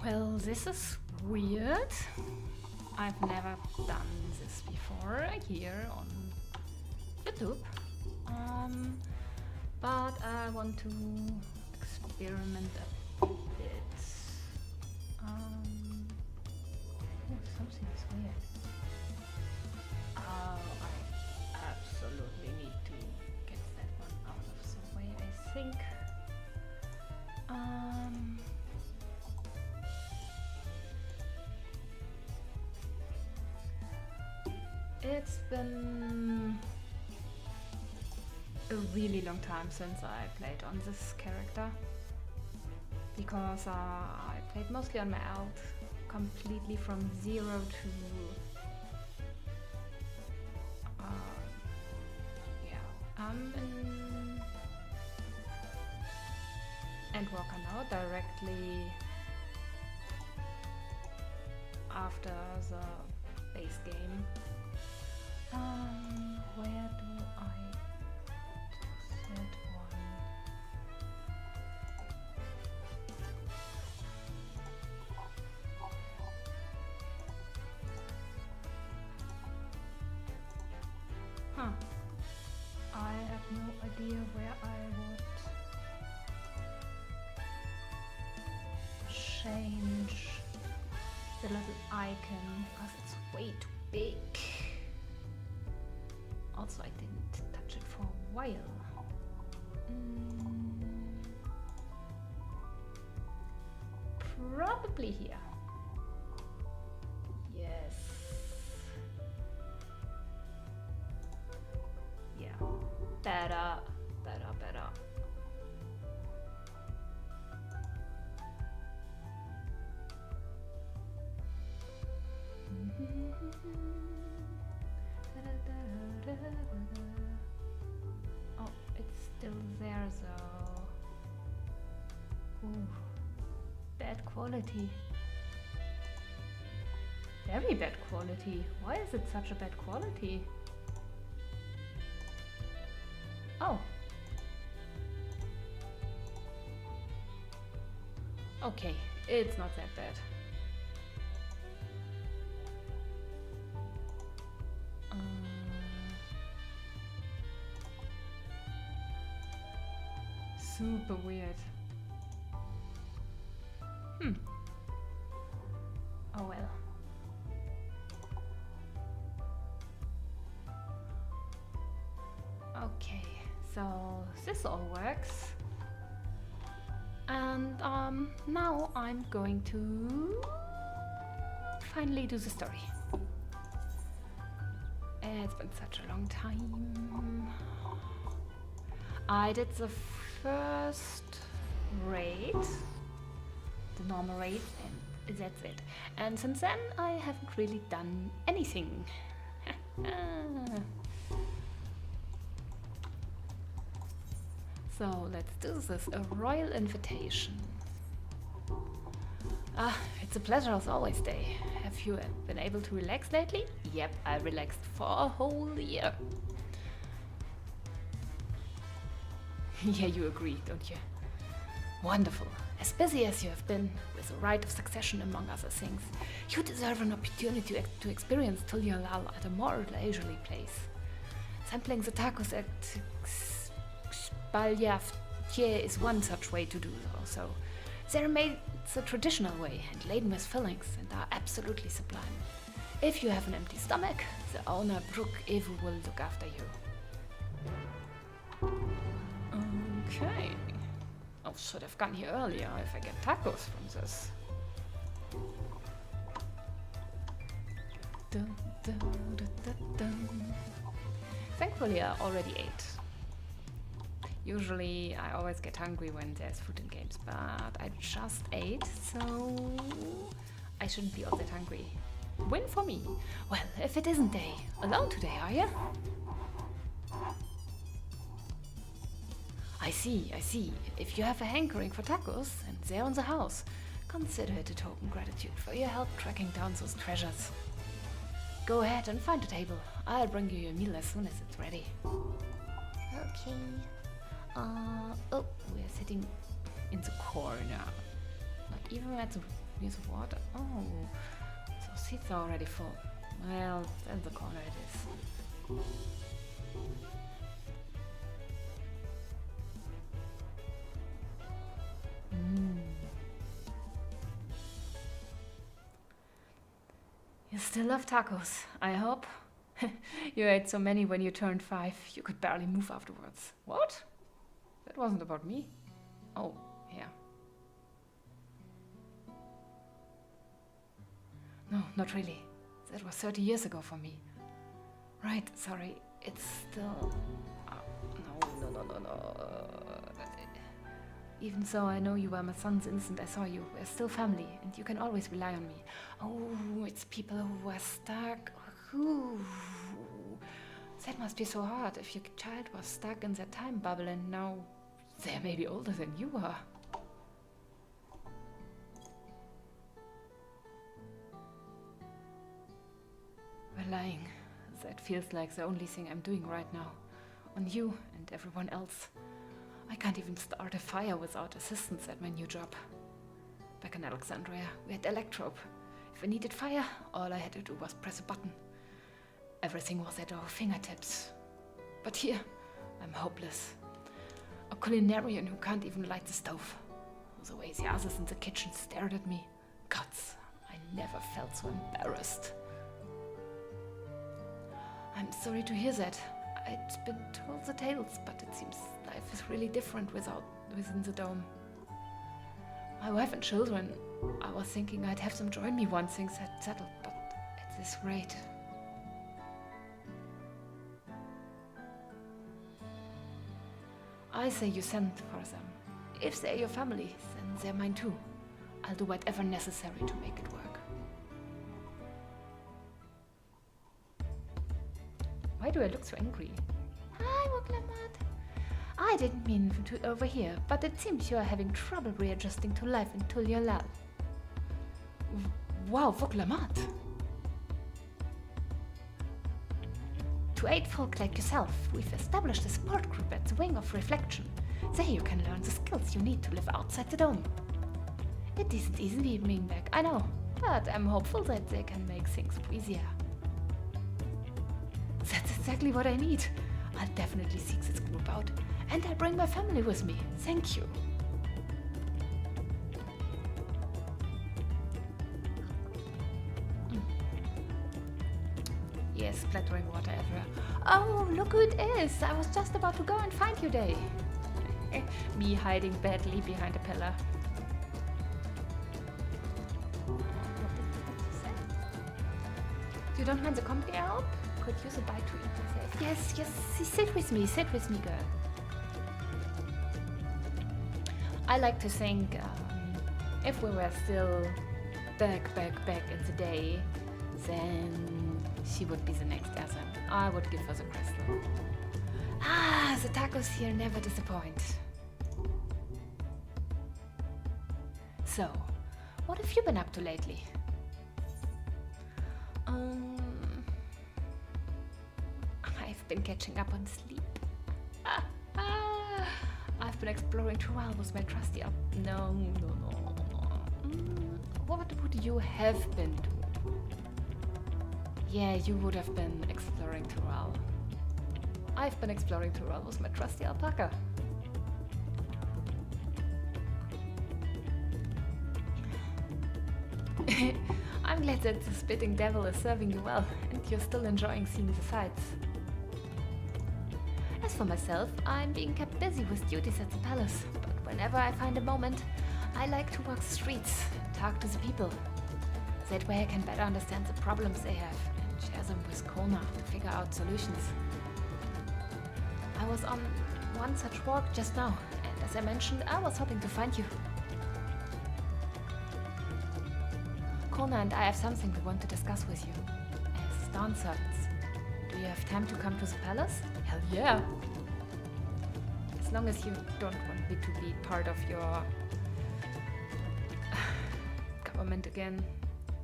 Well, this is weird. I've never done this before here on YouTube. But I want to experiment a bit. Oh, something is weird. Oh, I absolutely need to get that one out of the way, I think. It's been a really long time since I played on this character, because I played mostly on my alt, completely from 0 to I'm in Endwalker now, directly after the base game. Where do I do that one? Huh. I have no idea where I would change the little icon, because it's way too big. Also, I didn't touch it for a while. Probably here. Yes. Yeah. Better. Oh, it's still there though. Ooh, bad quality. Very bad quality. Why is it such a bad quality? Oh. Okay, it's not that bad. Super weird. Oh well. Okay, so this all works. And now I'm going to finally do the story. It's been such a long time. I did the first raid, the normal raid, and that's it. And since then I haven't really done anything. So let's do this, a royal invitation. It's a pleasure as always, Day. Have you been able to relax lately? Yep, I relaxed for a whole year. Yeah, you agree, don't you? Wonderful. As busy as you have been, with the right of succession among other things, you deserve an opportunity to experience Tulyalal at a more leisurely place. Sampling the tacos at FFXIV is one such way to do so. They're made the traditional way and laden with fillings and are absolutely sublime. If you have an empty stomach, the owner Brooke Evu will look after you. Okay. Oh, should have gone here earlier if I get tacos from this. Dun, dun, dun, dun, dun. Thankfully, I already ate. Usually, I always get hungry when there's food in games, but I just ate, so I shouldn't be all that hungry. Win for me. Well, if it isn't Day. Alone today, are you? I see. If you have a hankering for tacos and they're in the house, consider it a token gratitude for your help tracking down those treasures. Go ahead and find a table. I'll bring you your meal as soon as it's ready. Okay. Oh, we're sitting in the corner. Not even at the Here's water. Oh, so seats are already full. Well, in the corner it is. You still love tacos, I hope. You ate so many when you turned 5, you could barely move afterwards. What? That wasn't about me. Oh, yeah. No, not really. That was 30 years ago for me. Right, sorry. It's still... No. Even so, I know you were my sons instant I saw you. We're still family, and you can always rely on me. Oh, it's people who are stuck. Ooh. That must be so hard if your child was stuck in that time bubble and now they're maybe older than you are. We're lying. That feels like the only thing I'm doing right now. On you and everyone else. I can't even start a fire without assistance at my new job. Back in Alexandria, we had electrope. If I needed fire, all I had to do was press a button. Everything was at our fingertips. But here, I'm hopeless. A culinarian who can't even light the stove. The way the others in the kitchen stared at me. Gods, I never felt so embarrassed. I'm sorry to hear that. I'd been told the tales, but it seems life is really different within the dome. My wife and children, I was thinking I'd have them join me once things had settled, but at this rate. I say you send for them. If they're your family, then they're mine too. I'll do whatever necessary to make it work. Why do I look so angry? Hi, Woklamat. I didn't mean to overhear, but it seems you are having trouble readjusting to life in Tulyalal. Wow, Woklamat. To aid folk like yourself, we've established a support group at the Wing of Reflection. There you can learn the skills you need to live outside the dome. It isn't easy being back, I know, but I'm hopeful that they can make things easier. That's exactly what I need. I'll definitely seek this group out, and I'll bring my family with me. Thank you. Yes, splattering water everywhere. Oh, look who it is! I was just about to go and find you, Day. Me hiding badly behind a pillar. You don't mind the company I hope? Could use a bite to eat myself. Yes, sit with me, girl. I like to think if we were still back in the day, then she would be the next Asam. I would give her the crystal. Ah, the tacos here never disappoint. So, what have you been up to lately? I've been catching up on sleep. I've been exploring Dawntrail with my trusty up. No. What would you have been doing? Yeah, you would have been exploring Dawntrail. I've been exploring Dawntrail with my trusty alpaca. I'm glad that the spitting devil is serving you well, and you're still enjoying seeing the sights. As for myself, I'm being kept busy with duties at the palace, but whenever I find a moment, I like to walk the streets, talk to the people. That way I can better understand the problems they have and share them with Kona to figure out solutions. I was on one such walk just now, and as I mentioned, I was hoping to find you. Kona and I have something we want to discuss with you. As Dawn servants, do you have time to come to the palace? Hell yeah! As long as you don't want me to be part of your government again.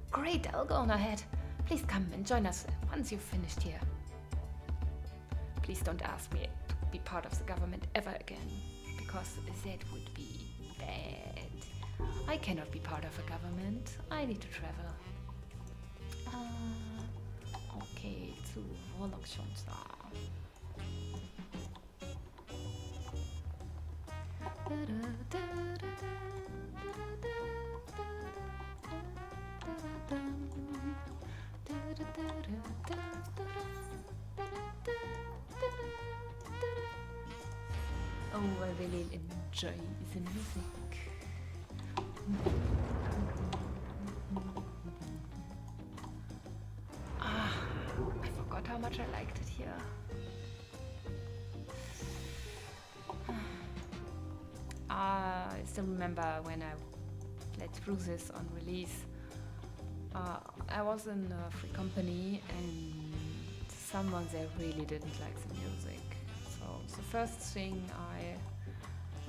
Great, I'll go on ahead. Please come and join us once you've finished here. Please don't ask me to be part of the government ever again, because that would be bad. I cannot be part of a government. I need to travel. Okay, zu Voloktionsar. Oh, I really enjoy the music. Ah, I forgot how much I liked it here. I still remember when I played through this on release. I was in a free company and someone there really didn't like the music. So the first thing I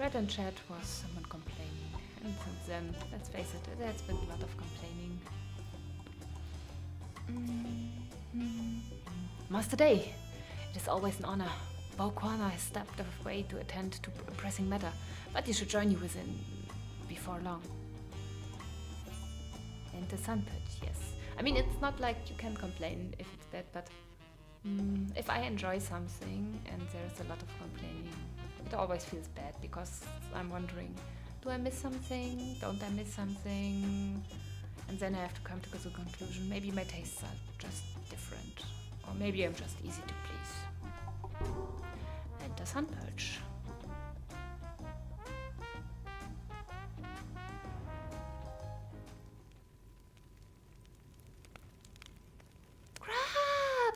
read in chat was someone complaining. And since then, let's face it, there's been a lot of complaining. Master Day! It is always an honor. Bauquana has stepped away to attend to a pressing matter, but he should join you before long. And the sun pitch, yes. I mean, it's not like you can complain if it's bad, but if I enjoy something and there's a lot of complaining, it always feels bad because I'm wondering, do I miss something? Don't I miss something? And then I have to come to the conclusion, maybe my tastes are just different. Or maybe I'm just easy to please. And the sun perch. Gra,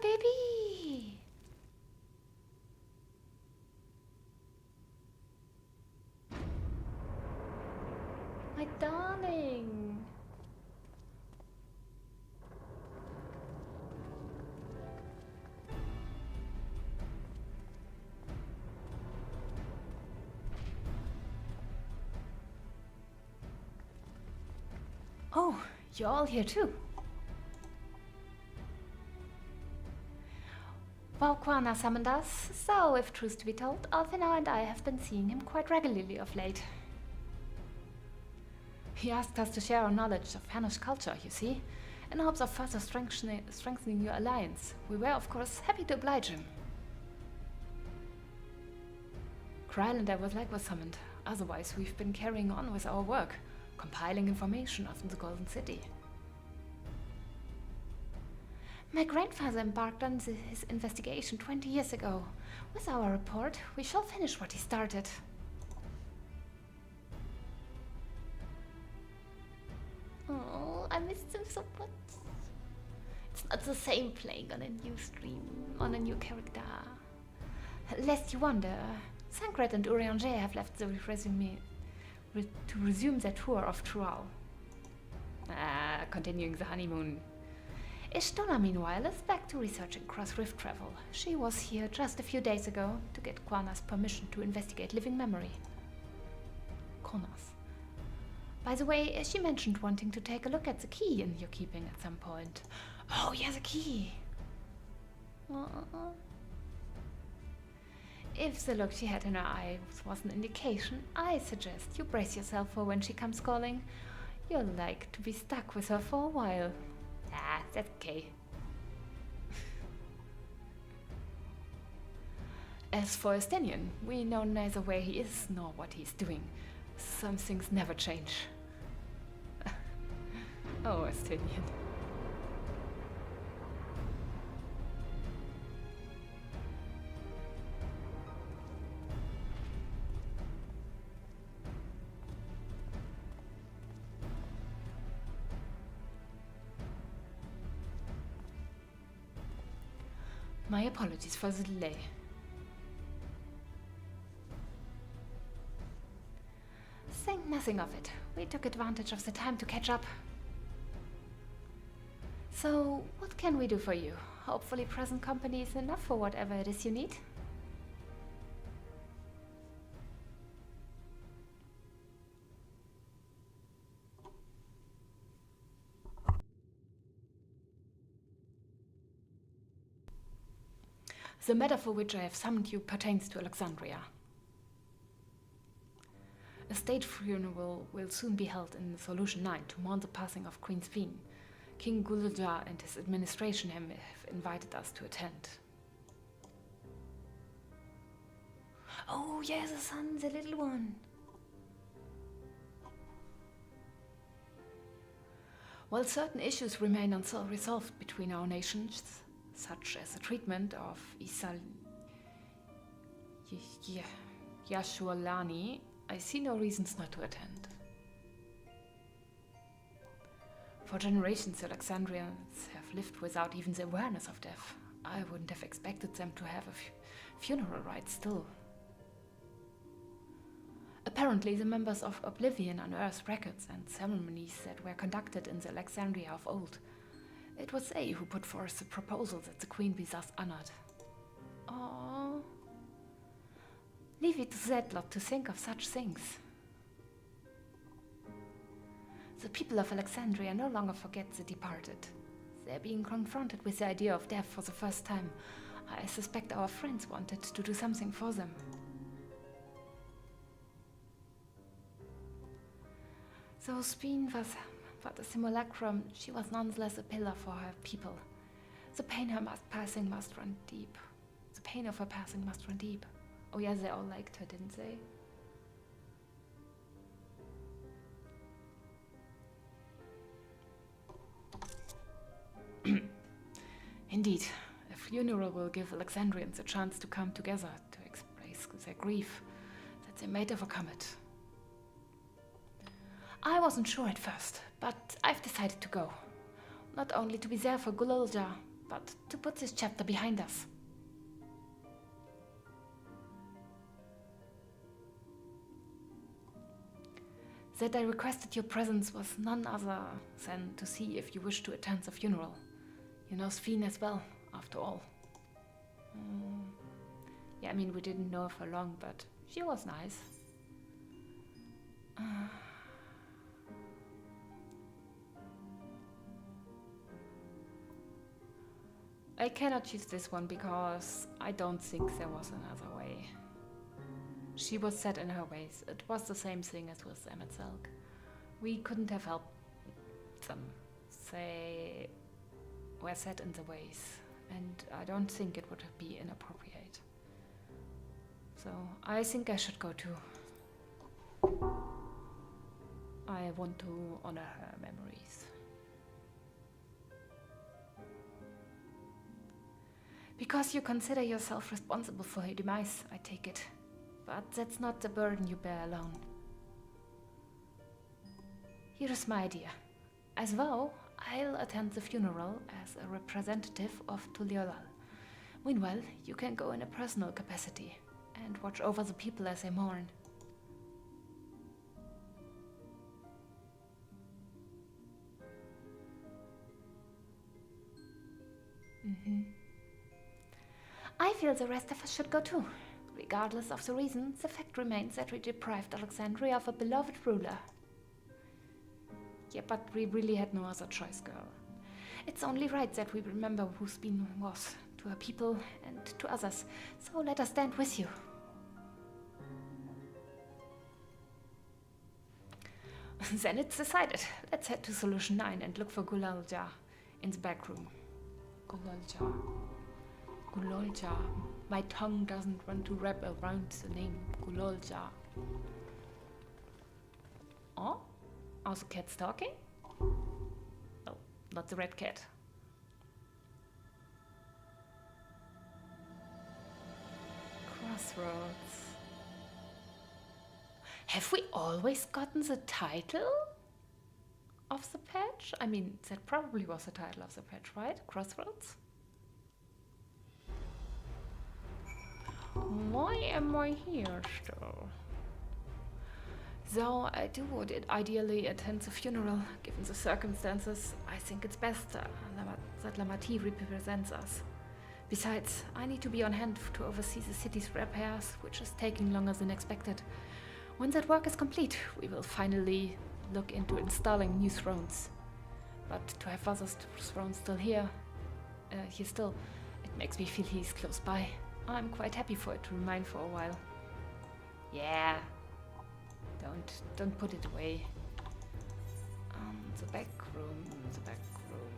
baby! My darling! Oh, you're all here too. Bauquana summoned us, so if truth to be told, Alfina and I have been seeing him quite regularly of late. He asked us to share our knowledge of Finnish culture, you see, in hopes of further strengthening your alliance. We were, of course, happy to oblige him. Kryl and I was likewise summoned. Otherwise, we've been carrying on with our work, compiling information of the Golden City. My grandfather embarked on his investigation 20 years ago. With our report, we shall finish what he started. Oh, I missed him so much. It's not the same playing on a new stream, on a new character. Lest you wonder, Sankret and Urianger have left the to resume their tour of Trual. Continuing the honeymoon. Ishtona, meanwhile, is back to researching cross-rift travel. She was here just a few days ago to get Quana's permission to investigate living memory. Konas. By the way, she mentioned wanting to take a look at the key in your keeping at some point. Oh, yeah, the key! If the look she had in her eyes was an indication, I suggest you brace yourself for when she comes calling. You'll like to be stuck with her for a while. That's okay. As for Estenian, we know neither where he is nor what he's doing. Some things never change. Oh, Estenian. My apologies for the delay. Think nothing of it. We took advantage of the time to catch up. So, what can we do for you? Hopefully present company is enough for whatever it is you need. The matter for which I have summoned you pertains to Alexandria. A state funeral will soon be held in Solution 9 to mourn the passing of Queen Sphene. King Gulja and his administration have invited us to attend. Oh, yes, the son, the little one. While certain issues remain unresolved between our nations, such as the treatment of Yashualani, I see no reasons not to attend. For generations, Alexandrians have lived without even the awareness of death. I wouldn't have expected them to have a funeral rite still. Apparently, the members of Oblivion unearthed records and ceremonies that were conducted in the Alexandria of old. It was they who put forth the proposal that the queen be thus honored. Oh, leave it to that lot to think of such things. The people of Alexandria no longer forget the departed. They're being confronted with the idea of death for the first time. I suspect our friends wanted to do something for them. Though Sphene was but a simulacrum, she was nonetheless a pillar for her people. The pain of her passing must run deep. The pain of her passing must run deep. Oh yeah, they all liked her, didn't they? Indeed, a funeral will give Alexandrians a chance to come together to express their grief that they might overcome it. I wasn't sure at first, but I've decided to go. Not only to be there for Gulolja, but to put this chapter behind us. That I requested your presence was none other than to see if you wish to attend the funeral. You know Sphene as well, after all. Yeah, I mean, we didn't know her for long, but she was nice. I cannot choose this one because I don't think there was another way. She was set in her ways. It was the same thing as with Emmett Selk. We couldn't have helped them. They were set in the ways, and I don't think it would be inappropriate. So I think I should go too. I want to honor her memories. Because you consider yourself responsible for her demise, I take it. But that's not the burden you bear alone. Here is my idea. As well, I'll attend the funeral as a representative of Tuliolal. Meanwhile, you can go in a personal capacity and watch over the people as they mourn. I feel the rest of us should go too. Regardless of the reason, the fact remains that we deprived Alexandria of a beloved ruler. Yeah, but we really had no other choice, girl. It's only right that we remember who Sphene was, to her people and to others, so let us stand with you. Then it's decided. Let's head to Solution 9 and look for Gulolja in the back room. Gulolja. Gulolja. My tongue doesn't want to wrap around the name Gulolja. Oh? Are the cats talking? Oh, not the red cat. Crossroads. Have we always gotten the title of the patch? I mean, that probably was the title of the patch, right? Crossroads? Why am I here still? Though I would ideally attend the funeral, given the circumstances, I think it's best that Lamati represents us. Besides, I need to be on hand to oversee the city's repairs, which is taking longer than expected. When that work is complete, we will finally look into installing new thrones. But to have other thrones still here still, it makes me feel he's close by. I'm quite happy for it to remain for a while. Yeah. Don't put it away. The back room, the back room.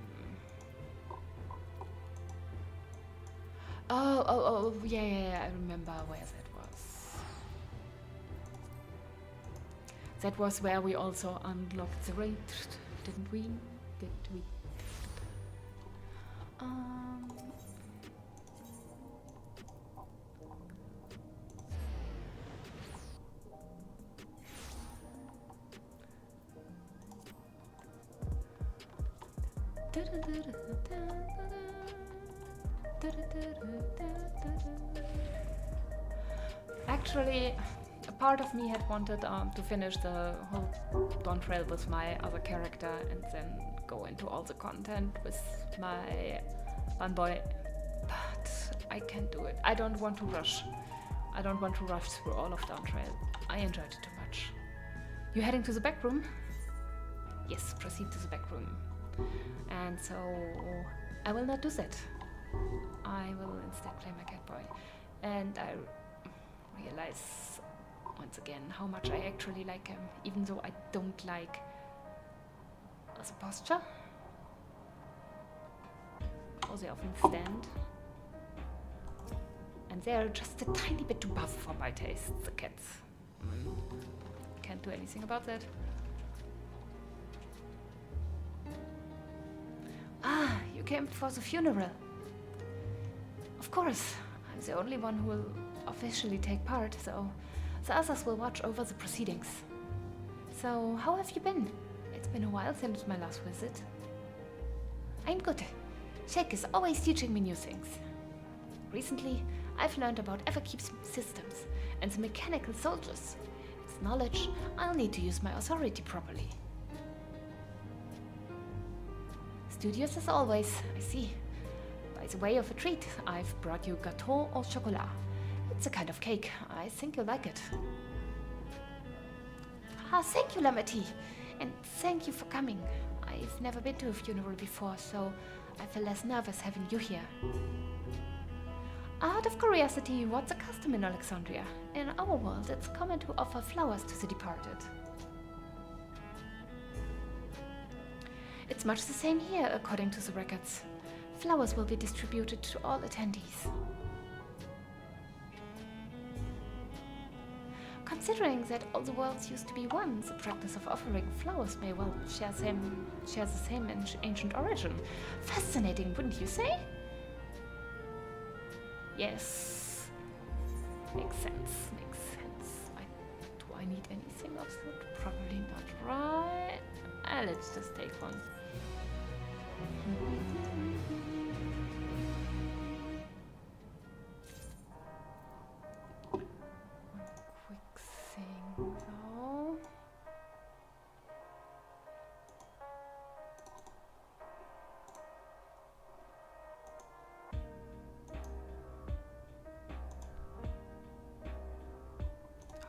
Oh, yeah, I remember where that was. That was where we also unlocked the raid, didn't we? Did we? Actually, a part of me had wanted to finish the whole Dawntrail with my other character and then go into all the content with my one boy, but I can't do it. I don't want to rush. I don't want to rush through all of Dawntrail. I enjoyed it too much. You heading to the back room? Yes, proceed to the back room. And so I will not do that. I will instead play my cat boy. And I realize once again how much I actually like him, even though I don't like the posture or the often stand. And they're just a tiny bit too buff for my taste, the cats. Can't do anything about that. Ah, you came for the funeral. Of course, I'm the only one who will officially take part, so the others will watch over the proceedings. So, how have you been? It's been a while since my last visit. I'm good. Shake is always teaching me new things. Recently, I've learned about FFXIV systems and the mechanical soldiers. It's knowledge I'll need to use my authority properly. Studious as always, I see. By the way of a treat, I've brought you gâteau au chocolat. It's a kind of cake. I think you'll like it. Ah, thank you, Lamati. And thank you for coming. I've never been to a funeral before, so I feel less nervous having you here. Out of curiosity, what's a custom in Alexandria? In our world, it's common to offer flowers to the departed. It's much the same here, according to the records. Flowers will be distributed to all attendees. Considering that all the worlds used to be one, the practice of offering flowers may well share the same ancient origin. Fascinating, wouldn't you say? Yes. Makes sense, makes sense. Do I need anything of that? Probably not, right? Let's just take one. Quick thing though.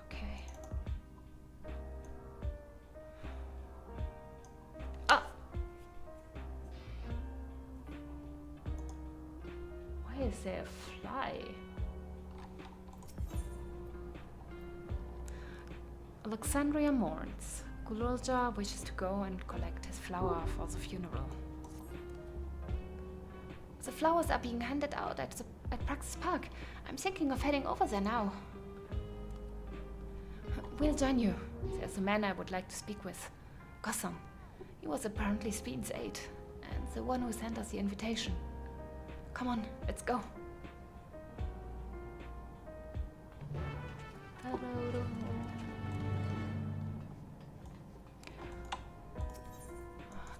Okay. Why is there a fly? Alexandria mourns. Gulolja wishes to go and collect his flower for the funeral. The flowers are being handed out at Praxis Park. I'm thinking of heading over there now. We'll join you. There's a man I would like to speak with. Gossam. He was apparently Speed's aide, and the one who sent us the invitation. Come on, let's go.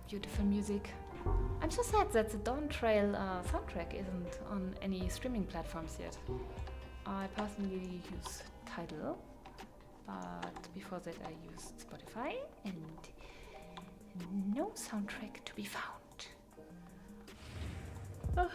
Beautiful music. I'm so sad that the Dawntrail soundtrack isn't on any streaming platforms yet. I personally use Tidal, but before that I used Spotify, and no soundtrack to be found. Oh.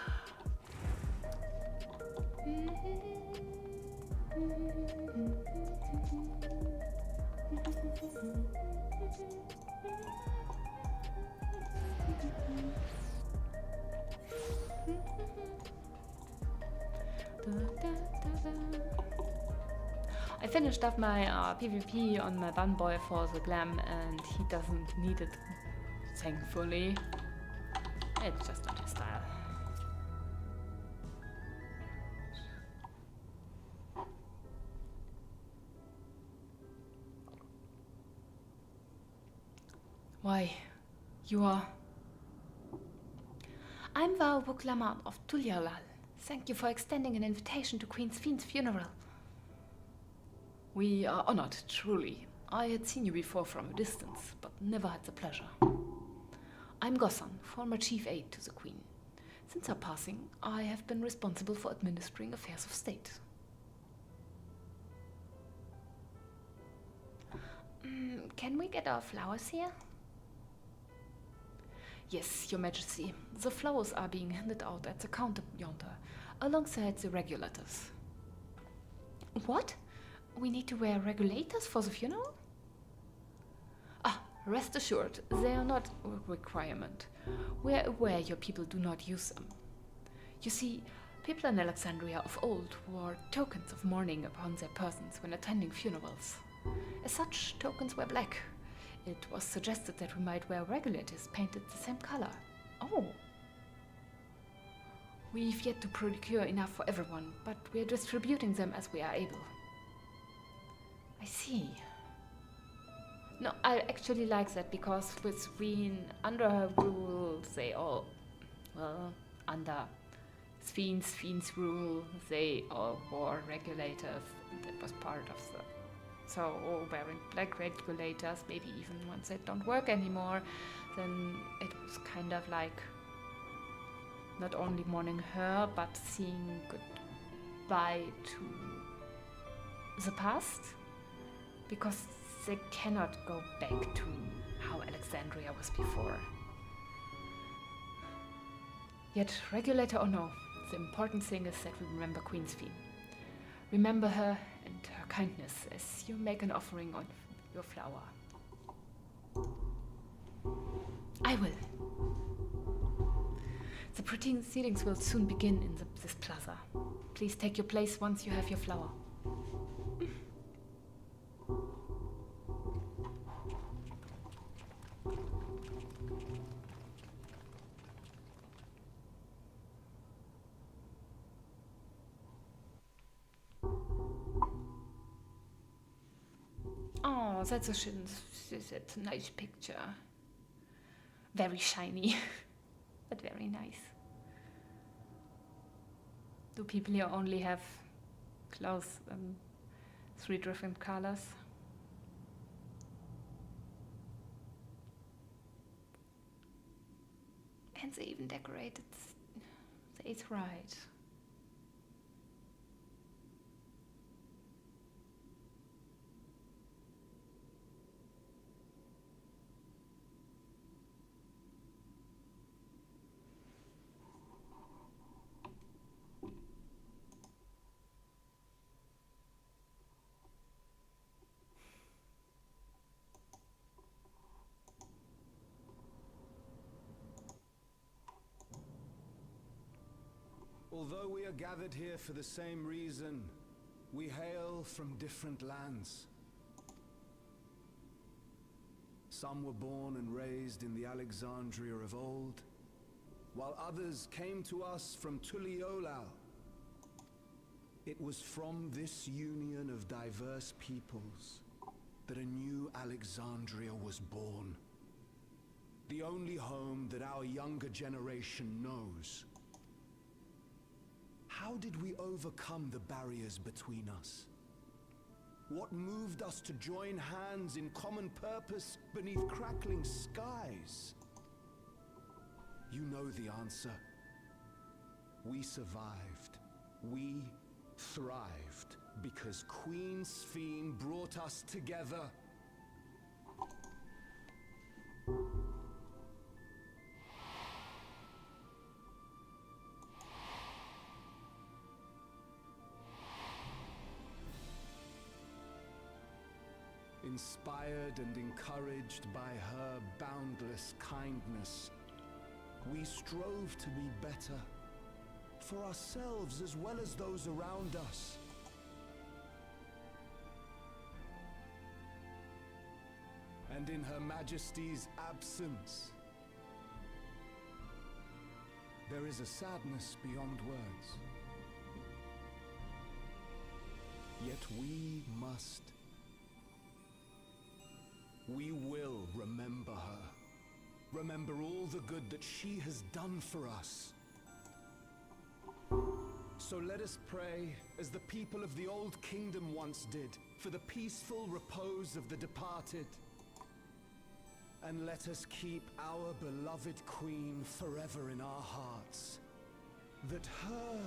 I finished up my PvP on my bun boy for the glam, and he doesn't need it, thankfully. It's just not his style. Why, you are... I'm Vau Buklaman of Tulialal. Thank you for extending an invitation to Queen Sphyn's funeral. We are honored, truly. I had seen you before from a distance, but never had the pleasure. I'm Gossan, former chief aide to the Queen. Since her passing, I have been responsible for administering affairs of state. Can we get our flowers here? Yes, Your Majesty. The flowers are being handed out at the counter yonder, alongside the regulators. What? We need to wear regulators for the funeral? Ah, rest assured, they are not a requirement. We are aware your people do not use them. You see, people in Alexandria of old wore tokens of mourning upon their persons when attending funerals. As such, tokens were black. It was suggested that we might wear regulators painted the same color. Oh! We've yet to procure enough for everyone, but we are distributing them as we are able. I see. No, I actually like that, because with Sphyn, under her rule, they all... Well, under Sphyn's rule, they all wore regulators. That was part of the... So, wearing black regulators, maybe even once they don't work anymore, then it was kind of like not only mourning her, but saying goodbye to the past, because they cannot go back to how Alexandria was before. Yet, regulator or no, the important thing is that we remember Queen Sphyn. Remember her and her kindness as you make an offering on your flower. I will. The proceedings will soon begin in this plaza. Please take your place once you have your flower. Oh, that's a nice picture. Very shiny, but very nice. Do people here only have clothes in 3 different colors? And they even decorated the 8th ride. Although we are gathered here for the same reason, we hail from different lands. Some were born and raised in the Alexandria of old, while others came to us from Tuliolal. It was from this union of diverse peoples that a new Alexandria was born. The only home that our younger generation knows. How did we overcome the barriers between us? What moved us to join hands in common purpose beneath crackling skies? You know the answer. We survived. We thrived because Queen Sphyn brought us together. Inspired and encouraged by her boundless kindness, we strove to be better, for ourselves as well as those around us. and in Her Majesty's absence. There is a sadness beyond words. Yet we will remember her. Remember all the good that she has done for us. So let us pray, as the people of the Old Kingdom once did, for the peaceful repose of the departed. And let us keep our beloved Queen forever in our hearts, that her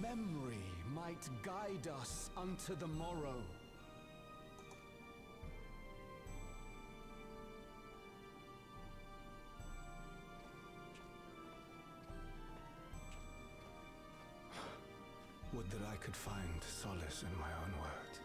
memory might guide us unto the morrow. Would that I could find solace in my own words.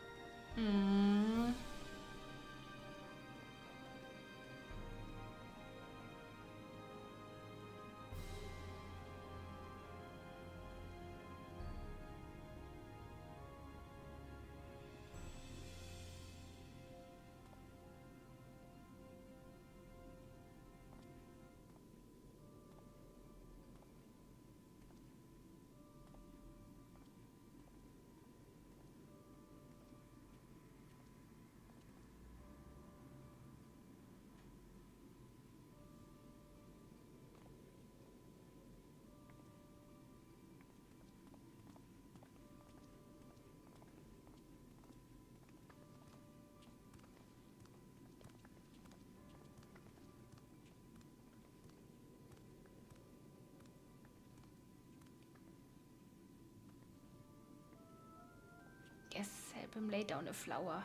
Yes, help him lay down a flower.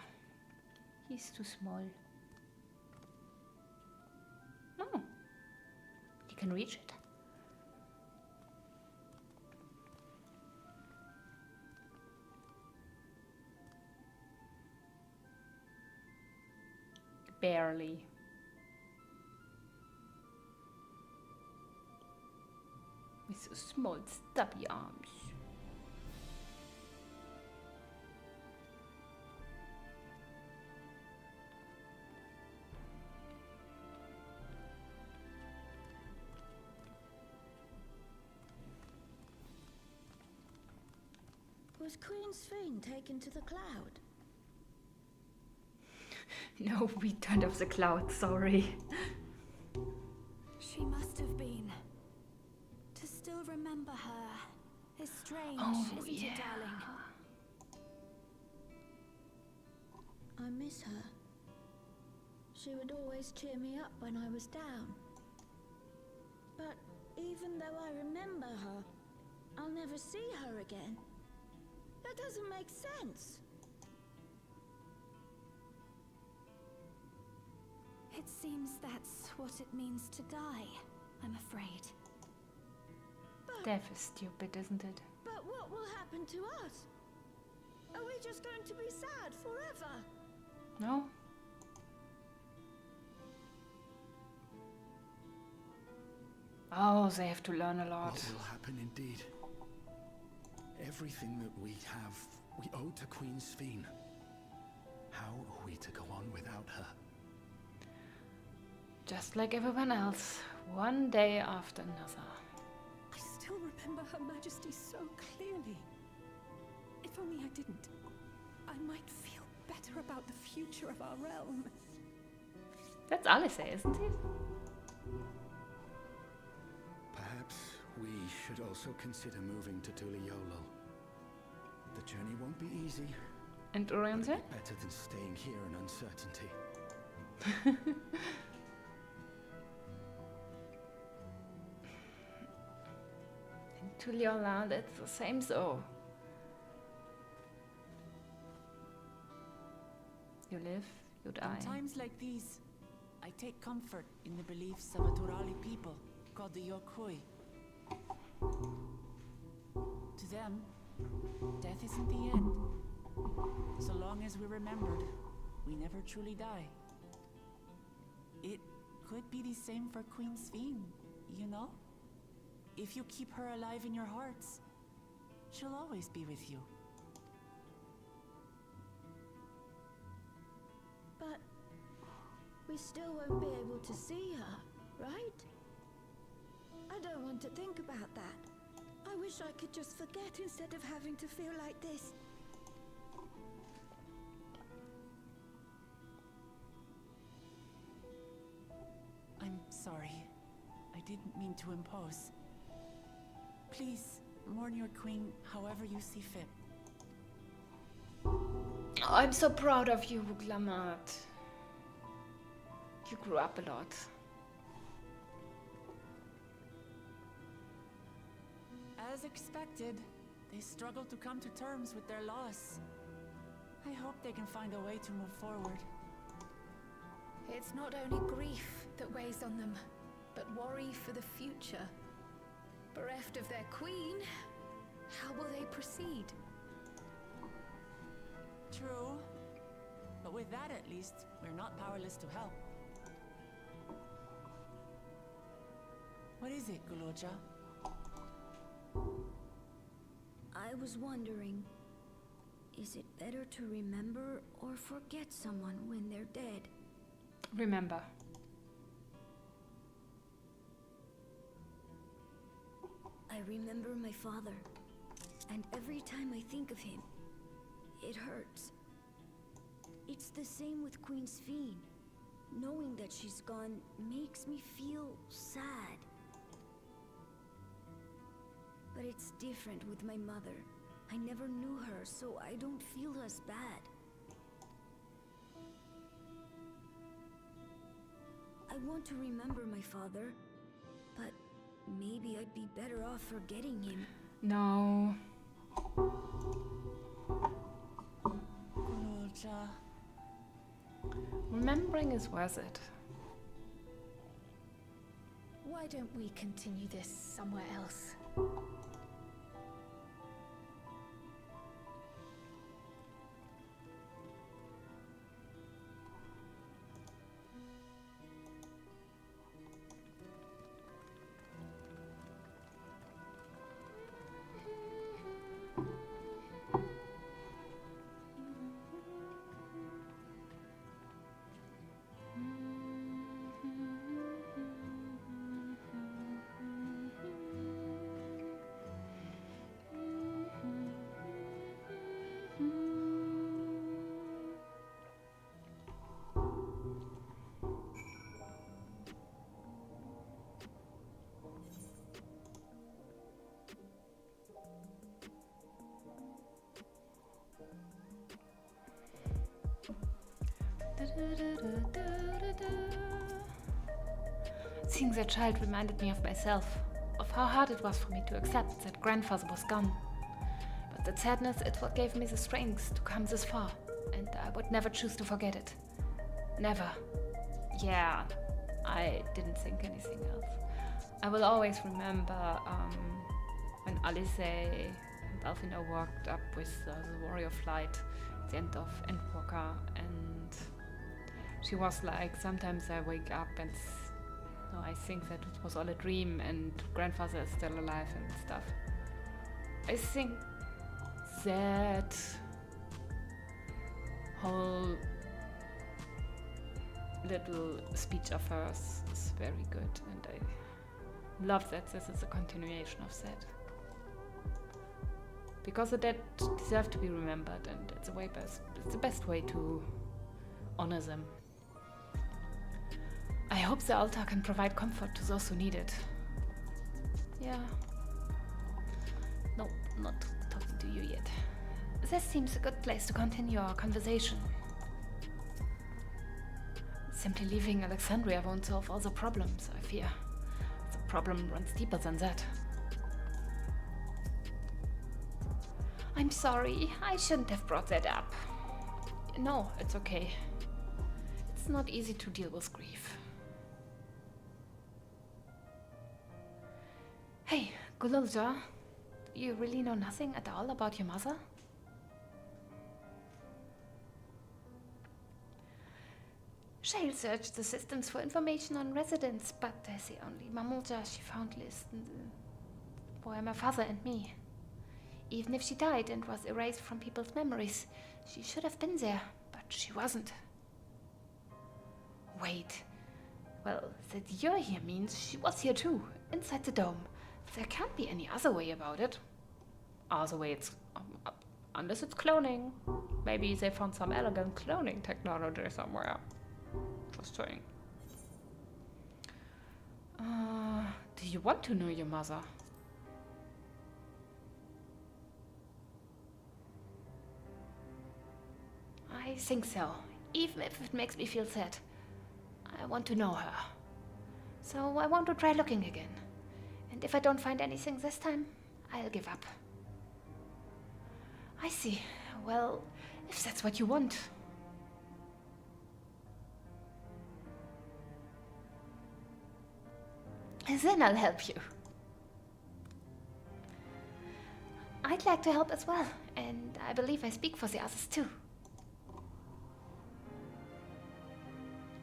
He's too small. Oh, he can reach it. Barely. With so small, stubby arms. Was Queen Sphene taken to the cloud? No, we turned off the cloud, sorry. She must have been. To still remember her is strange, isn't it, darling? I miss her. She would always cheer me up when I was down. But even though I remember her, I'll never see her again. That doesn't make sense. It seems that's what it means to die, I'm afraid. Death is stupid, isn't it? But what will happen to us? Are we just going to be sad forever? No? Oh, they have to learn a lot. What will happen indeed? Everything that we have, we owe to Queen Sphene. How are we to go on without her? Just like everyone else, one day after another. I still remember Her Majesty so clearly. If only I didn't, I might feel better about the future of our realm. That's Alice, isn't it? Perhaps we should also consider moving to Tuliolo. The journey won't be easy. And But Orien's it'll it? be better than staying here in uncertainty. To Leola, that's the same so. You live, you die. In times like these, I take comfort in the beliefs of a Turali people called the Yokoi. To them, death isn't the end. So long as we're remembered, we never truly die. It could be the same for Queen Sphene, you know? If you keep her alive in your hearts, she'll always be with you. But we still won't be able to see her, right? I don't want to think about that. I wish I could just forget instead of having to feel like this. I'm sorry. I didn't mean to impose. Please, mourn your queen however you see fit. Oh, I'm so proud of you, Glamat. You grew up a lot. As expected, they struggle to come to terms with their loss. I hope they can find a way to move forward. It's not only grief that weighs on them, but worry for the future. Bereft of their queen, how will they proceed? True. But with that at least, we're not powerless to help. What is it, Guloja? I was wondering, is it better to remember or forget someone when they're dead? Remember. I remember my father, and every time I think of him, it hurts. It's the same with Queen Sphene. Knowing that she's gone makes me feel sad. But it's different with my mother. I never knew her, so I don't feel as bad. I want to remember my father, but maybe I'd be better off forgetting him. No. Guloja. Remembering is worth it. Why don't we continue this somewhere else? Seeing that child reminded me of myself, of how hard it was for me to accept that grandfather was gone. But that sadness, it what gave me the strength to come this far, and I would never choose to forget it. Never. Yeah, I didn't think anything else. I will always remember when Alice and Alfino walked up with the Warrior Flight at the end of Endwalker, and she was like, sometimes I wake up and no, I think that it was all a dream and grandfather is still alive and stuff. I think that whole little speech of hers is very good, and I love that this is a continuation of that. Because the dead deserve to be remembered, and it's the best way to honor them. I hope the altar can provide comfort to those who need it. Yeah. No, not talking to you yet. This seems a good place to continue our conversation. Simply leaving Alexandria won't solve all the problems, I fear. The problem runs deeper than that. I'm sorry, I shouldn't have brought that up. No, it's okay. It's not easy to deal with grief. Hey, Gululja, you really know nothing at all about your mother? Shale searched the systems for information on residents, but there's the only Mamulja she found listed were my father and me. Even if she died and was erased from people's memories, she should have been there, but she wasn't. Wait. Well, that you're here means she was here too, inside the dome. There can't be any other way about it. Other way it's... unless it's cloning. Maybe they found some elegant cloning technology somewhere. Just saying. Do you want to know your mother? I think so, even if it makes me feel sad. I want to know her. So I want to try looking again. And if I don't find anything this time, I'll give up. I see. Well, if that's what you want. Then I'll help you. I'd like to help as well, and I believe I speak for the others too.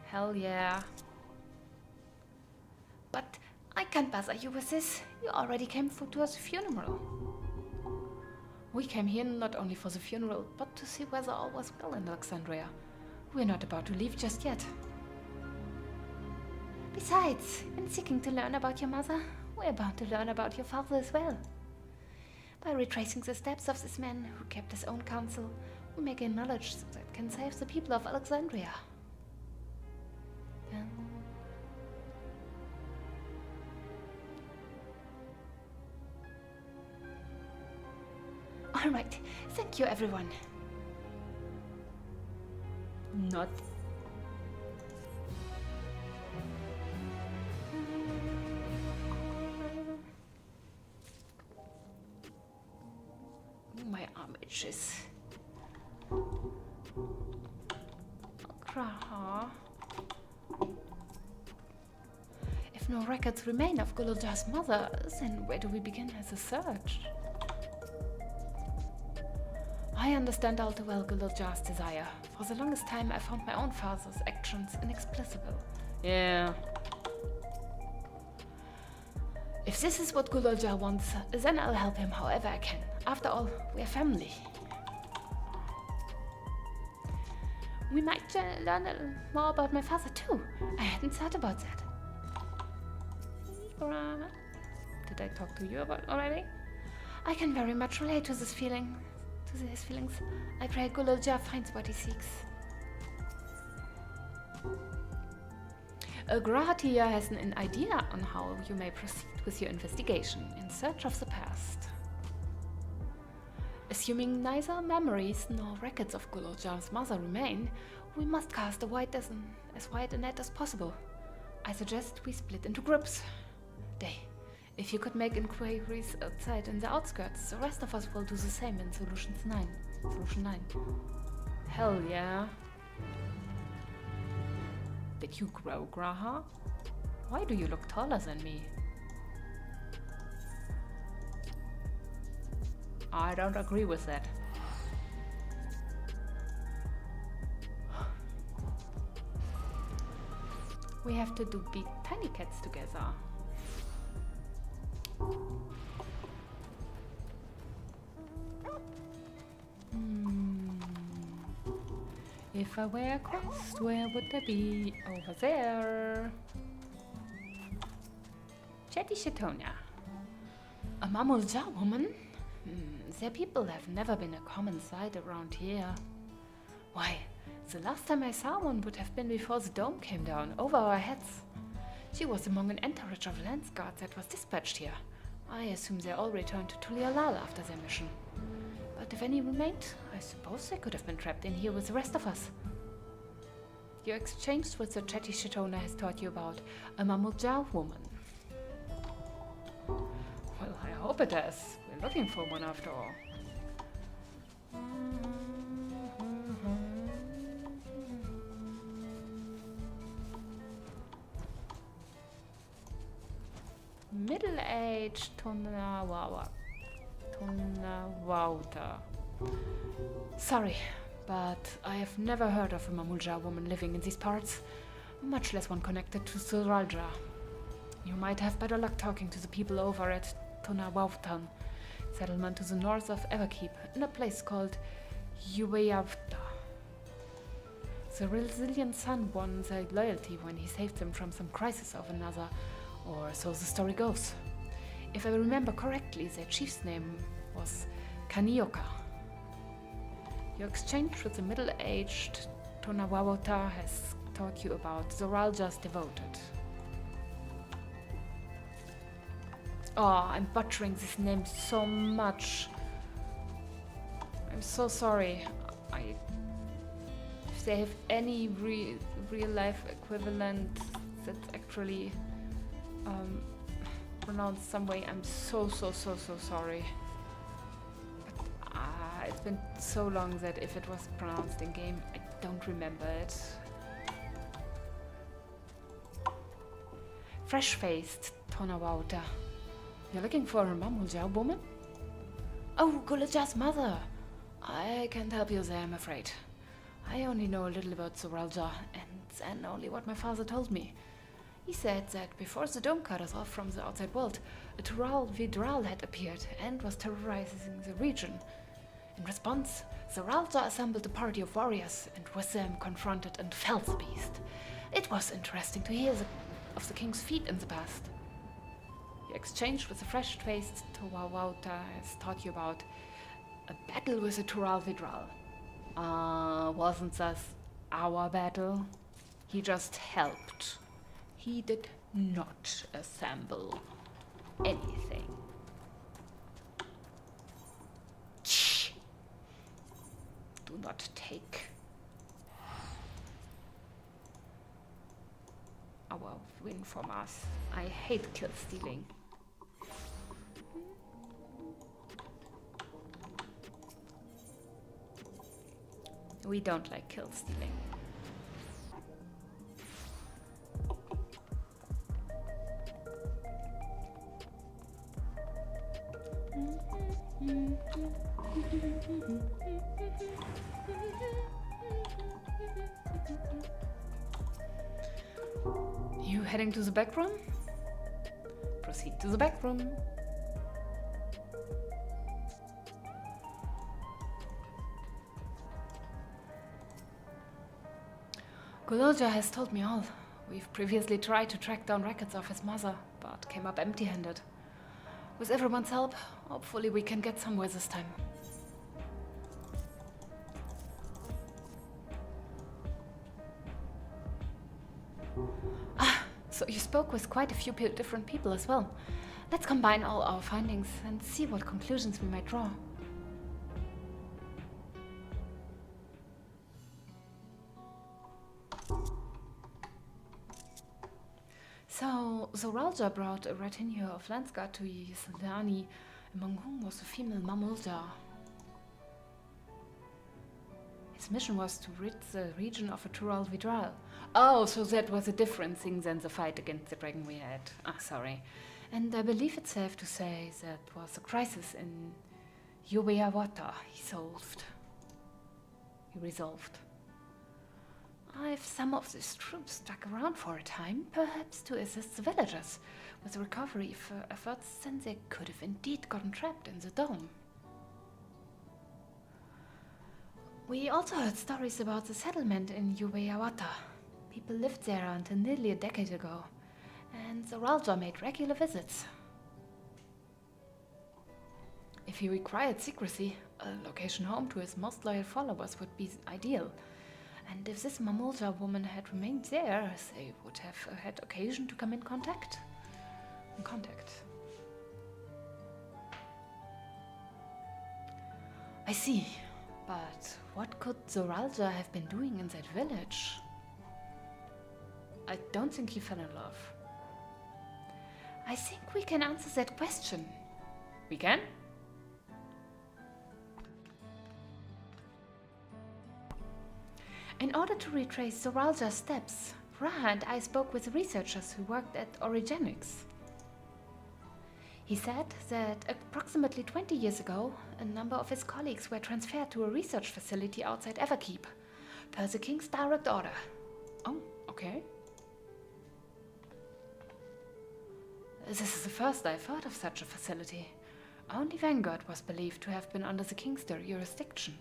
Hell yeah. But I can't bother you with this. You already came to us funeral. We came here not only for the funeral, but to see whether all was well in Alexandria. We're not about to leave just yet. Besides, in seeking to learn about your mother, we're about to learn about your father as well. By retracing the steps of this man who kept his own counsel, we may gain knowledge that can save the people of Alexandria. All right, thank you, everyone. Not. My arm itches. If no records remain of Gululjar's mother, then where do we begin as a search? I understand all too well Gululjar's desire. For the longest time I found my own father's actions inexplicable. Yeah. If this is what Gululjar wants, then I'll help him however I can. After all, we're family. We might learn a little more about my father too. I hadn't thought about that. Did I talk to you about it already? I can very much relate to this feeling. To his feelings. I pray Gululjar finds what he seeks. Gratia has an idea on how you may proceed with your investigation in search of the past. Assuming neither memories nor records of Gululjar's mother remain, we must cast as wide a net as possible. I suggest we split into groups. Day, if you could make inquiries outside in the outskirts, the rest of us will do the same in Solution 9. Hell yeah. Did you grow, Graha? Why do you look taller than me? I don't agree with that. We have to do big tiny cats together. If I were a quest, where would I be? Over there. Chetty Shetonia. A Mamulja woman? Their people have never been a common sight around here. Why, the last time I saw one would have been before the dome came down over our heads. She was among an entourage of lance guards that was dispatched here. I assume they all returned to Tulialal after their mission. But if any remained, I suppose they could have been trapped in here with the rest of us. Your exchange with the Chetty Shitona has taught you about a Mamulja woman. Well, I hope it has. We're looking for one after all. Middle-aged Tonawauta. Sorry, but I have never heard of a Mamulja woman living in these parts, much less one connected to Suralja. You might have better luck talking to the people over at Tonawautan, settlement to the north of Everkeep, in a place called Uweyavta. The resilient son won their loyalty when he saved them from some crisis of another, or so the story goes. If I remember correctly, their chief's name was Kanioka. Your exchange with the middle-aged Tonawawota has taught you about Zoralja's devoted. Oh, I'm butchering this name so much. I'm so sorry. If they have any real-life equivalent that's actually pronounced some way, I'm so sorry. But it's been so long that if it was pronounced in game, I don't remember it. Fresh-faced Tonawauta. You're looking for a Mamulja woman? Oh, Gulaja's mother! I can't help you there, I'm afraid. I only know a little about Zoralja, and only what my father told me. He said that before the dome cut us off from the outside world, a Tural Vidral had appeared and was terrorizing the region. In response, Zoralja assembled a party of warriors, and with them confronted and felled the beast. It was interesting to hear of the king's feat in the past. Your exchange with the fresh-faced Tawawauta has taught you about a battle with a Tural Vidral. Wasn't that our battle? He just helped. He did not assemble anything. Shh. Do not take our win from us. I hate kill stealing. We don't like kill stealing. You heading to the back room? Proceed to the back room. Gulolja has told me all. We've previously tried to track down records of his mother, but came up empty-handed. With everyone's help, hopefully we can get somewhere this time. So you spoke with quite a few different people as well. Let's combine all our findings and see what conclusions we might draw. So, Zoralja brought a retinue of Landsguard to Yisandani, among whom was a female Mamulja. His mission was to rid the region of a Tural Vidral. Oh, so that was a different thing than the fight against the dragon we had. Sorry. And I believe it's safe to say that was a crisis in Yubeyawata he resolved. If some of these troops stuck around for a time, perhaps to assist the villagers with the recovery efforts, then they could have indeed gotten trapped in the dome. We also heard stories about the settlement in Yubeyawata. People lived there until nearly a decade ago, and Zoralja made regular visits. If he required secrecy, a location home to his most loyal followers would be ideal. And if this Mamulja woman had remained there, they would have had occasion to come in contact. I see. But what could Zoralja have been doing in that village? I don't think he fell in love. I think we can answer that question. We can? In order to retrace Zoralja's steps, Raha and I spoke with researchers who worked at ENIX. He said that approximately 20 years ago, a number of his colleagues were transferred to a research facility outside Everkeep, per the King's direct order. Oh, okay. This is the first I've heard of such a facility. Only Vanguard was believed to have been under the King's jurisdiction.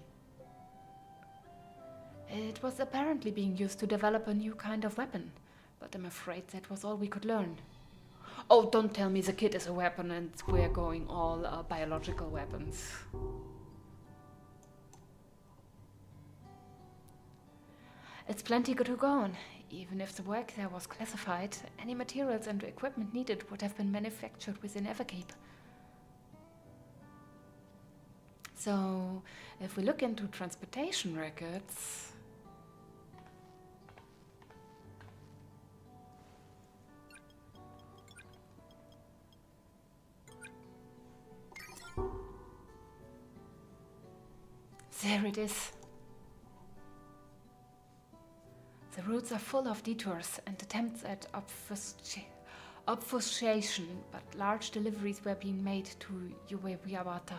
It was apparently being used to develop a new kind of weapon, but I'm afraid that was all we could learn. Oh, don't tell me the kid is a weapon and we're going all biological weapons. It's plenty good to go on. Even if the work there was classified, any materials and equipment needed would have been manufactured within Everkeep. So, if we look into transportation records... There it is. The routes are full of detours and attempts at obfuscation, but large deliveries were being made to Uwewiyawata,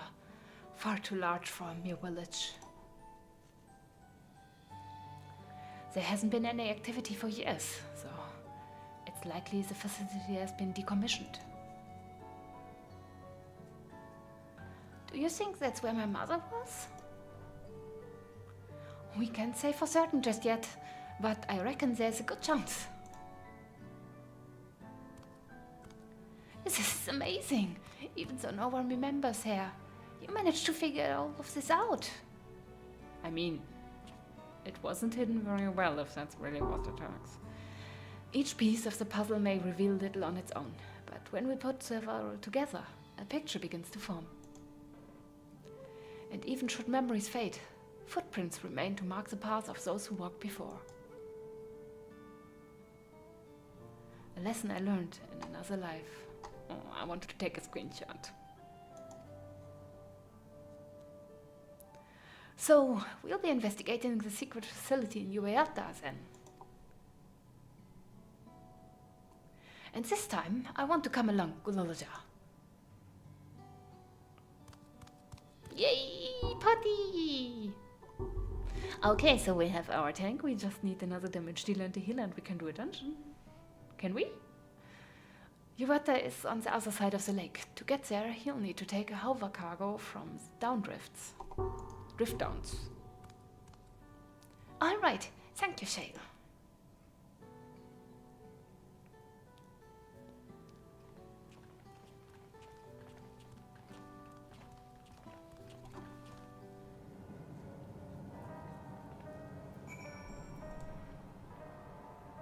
far too large for a mere village. There hasn't been any activity for years, so it's likely the facility has been decommissioned. Do you think that's where my mother was? We can't say for certain just yet, but I reckon there's a good chance. This is amazing, even though no one remembers her. You managed to figure all of this out. I mean, it wasn't hidden very well, if that's really what it takes. Each piece of the puzzle may reveal little on its own, but when we put several together, a picture begins to form. And even should memories fade, footprints remain to mark the path of those who walked before. A lesson I learned in another life. Oh, I wanted to take a screenshot. So, we'll be investigating the secret facility in Uweyata then. And this time, I want to come along, Gulolaja. Yay, party! Okay, so we have our tank, we just need another damage dealer and a healer and we can do a dungeon. Can we? Uweyata is on the other side of the lake. To get there, he'll need to take a hover cargo from Downdrifts. Drift downs. Alright, thank you, Shale.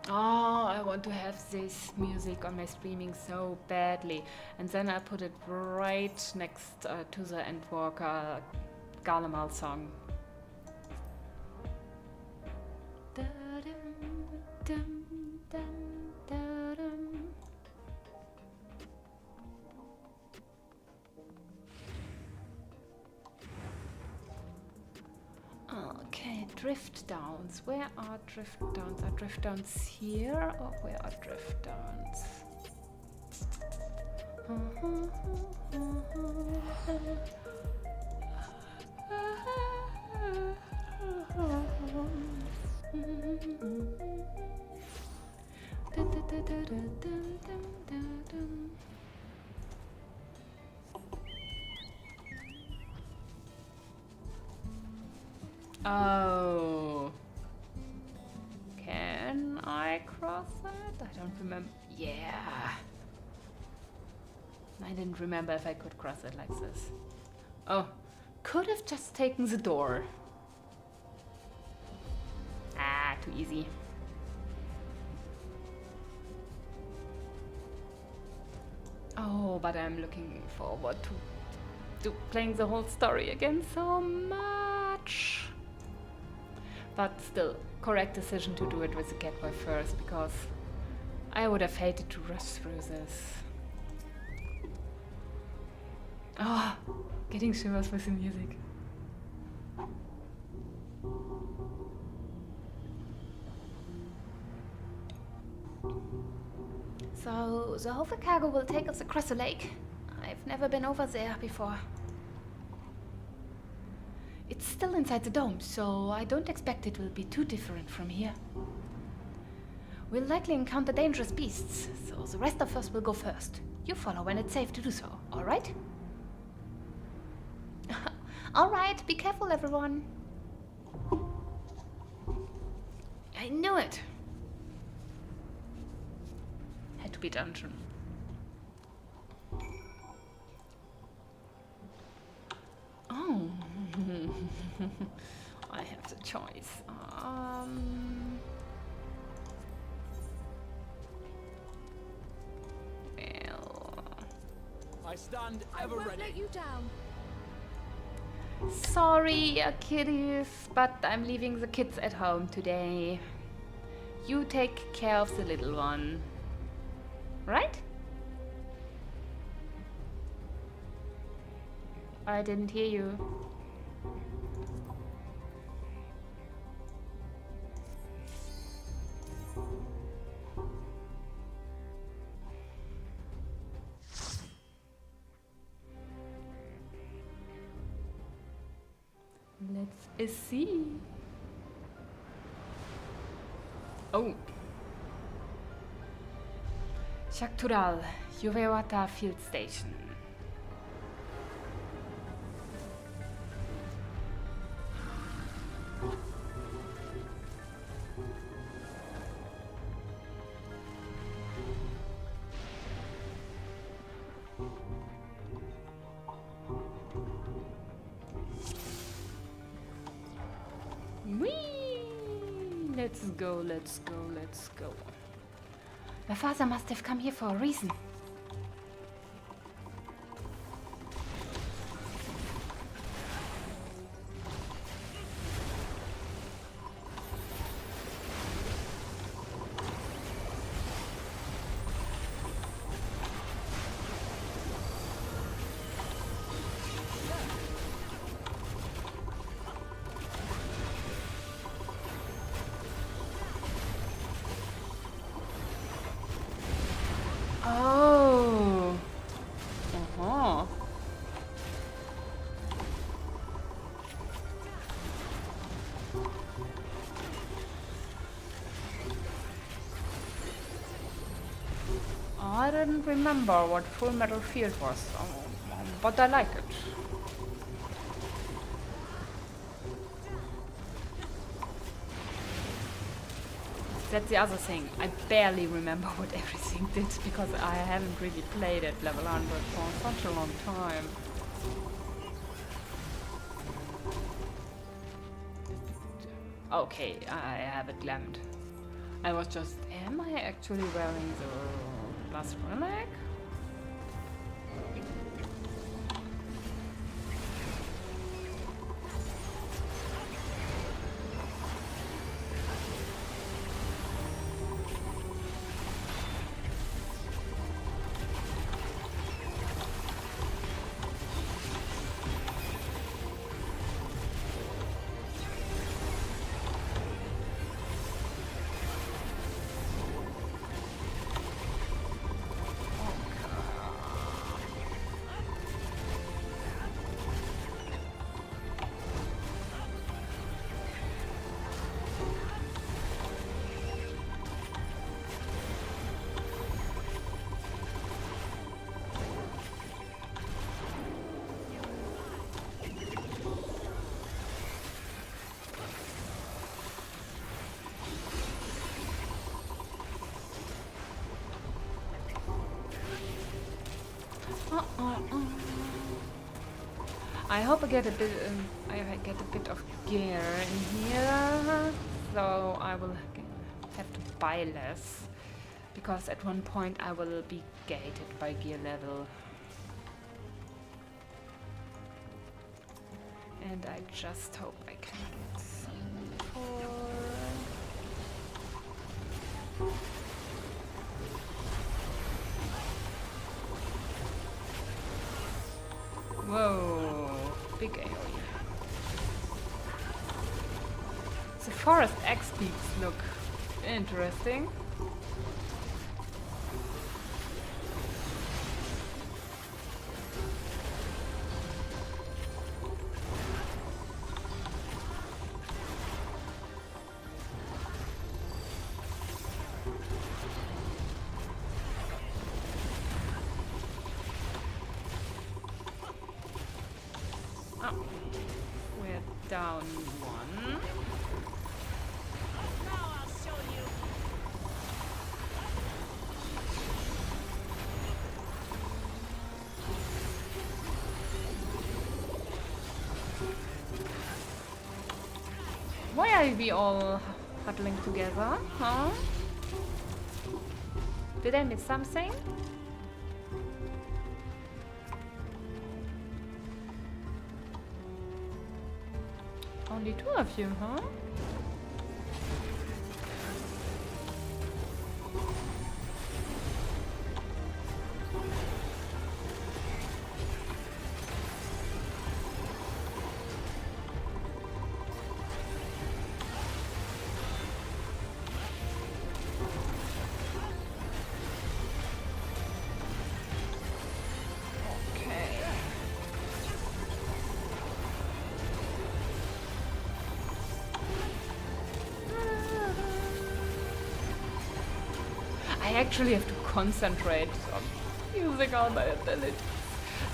Oh, I want to have this music on my streaming so badly. And then I put it right next to the Endwalker Garlemald song. Okay, drift downs. Where are drift downs? Are drift downs here or where are drift downs? Oh. Can I cross it? I don't remember. Yeah. I didn't remember if I could cross it like this. Oh. Could have just taken the door. Ah, too easy. Oh, but I'm looking forward to playing the whole story again so much. But still, correct decision to do it with the Catboy first, because I would have hated to rush through this. Oh, getting shivers with the music. So, the hover cargo will take us across the lake. I've never been over there before. It's still inside the dome, so I don't expect it will be too different from here. We'll likely encounter dangerous beasts, so the rest of us will go first. You follow when it's safe to do so, alright? Alright, be careful everyone. I knew it. Had to be dungeon. Oh. I have the choice. Well. I stand I ever won't ready. let you down. Sorry, kiddies, but I'm leaving the kids at home today. You take care of the little one. Right? I didn't hear you. Let's see. Oh. Shaktural, Yuvewata Field Station. Whee! Let's go, let's go, let's go. My father must have come here for a reason. Oh. Uh-huh. I didn't remember what Full Metal Field was, but I like it. That's the other thing. I barely remember what everything did because I haven't really played at level 100 for such a long time. Okay, I have it glammed. I was just... Am I actually wearing the last relic? I hope I get a bit. I get a bit of gear in here, so I will have to buy less because at one point I will be gated by gear level, and I just hope I can get some for. Whoa, big AoE. The forest X peaks look interesting. Down one. Why are we all huddling together, huh? Did I miss something? Only two of you, huh? I actually have to concentrate on using all my abilities.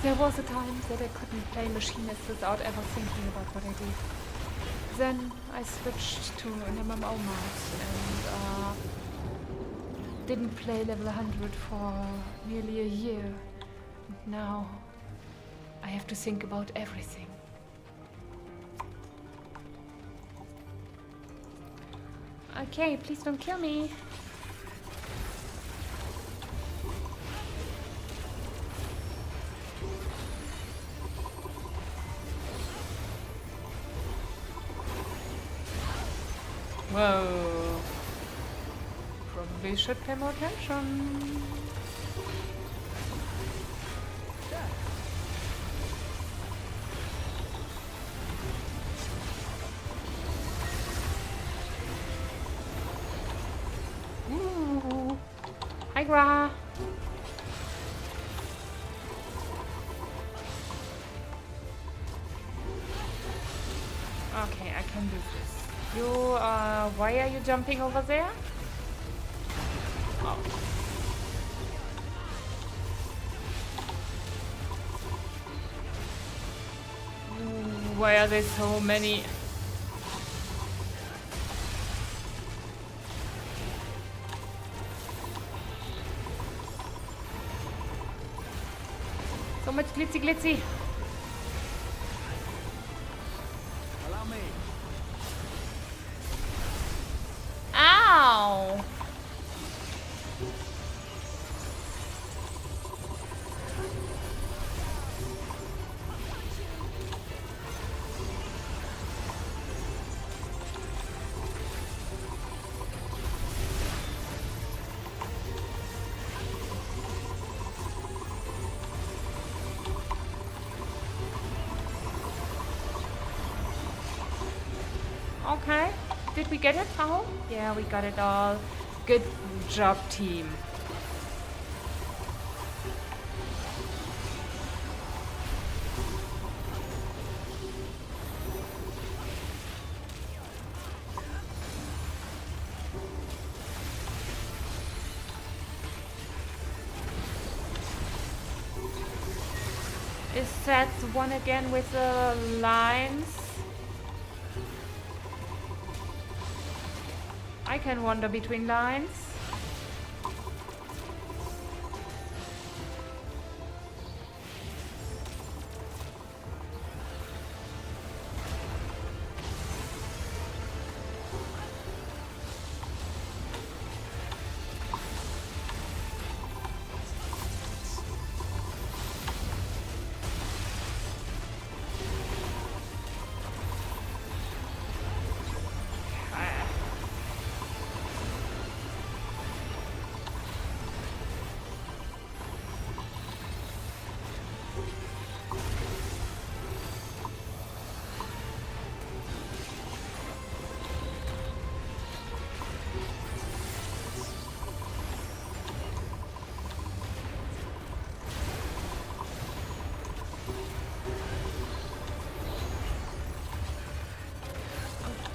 There was a time that I couldn't play Machinist without ever thinking about what I did. Then I switched to an MMO mouse and didn't play level 100 for nearly a year. And now I have to think about everything. Okay, please don't kill me. Whoa. Probably should pay more attention. Ooh. Hi, Gra. Okay, I can do this. You, why are you jumping over there? Oh. Ooh, why are there so many? So much glitzy glitzy. Allow me. Ow! Okay. Did we get it all? Yeah, we got it all. Good job, team. Is that the one again with the lines? I can wander between lines.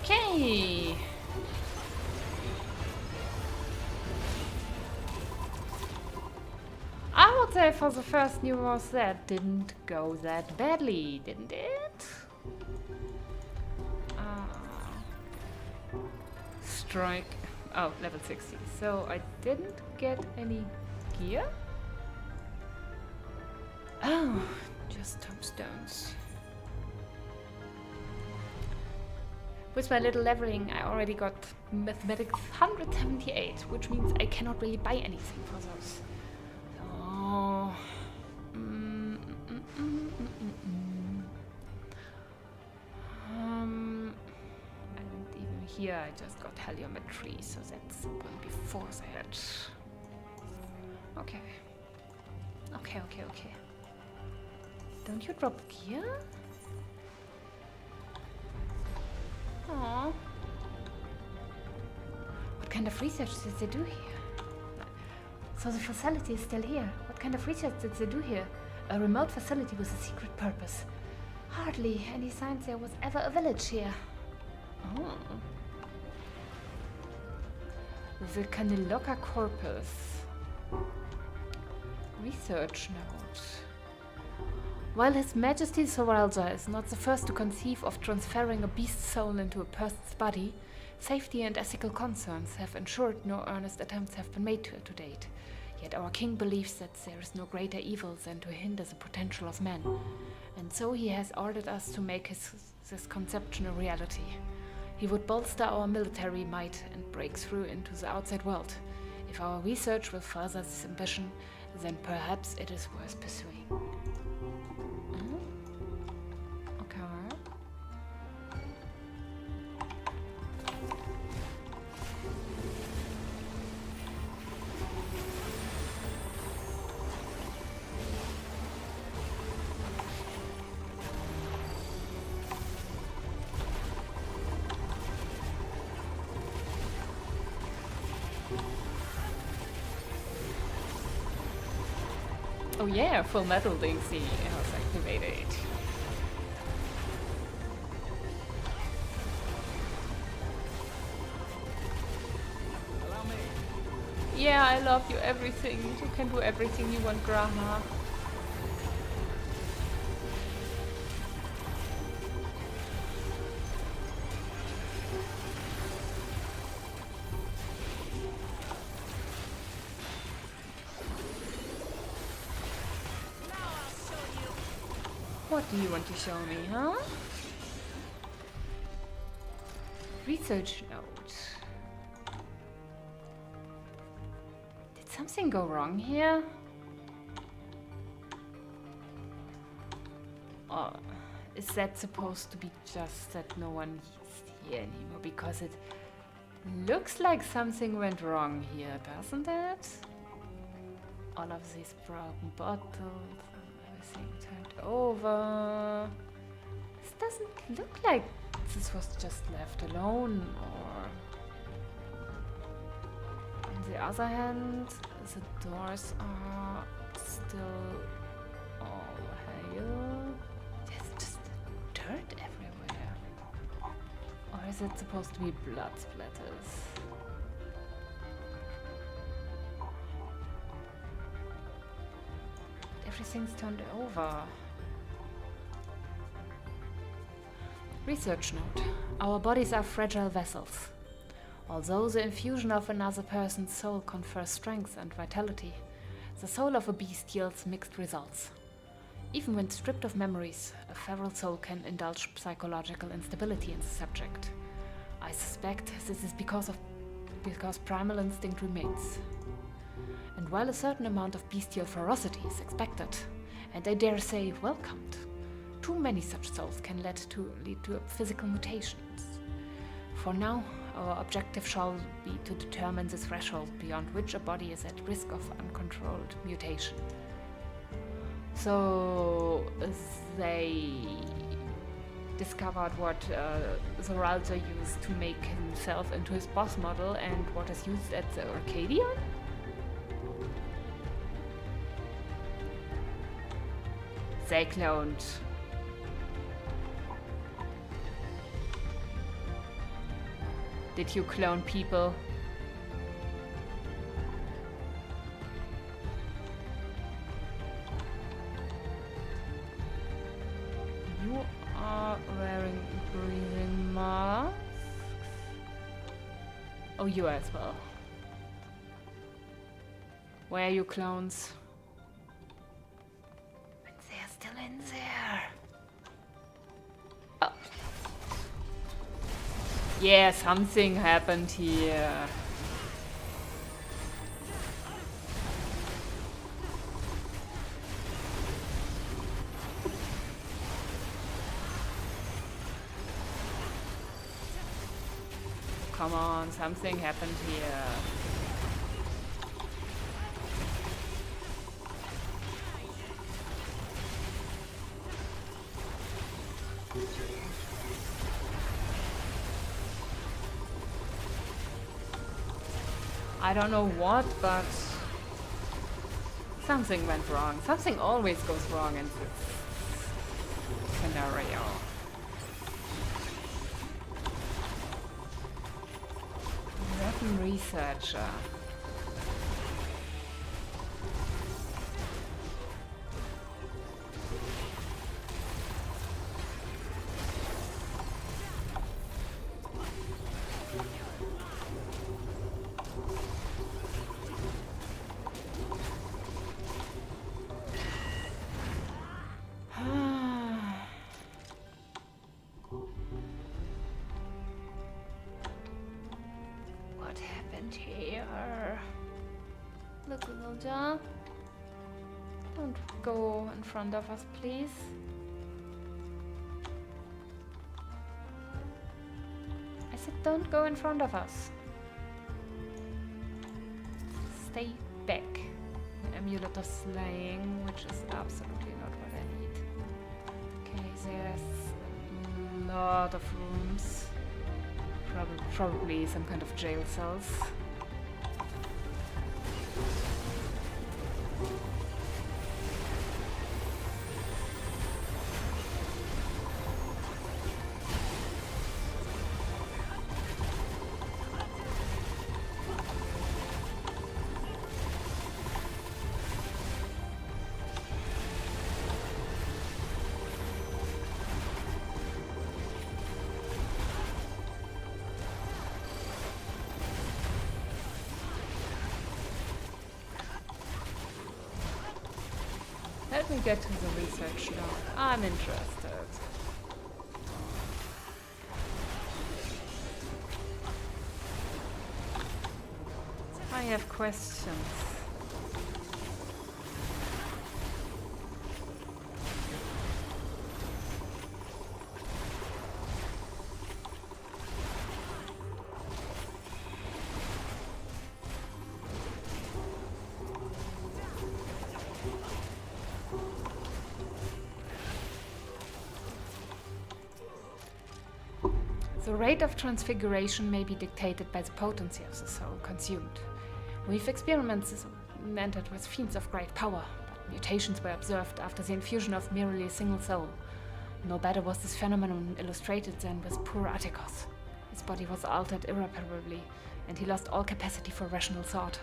Okay. I would say for the first new boss that didn't go that badly, didn't it? Strike. Oh, level 60. So I didn't get any gear? Oh, just tombstones. With my little leveling, I already got mathematics 178, which means I cannot really buy anything for those. So, and even here I just got heliometry, so that's will be force ahead. Okay. Okay. Don't you drop gear? Aww. What kind of research did they do here? So the facility is still here. What kind of research did they do here? A remote facility with a secret purpose. Hardly any signs there was ever a village here. Oh. The Caniloca corpus. Research note. While His Majesty Soralja is not the first to conceive of transferring a beast's soul into a person's body, safety and ethical concerns have ensured no earnest attempts have been made to date. Yet our king believes that there is no greater evil than to hinder the potential of man, and so he has ordered us to make this conception a reality. He would bolster our military might and break through into the outside world. If our research will further this ambition, then perhaps it is worth pursuing. Oh yeah, full metal Dingsy has activated. Allow me. Yeah, I love you everything. You can do everything you want, Graha. What do you want to show me, huh? Research note. Did something go wrong here? Or is that supposed to be just that no one is here anymore? Because it looks like something went wrong here, doesn't it? All of these broken bottles. Everything turned over. This doesn't look like this was just left alone, or... On the other hand, the doors are still all hail. There's just dirt everywhere. Or is it supposed to be blood splatters? Everything's turned over. Research note. Our bodies are fragile vessels. Although the infusion of another person's soul confers strength and vitality, the soul of a beast yields mixed results. Even when stripped of memories, a feral soul can indulge psychological instability in the subject. I suspect this is because primal instinct remains. And while a certain amount of bestial ferocity is expected, and I dare say welcomed, too many such souls can lead to physical mutations. For now, our objective shall be to determine the threshold beyond which a body is at risk of uncontrolled mutation. So they discovered what Zoralza used to make himself into his boss model and what is used at the Arcadian? They cloned. Did you clone people? You are wearing breathing masks? Oh, you as well. Where are you, clones? But they're still in there. Oh. Yeah, something happened here. Come on, something happened here. I don't know what, but something went wrong. Something always goes wrong in this scenario. Weapon researcher. Don't go in front of us, please. I said don't go in front of us. Stay back. Amulet of Slaying, which is absolutely not what I need. Okay, there's a lot of rooms. Probably some kind of jail cells. Let me get to the research now. I'm interested. I have questions. The rate of transfiguration may be dictated by the potency of the soul consumed. We've experimented with fiends of great power, but mutations were observed after the infusion of merely a single soul. No better was this phenomenon illustrated than with poor Atticus. His body was altered irreparably, and he lost all capacity for rational thought.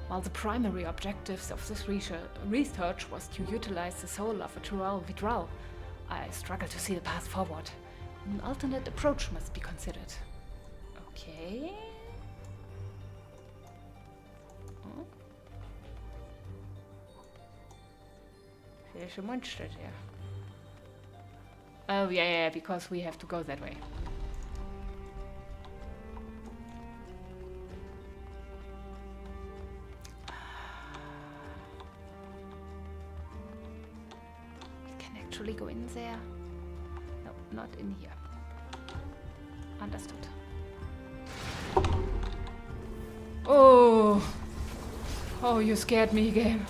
While the primary objectives of this research was to utilize the soul of a true Vidral, I struggle to see the path forward. An alternate approach must be considered. Okay. Oh. There's a monster there. Oh, yeah, because we have to go that way. We can actually go in there. No, not in here. Understood. Oh! Oh, you scared me again.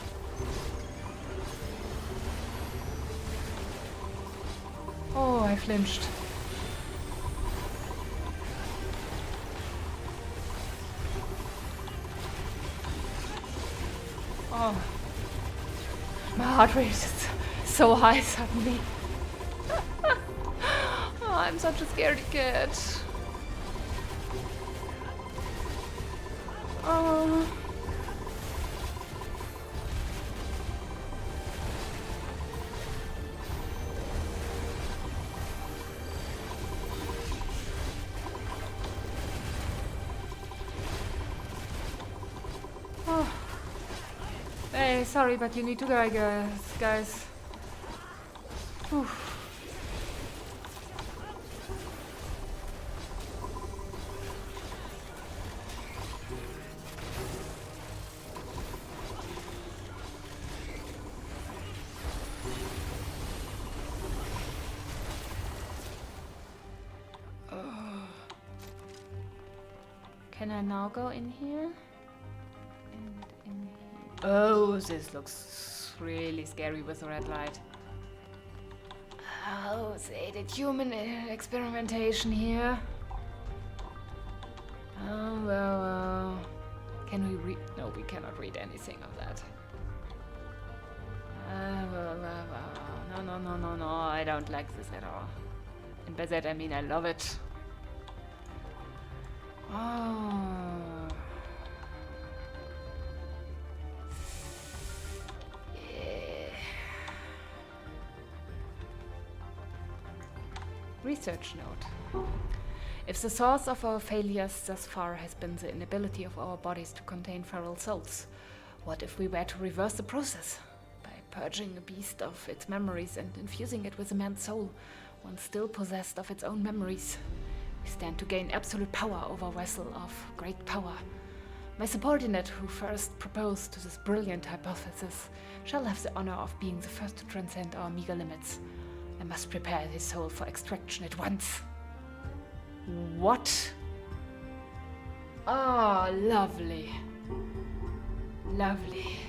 Oh, I flinched. Oh. My heart rate is so high suddenly. Oh, I'm such a scaredy cat. Oh. Okay, sorry, but you need to go, guys. Whew. Can I now go in here? And in here. Oh, this looks really scary with the red light. Oh, they did human experimentation here. Oh, well. Can we read? No, we cannot read anything of that. No, I don't like this at all. And by that I mean I love it. Oh. Yeah. Research note. If the source of our failures thus far has been the inability of our bodies to contain feral souls, what if we were to reverse the process? By purging a beast of its memories and infusing it with a man's soul, one still possessed of its own memories. We stand to gain absolute power over a vessel of great power. My subordinate, who first proposed to this brilliant hypothesis, shall have the honor of being the first to transcend our meager limits. I must prepare his soul for extraction at once. What? Oh, lovely. Lovely.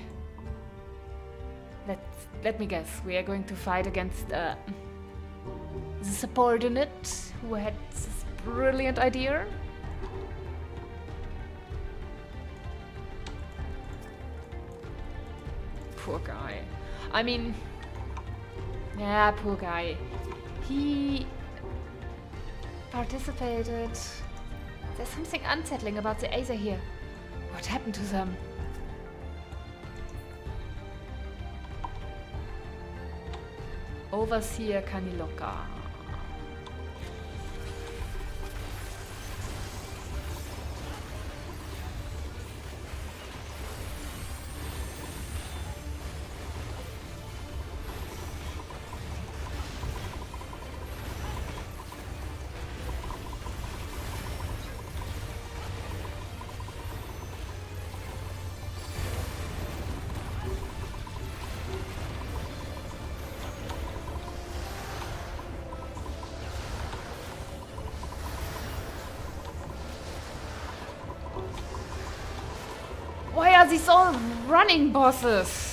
Let me guess, we are going to fight against the subordinate who had this brilliant idea? Poor guy. I mean, yeah, poor guy. He participated. There's something unsettling about the Aether here. What happened to them? Overseer Kaniloka. Why are these all running bosses?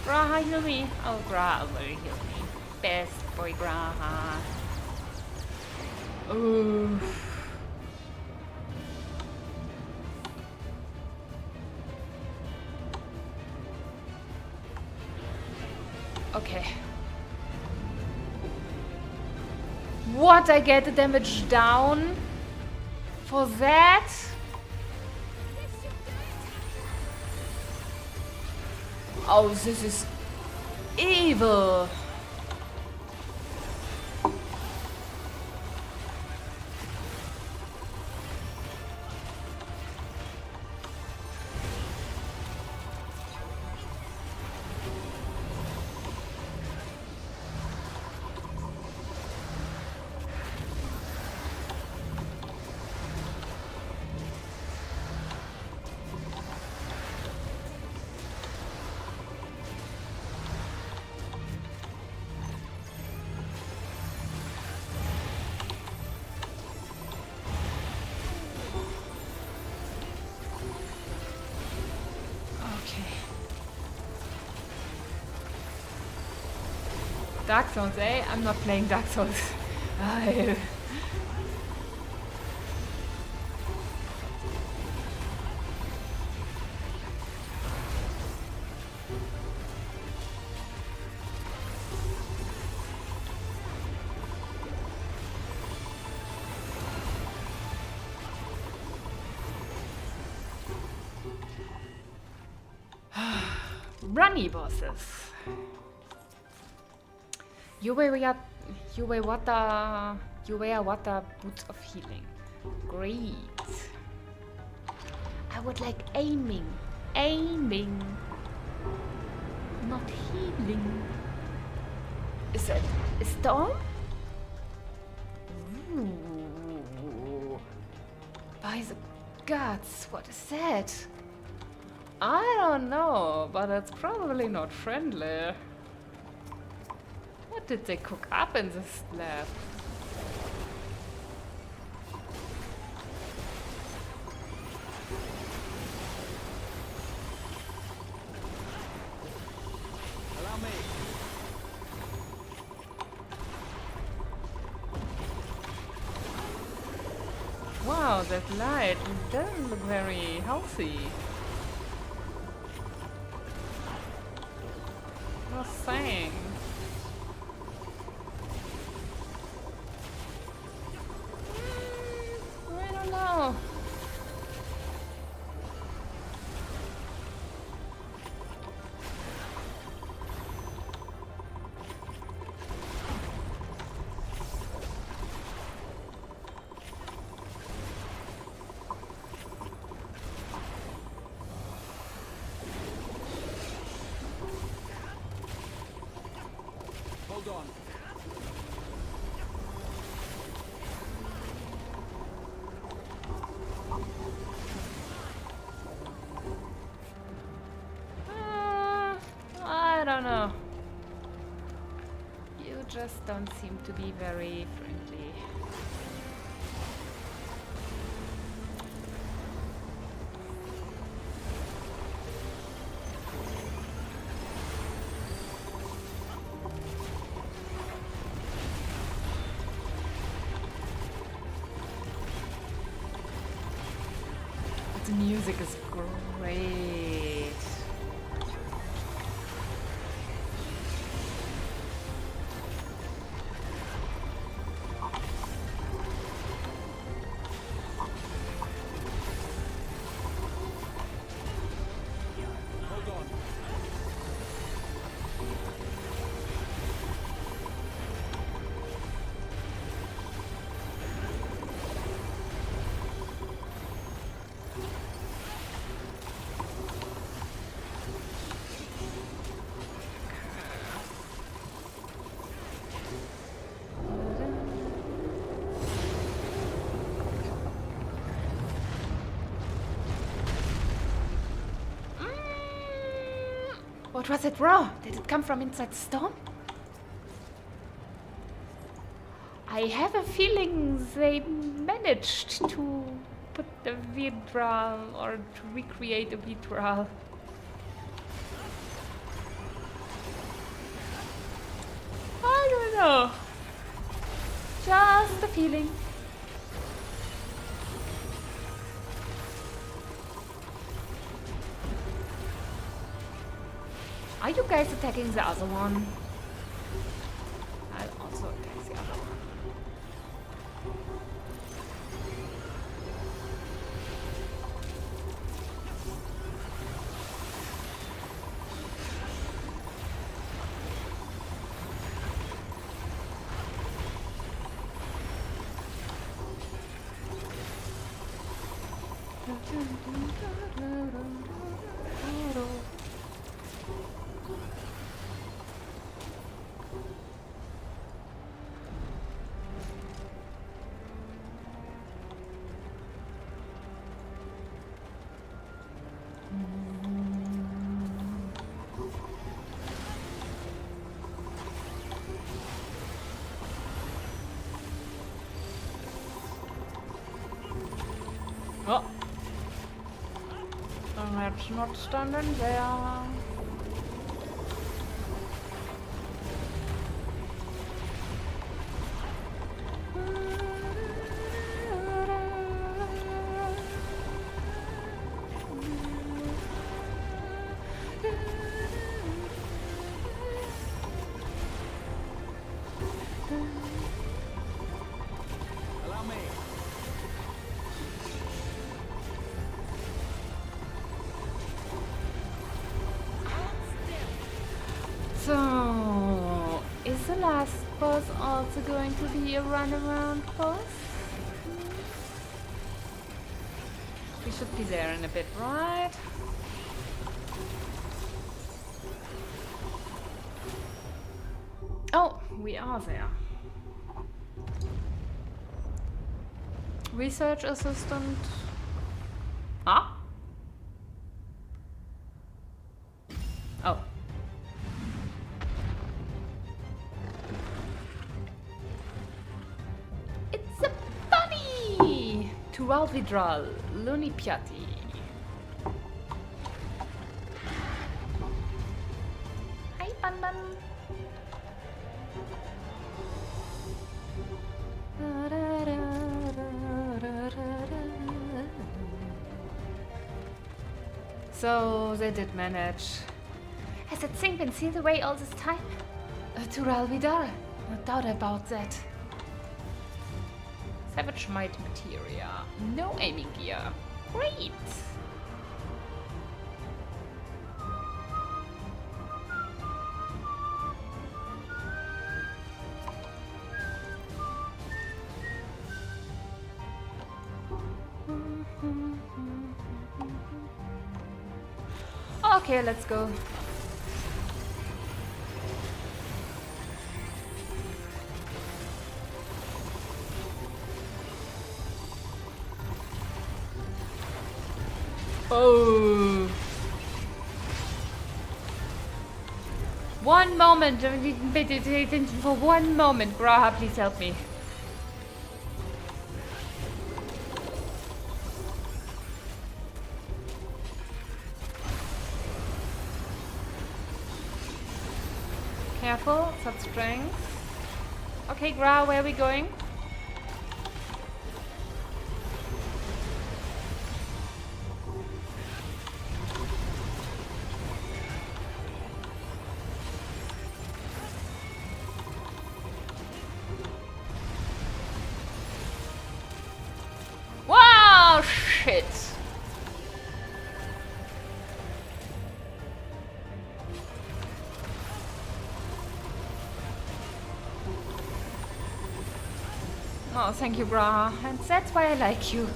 Graha, heal me. Oh, Graha will heal me. Best boy, Graha. Ooh. Okay. What? I get the damage down for that? Oh, this is evil. Dark Souls, eh? I'm not playing Dark Souls. runny bosses. You wear water boots of healing. Great. I would like aiming. Aiming. Not healing. Is that a storm? Ooh. By the gods, what is that? I don't know, but it's probably not friendly. What did they cook up in this lab? Allow me. Wow, that light doesn't look very healthy. Just saying. I don't know. Hold on. I don't know. You just don't seem to be very friendly. The music is great. Hold on. What was it raw? Did it come from inside the storm? I have a feeling they managed to put the vidral or to recreate a vidral. I don't know. Just a feeling. Are you guys attacking the other one? I'll also attack the other one. Oh. Let's not stand in there. Allow me. also going to be a runaround course. We should be there in a bit, right? Oh, we are there. Research assistant. Huh? Oh. It's a bunny! Dawntrail, Lunipiati. Hi, Bun Bun. So they did manage. Has that thing been sealed away all this time? Tural Vidal, no doubt about that. Savage Might Materia, no aiming gear. Great! Okay, let's go. Oh. 1 moment, for 1 moment, Graha, please help me. Careful, such strength. Okay, Gra, where are we going? Wow, shit! Oh, thank you, Bra. And that's why I like you.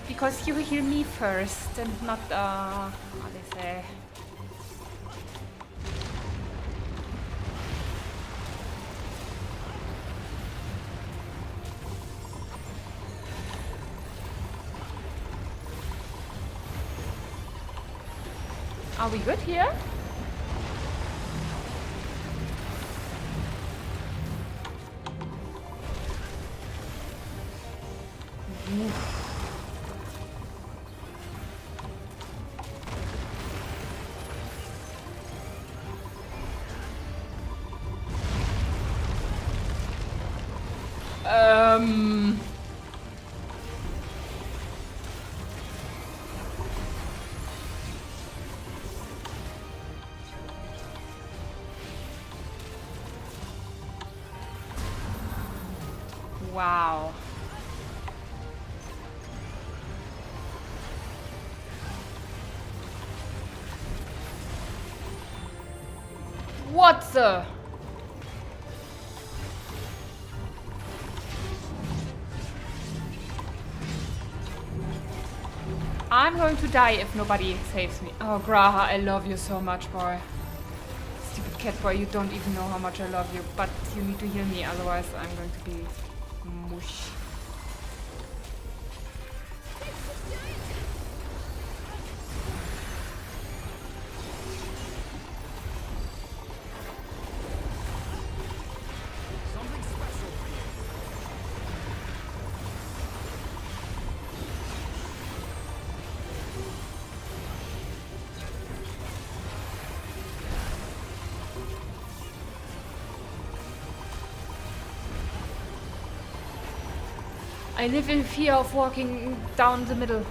Because you heal me first and not, how they say. Are we good here? Wow. What the? I'm going to die if nobody saves me. Oh, Graha, I love you so much, boy. Stupid cat boy, you don't even know how much I love you, but you need to heal me, otherwise I'm going to be mush. I live in fear of walking down the middle.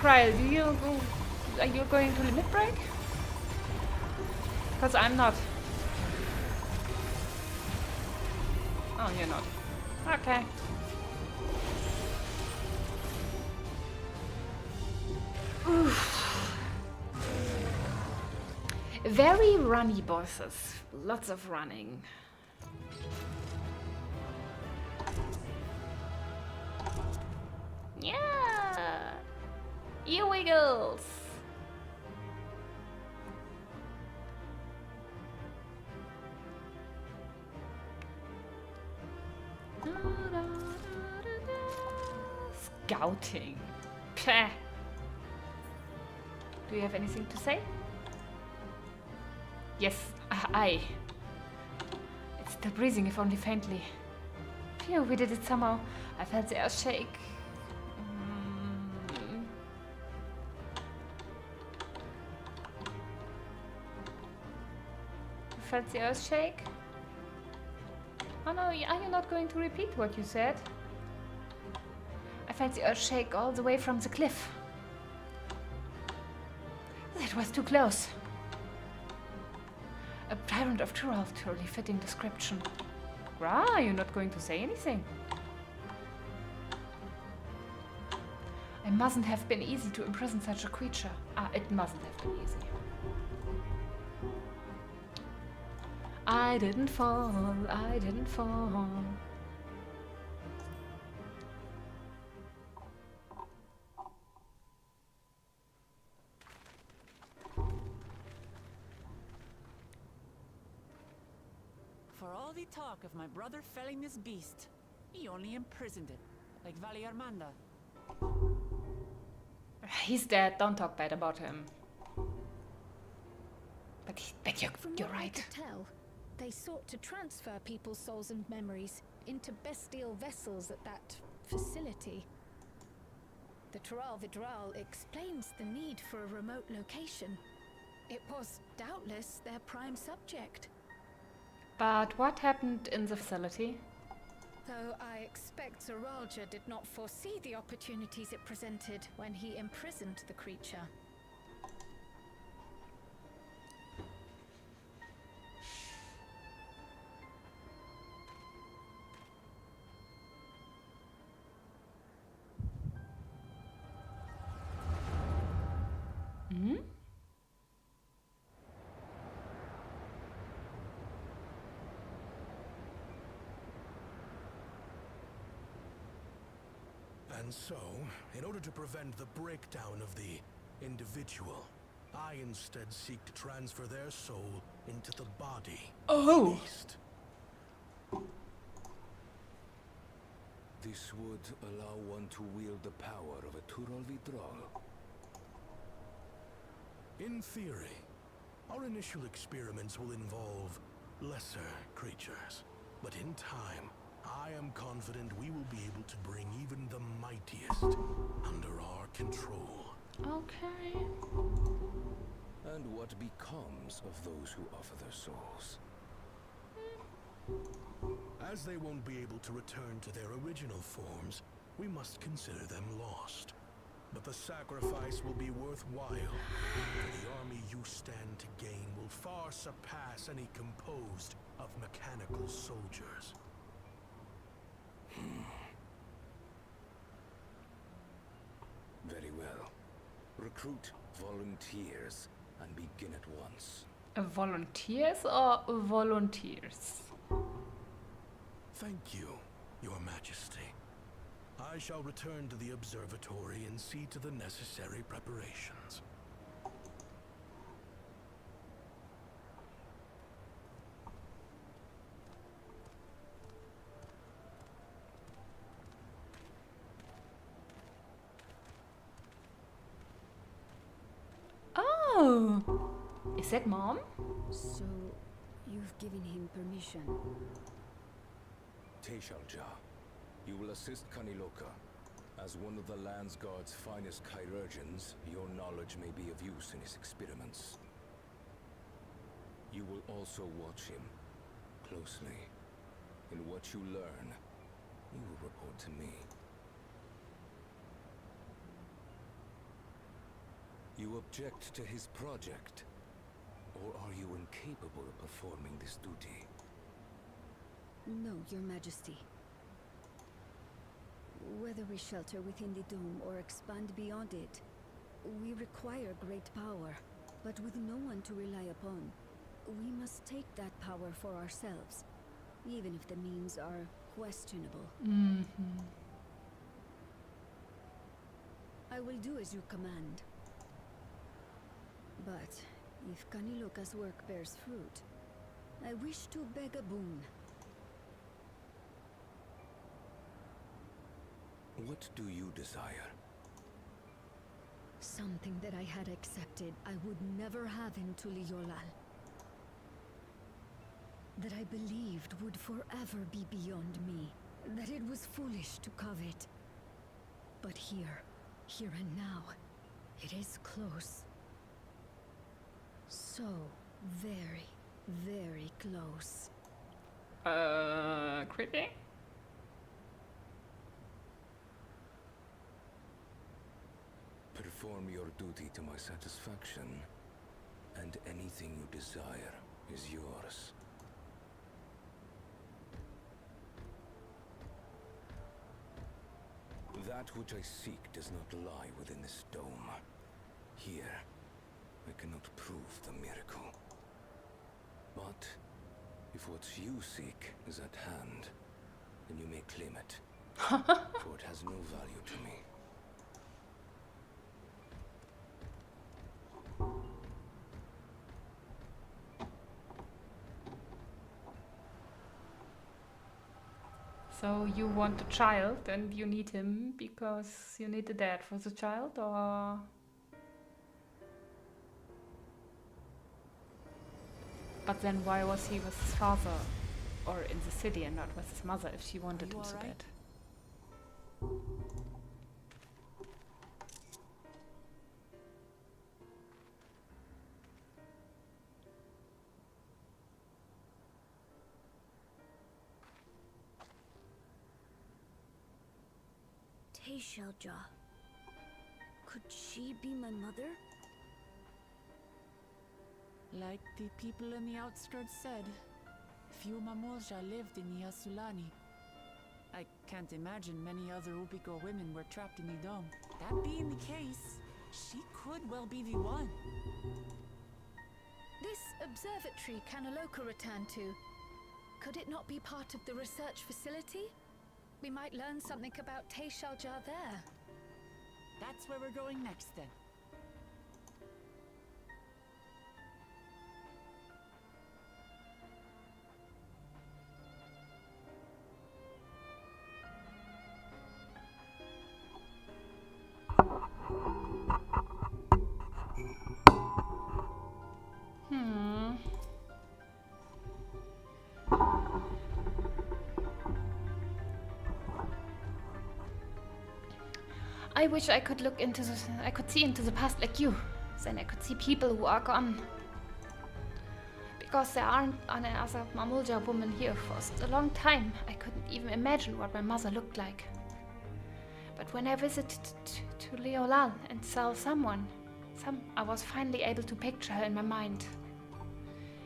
Kryl, are you going to limit break? Because I'm not. Oh, you're not. Okay. Oof. Very runny bosses. Lots of running. Yeah! Ear wiggles! Scouting. Peh. Do you have anything to say? Yes, I. It's still breathing, if only faintly. Phew, we did it somehow. I felt the earth shake. You felt the earth shake? Oh no, are you not going to repeat what you said? I felt the earth shake all the way from the cliff. That was too close. A tyrant of Tyrell, truly fitting description. Gra, you're not going to say anything. It mustn't have been easy to imprison such a creature. It mustn't have been easy. I didn't fall, I didn't fall. For all the talk of my brother felling this beast, he only imprisoned it, like Vali Armanda. He's dead, don't talk bad about him. But you're From what I right. could tell, they sought to transfer people's souls and memories into bestial vessels at that facility. The Tyrell explains the need for a remote location. It was doubtless their prime subject. But what happened in the facility? Though I expect Zoralja did not foresee the opportunities it presented when he imprisoned the creature. Hmm? And so, in order to prevent the breakdown of the individual, I instead seek to transfer their soul into the body of the beast. This would allow one to wield the power of a Turol Vidral. In theory, our initial experiments will involve lesser creatures. But in time, I am confident we will be able to bring even the mightiest under our control. Okay. And what becomes of those who offer their souls? As they won't be able to return to their original forms, we must consider them lost. But the sacrifice will be worthwhile, for the army you stand to gain will far surpass any composed of mechanical soldiers. Very well. Recruit volunteers and begin at once. Volunteers or volunteers? Thank you, Your Majesty. I shall return to the observatory and see to the necessary preparations. Oh! Is that Mom? So, you've given him permission? Teshalja, you will assist Kaniloka. As one of the Land's Guard's finest chirurgeons, your knowledge may be of use in his experiments. You will also watch him closely. In what you learn, you will report to me. You object to his project? Or are you incapable of performing this duty? No, Your Majesty. Whether we shelter within the dome or expand beyond it, we require great power. But with no one to rely upon, we must take that power for ourselves, even if the means are questionable. I will do as you command. But if Kaniloka's work bears fruit, I wish to beg a boon. What do you desire? Something that I had accepted I would never have in Tuliolal. That I believed would forever be beyond me. That it was foolish to covet. But here and now, it is close. So very, very close. Creepy? Perform your duty to my satisfaction, and anything you desire is yours. That which I seek does not lie within this dome. Here, I cannot prove the miracle. But if what you seek is at hand, then you may claim it. For it has no value to me. So you want a child and you need him because you need a dad for the child, or? But then why was he with his father or in the city and not with his mother if she wanted him so bad? Teishelja. Could she be my mother? Like the people in the outskirts said, few Mamolja lived in the Yasulani. I can't imagine many other Ubico women were trapped in the dome. That being the case, she could well be the one. This observatory Kanaloka returned to, could it not be part of the research facility? We might learn something about Teishelja there. That's where we're going next then. I wish I could look into the, I could see into the past like you. Then I could see people who are gone. Because there aren't any other Mamulja women here for a long time. I couldn't even imagine what my mother looked like. But when I visited to Leolal and saw I was finally able to picture her in my mind.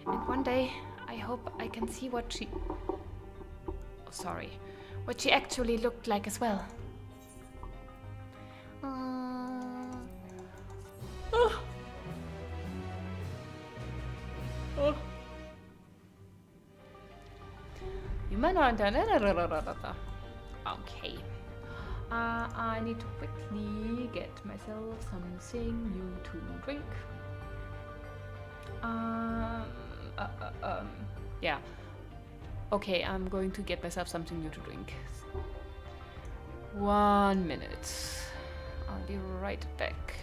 And one day, I hope I can see what she... Oh, sorry. What she actually looked like as well. Okay. I need to quickly get myself something new to drink. Yeah. Okay, I'm going to get myself something new to drink. 1 minute. I'll be right back.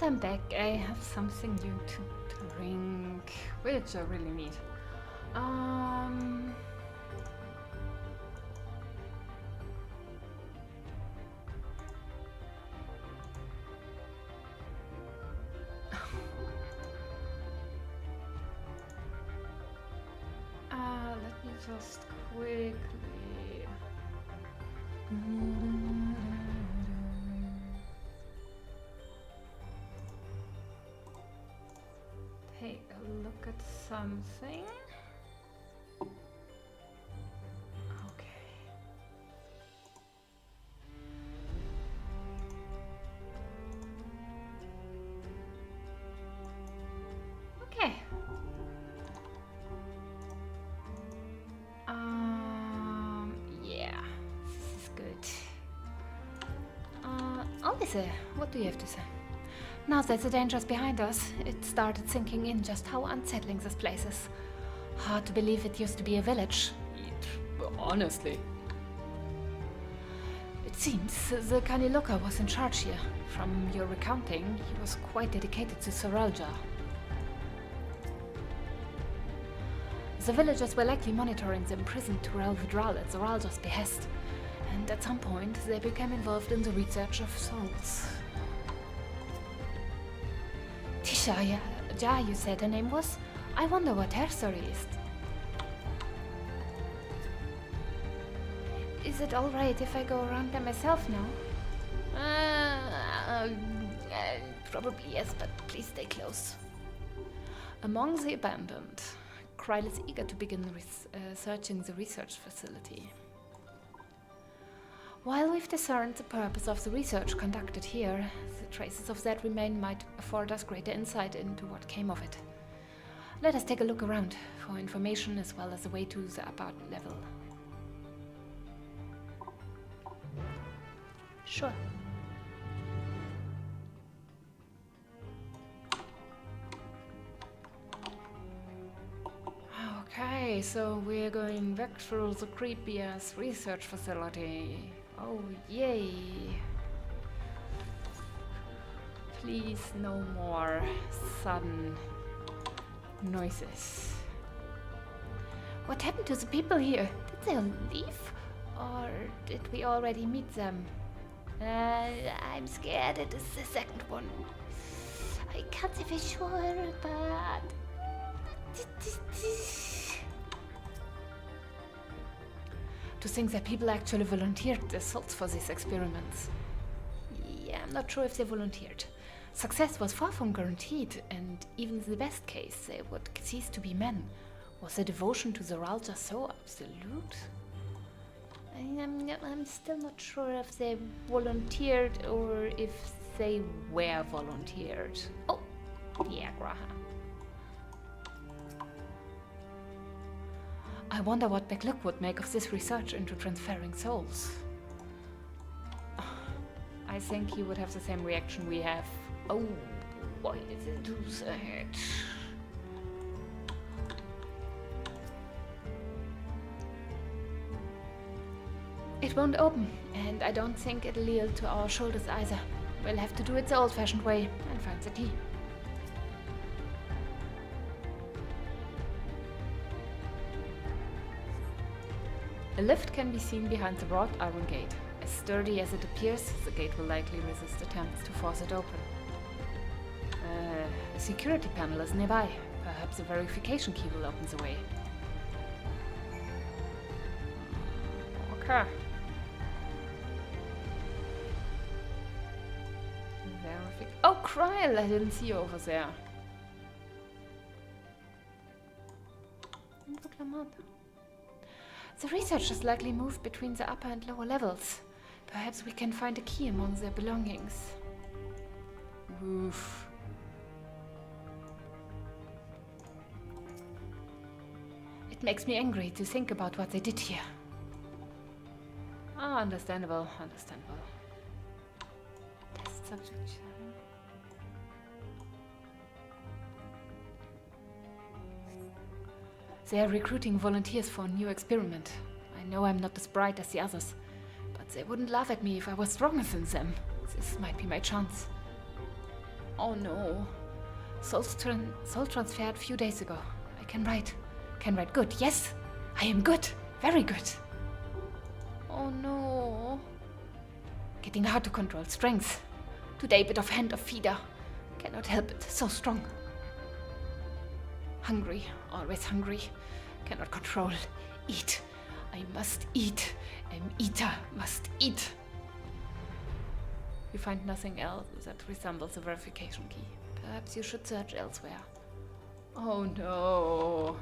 I'm back, I have something new to drink, which I really need. Let me just quickly. Take a look at something. Okay. Okay. Yeah, this is good. Alisa, what do you have to say? Now that the danger's behind us, it started sinking in just how unsettling this place is. Hard to believe it used to be a village. Honestly. It seems the Kaniloka was in charge here. From your recounting, he was quite dedicated to Soralja. The villagers were likely monitoring the imprisoned Tural Vidral at Soralja's behest, and at some point they became involved in the research of souls. Tisha, Ja, you said her name was? I wonder what her story is. Is it alright if I go around by myself now? Probably yes, but please stay close. Among the abandoned, Kryl is eager to begin searching the research facility. While we've discerned the purpose of the research conducted here, the traces of that remain might afford us greater insight into what came of it. Let us take a look around for information as well as a way to the upper level. Sure. Okay, so we're going back through the creepy-ass research facility. Oh, yay! Please, no more sudden noises. What happened to the people here? Did they leave? Or did we already meet them? I'm scared it is the second one. I can't say for sure, but... To think that people actually volunteered their souls for these experiments. Yeah, I'm not sure if they volunteered. Success was far from guaranteed, and even in the best case, they would cease to be men. Was their devotion to Zoralja so absolute? I'm still not sure if they volunteered or if they were volunteered. Oh, yeah, Graham. I wonder what Beckluck would make of this research into transferring souls. I think he would have the same reaction we have. Oh, why did they do that? It won't open, and I don't think it'll yield to our shoulders either. We'll have to do it the old-fashioned way and find the key. A lift can be seen behind the wrought iron gate. As sturdy as it appears, the gate will likely resist attempts to force it open. A security panel is nearby. Perhaps a verification key will open the way. Okay. Oh, Kryl! I didn't see you over there. The researchers likely moved between the upper and lower levels. Perhaps we can find a key among their belongings. Oof. It makes me angry to think about what they did here. Ah, understandable, understandable. Test subject 7. They are recruiting volunteers for a new experiment. I know I'm not as bright as the others, but they wouldn't laugh at me if I was stronger than them. This might be my chance. Oh no. Soul transferred a few days ago. I can write. Can write good. Yes! I am good. Very good. Oh no. Getting hard to control. Strength. Today bit of hand of feeder. Cannot help it. So strong. Hungry. Always hungry. Cannot control. Eat. I must eat. Am eater. Must eat. You find nothing else that resembles a verification key. Perhaps you should search elsewhere. Oh no.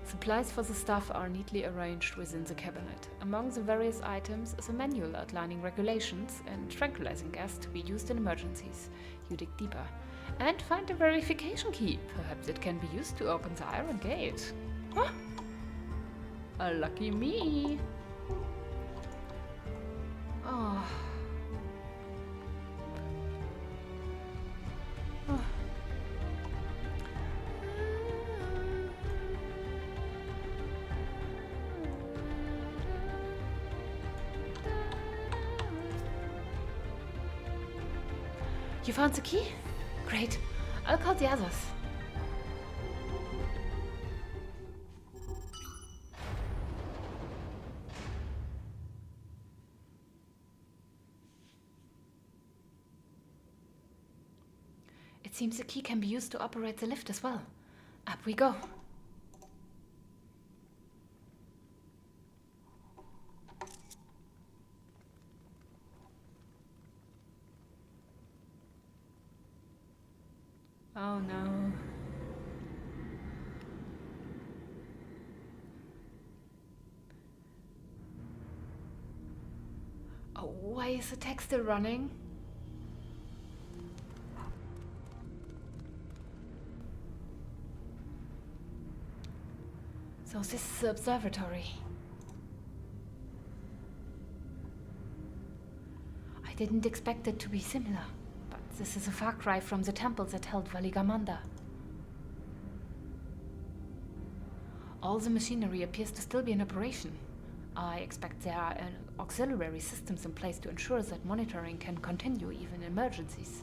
Supplies for the staff are neatly arranged within the cabinet. Among the various items is a manual outlining regulations and tranquilizing gas to be used in emergencies. You dig deeper and find a verification key. Perhaps it can be used to open the iron gate. Huh? Lucky me. Oh. Oh. You found the key? Great. I'll call the others. It seems the key can be used to operate the lift as well. Up we go. Oh no. Oh, why is the text still running? So this is the observatory. I didn't expect it to be similar. This is a far cry from the temple that held Valigamanda. All the machinery appears to still be in operation. I expect there are auxiliary systems in place to ensure that monitoring can continue even in emergencies.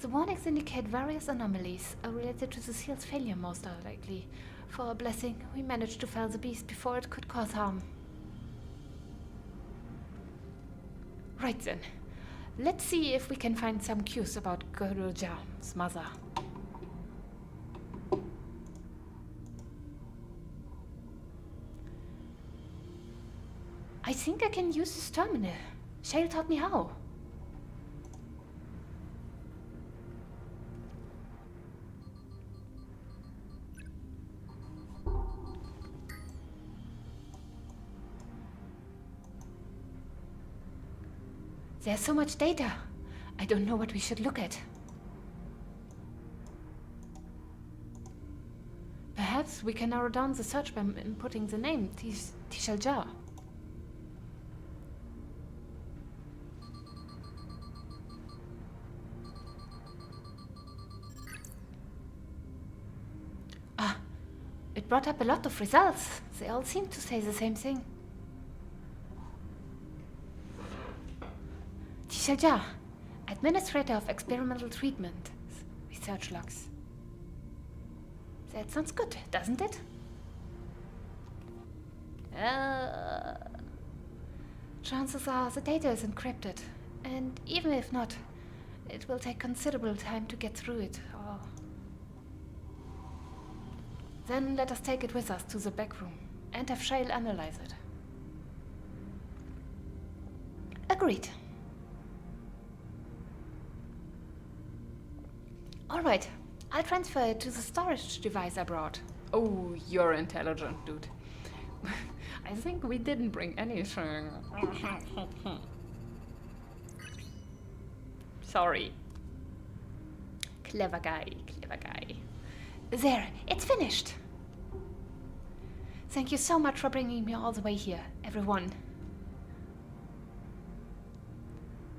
The warnings indicate various anomalies are related to the seal's failure, most likely. For a blessing, we managed to fell the beast before it could cause harm. Right then, let's see if we can find some clues about Guruja's mother. I think I can use this terminal. Shale taught me how. There's so much data. I don't know what we should look at. Perhaps we can narrow down the search by inputting the name Tishaljar. Ah, it brought up a lot of results. They all seem to say the same thing. Tishaljar, Administrator of Experimental Treatment. Research logs. That sounds good, doesn't it? Chances are the data is encrypted, and even if not, it will take considerable time to get through it. Oh. Then let us take it with us to the back room and have Shale analyze it. Agreed. Alright, I'll transfer it to the storage device I brought. Oh, you're intelligent, dude. I think we didn't bring anything. Sorry. Clever guy, clever guy. There, it's finished. Thank you so much for bringing me all the way here, everyone.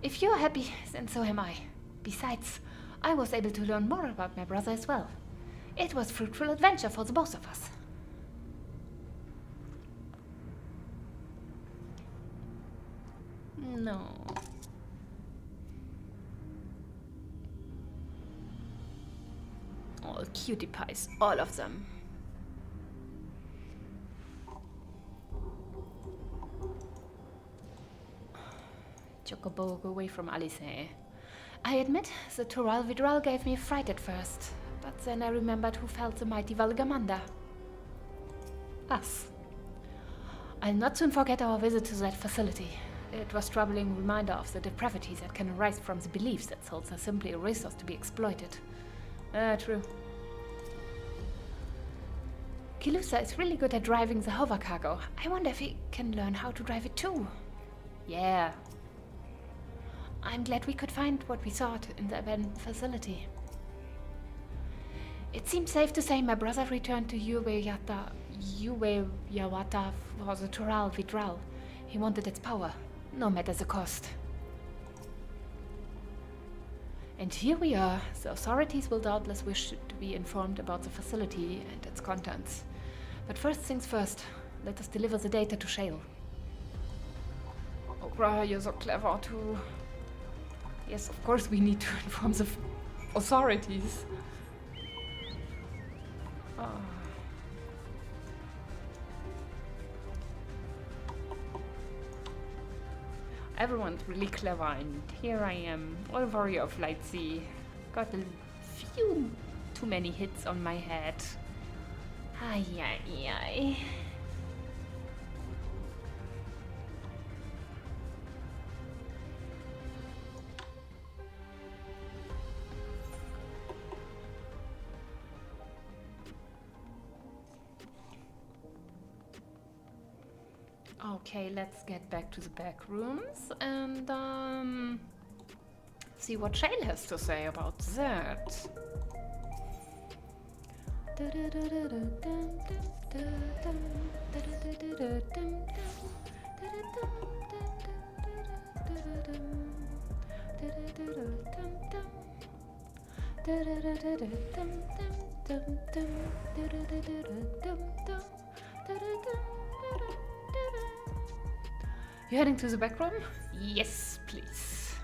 If you're happy, then so am I. Besides, I was able to learn more about my brother as well. It was a fruitful adventure for the both of us. No. All cutie pies, all of them. Chocobo, go away from Alice. I admit, the Tural Vidral gave me a fright at first, but then I remembered who felt the mighty Valgamanda. Us. I'll not soon forget our visit to that facility. It was a troubling reminder of the depravities that can arise from the beliefs that souls are simply a resource to be exploited. True. Kilusa is really good at driving the hover cargo. I wonder if he can learn how to drive it too. Yeah. I'm glad we could find what we sought in the abandoned facility. It seems safe to say my brother returned to Yawata for the Tural Vidral. He wanted its power, no matter the cost. And here we are. The authorities will doubtless wish to be informed about the facility and its contents. But first things first, let us deliver the data to Shale. Oh, Gra, you're so clever too. Yes, of course we need to inform the authorities. Oh. Everyone's really clever, and here I am, all warrior of Lightsea. Got a few too many hits on my head. Ay, ay, ay. Okay, let's get back to the back rooms and see what Shale has to say about that. You heading to the back room? Yes, please.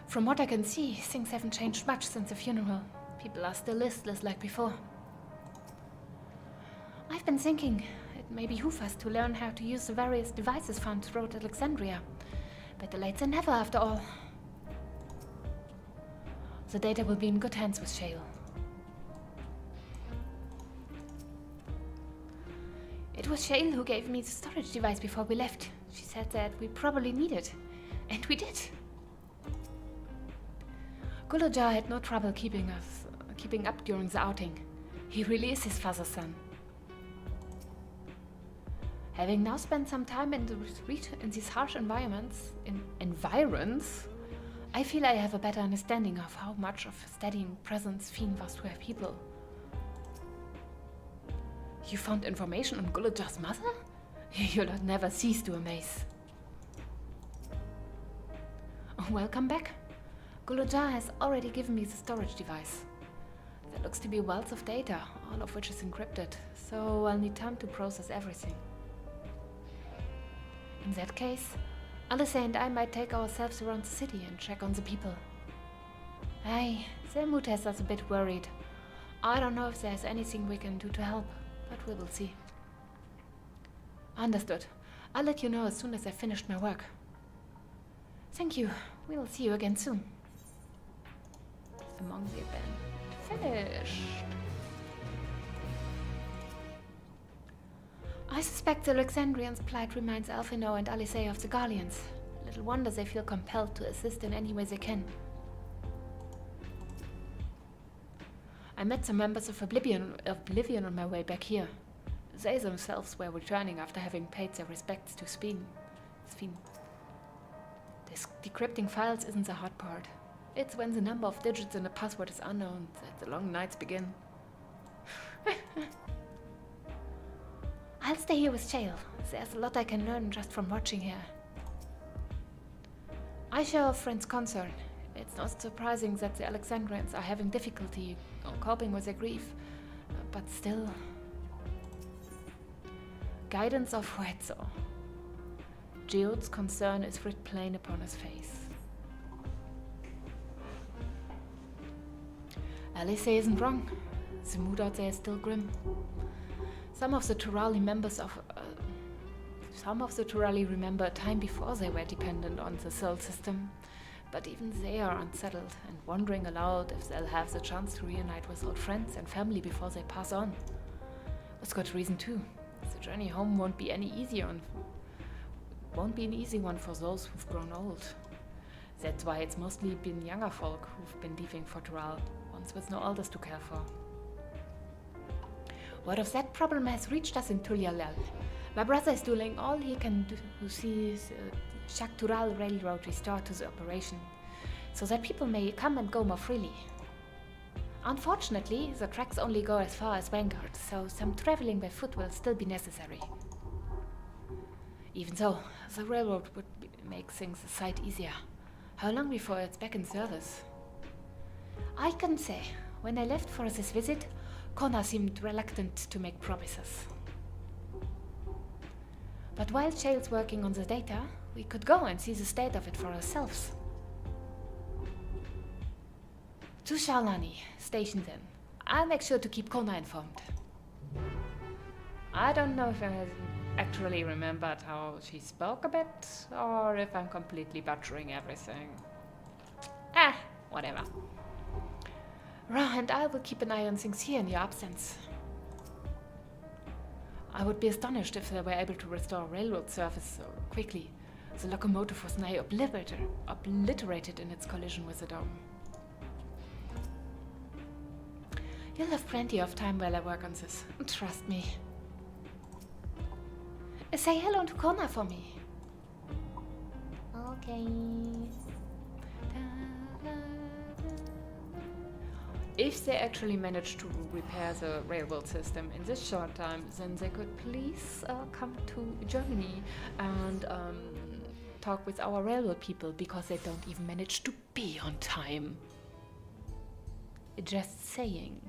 From what I can see, things haven't changed much since the funeral. People are still listless like before. I've been thinking it may behoove us to learn how to use the various devices found throughout Alexandria. Better late than never, after all. The data will be in good hands with Shale. It was Shale who gave me the storage device before we left. She said that we probably need it. And we did. Gulajar had no trouble keeping up during the outing. He really is his father's son. Having now spent some time in these harsh environments, I feel I have a better understanding of how much of a steadying presence Fiend was to her people. You found information on Gulajar's mother? You'll never cease to amaze. Welcome back. Gulajar has already given me the storage device. There looks to be wealth of data, all of which is encrypted, so I'll need time to process everything. In that case, Alice and I might take ourselves around the city and check on the people. Aye, their mood has us a bit worried. I don't know if there's anything we can do to help, but we will see. Understood. I'll let you know as soon as I've finished my work. Thank you. We'll see you again soon. Among the abandoned. Finished. I suspect the Alexandrians' plight reminds Alphino and Alisae of the Garleans. Little wonder they feel compelled to assist in any way they can. I met some members of Oblivion on my way back here. They themselves were returning after having paid their respects to Sphin. Decrypting files isn't the hard part. It's when the number of digits in a password is unknown that the long nights begin. I'll stay here with Chael. There's a lot I can learn just from watching here. I share a friend's concern. It's not surprising that the Alexandrians are having difficulty coping with their grief, but still. Guidance of Huezo. Geode's concern is writ plain upon his face. Alice isn't wrong. The mood out there is still grim. Some of the Turali remember a time before they were dependent on the Sol system, but even they are unsettled and wondering aloud if they'll have the chance to reunite with old friends and family before they pass on. With good reason too. The journey home won't be an easy one for those who've grown old. That's why it's mostly been younger folk who've been leaving for Tural, ones with no elders to care for. Word of that problem has reached us in Tulialel. My brother is doing all he can do to see the Shak-Tural Railroad restored to the operation, so that people may come and go more freely. Unfortunately, the tracks only go as far as Vanguard, so some traveling by foot will still be necessary. Even so, the railroad would make things a sight easier. How long before it's back in service? I can say, when I left for this visit, Kona seemed reluctant to make promises. But while Chael's working on the data, we could go and see the state of it for ourselves. To Shalani, station then. I'll make sure to keep Kona informed. I don't know if I actually remembered how she spoke a bit, or if I'm completely butchering everything. Whatever. Ra and I will keep an eye on things here in your absence. I would be astonished if they were able to restore railroad service so quickly. The locomotive was nigh obliterated in its collision with the dome. You'll have plenty of time while I work on this. Trust me. Say hello to Kona for me. Okay. If they actually manage to repair the railroad system in this short time, then they could please come to Germany and talk with our railroad people, because they don't even manage to be on time. Just saying.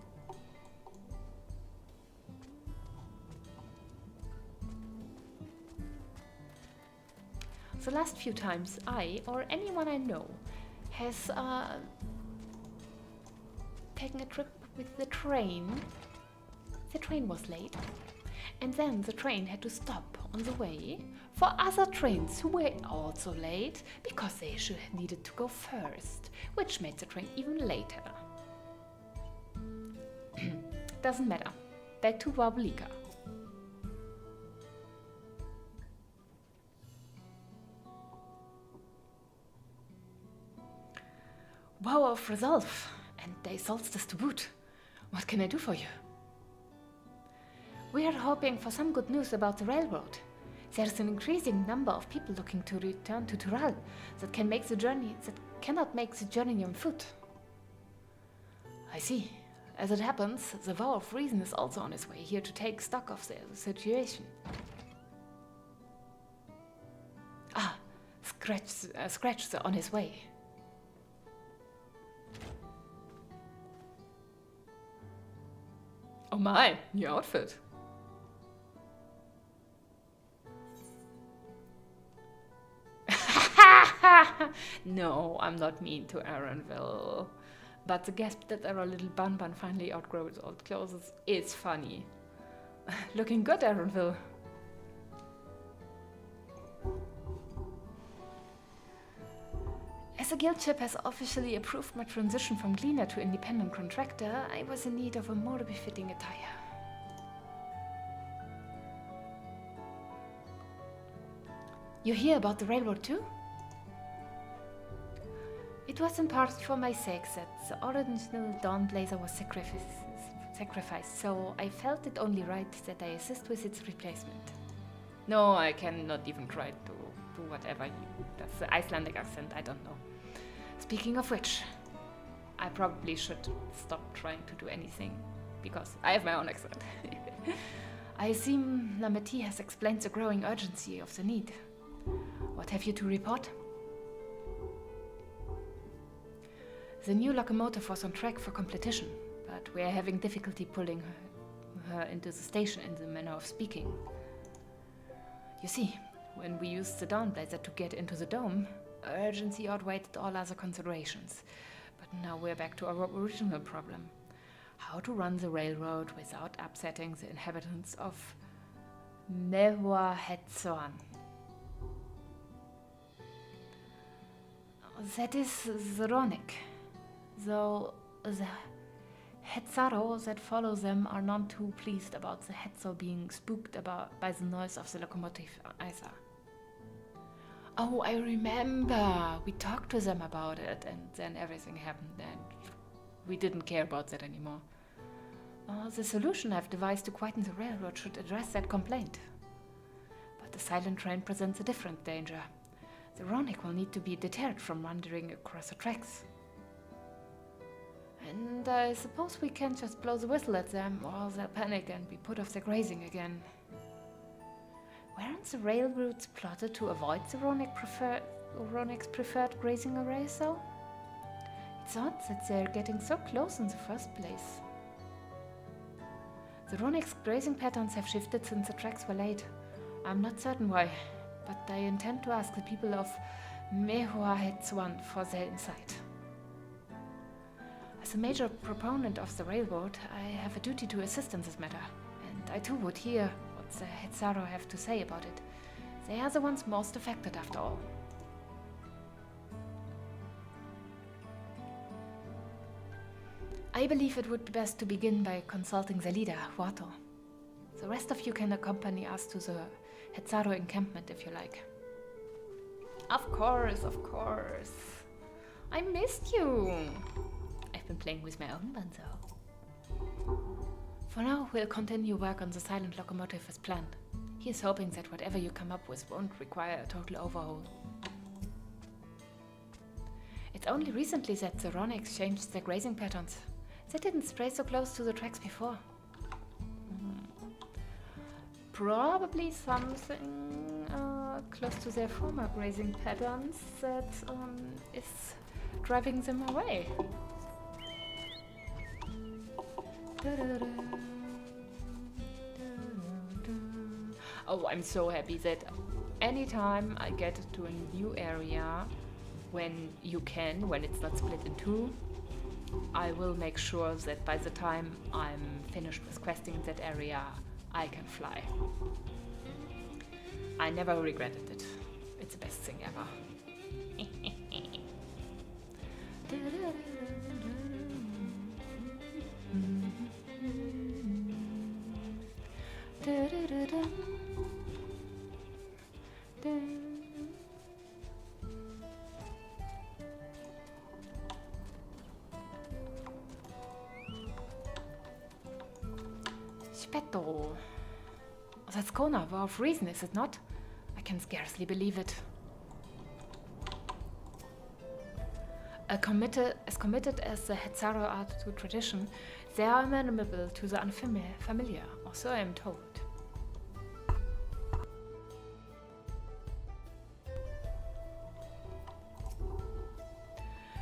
The last few times I, or anyone I know, has taken a trip with the train was late, and then the train had to stop on the way for other trains who were also late because they needed to go first, which made the train even later. Doesn't matter. Back to Wawlika. Wow of resolve, and day solstice to boot. What can I do for you? We are hoping for some good news about the railroad. There's an increasing number of people looking to return to Tural that cannot make the journey on foot. I see. As it happens, the Vow of Reason is also on his way here to take stock of the situation. Scratch on his way. Oh my, new outfit. No, I'm not mean to Aaronville. But the gasp that our little Bun finally outgrows old clothes is funny. Looking good, Aaronville. As the guild ship has officially approved my transition from cleaner to independent contractor, I was in need of a more befitting attire. You hear about the railroad too? It was in part for my sake that the original Dawn Blazer was sacrificed, so I felt it only right that I assist with its replacement. No, I cannot even try to do whatever that's the Icelandic accent, I don't know. Speaking of which, I probably should stop trying to do anything, because I have my own accent. I assume Lameti has explained the growing urgency of the need. What have you to report? The new locomotive was on track for completion, but we are having difficulty pulling her into the station in the manner of speaking. You see, when we used the Dawnblazer to get into the dome, urgency outweighed all other considerations. But now we're back to our original problem. How to run the railroad without upsetting the inhabitants of Mehuahetzoan. That is the Ronik, though the Hetzaro that follow them are none too pleased about the Hetzo being spooked by the noise of the locomotive either. Oh, I remember! We talked to them about it, and then everything happened, and we didn't care about that anymore. The solution I've devised to quieten the railroad should address that complaint. But the silent train presents a different danger. The Ronik will need to be deterred from wandering across the tracks. And I suppose we can't just blow the whistle at them, or they'll panic and be put off their grazing again. Weren't the rail routes plotted to avoid the Ronik's preferred grazing arrays, though? It's odd that they're getting so close in the first place. The Ronik's grazing patterns have shifted since the tracks were laid. I'm not certain why, but I intend to ask the people of Mehuahetzoan for their insight. As a major proponent of the railroad, I have a duty to assist in this matter, and I too would hear what the Hetzaro have to say about it. They are the ones most affected, after all. I believe it would be best to begin by consulting the leader, Huato. The rest of you can accompany us to the Hetzaro encampment if you like. Of course, of course. I missed you. I've been playing with my own banzo. For now, we'll continue work on the silent locomotive as planned. He's hoping that whatever you come up with won't require a total overhaul. It's only recently that the Roniks changed their grazing patterns. They didn't stray so close to the tracks before. Probably something close to their former grazing patterns that is driving them away. Oh, I'm so happy that anytime I get to a new area, when it's not split in two, I will make sure that by the time I'm finished with questing that area, I can fly. I never regretted it. It's the best thing ever. Spetto. That's Kona, for of reason, is it not? I can scarcely believe it. As committed as the Hetzaro are to tradition, they are amenable to the unfamiliar, or so I am told.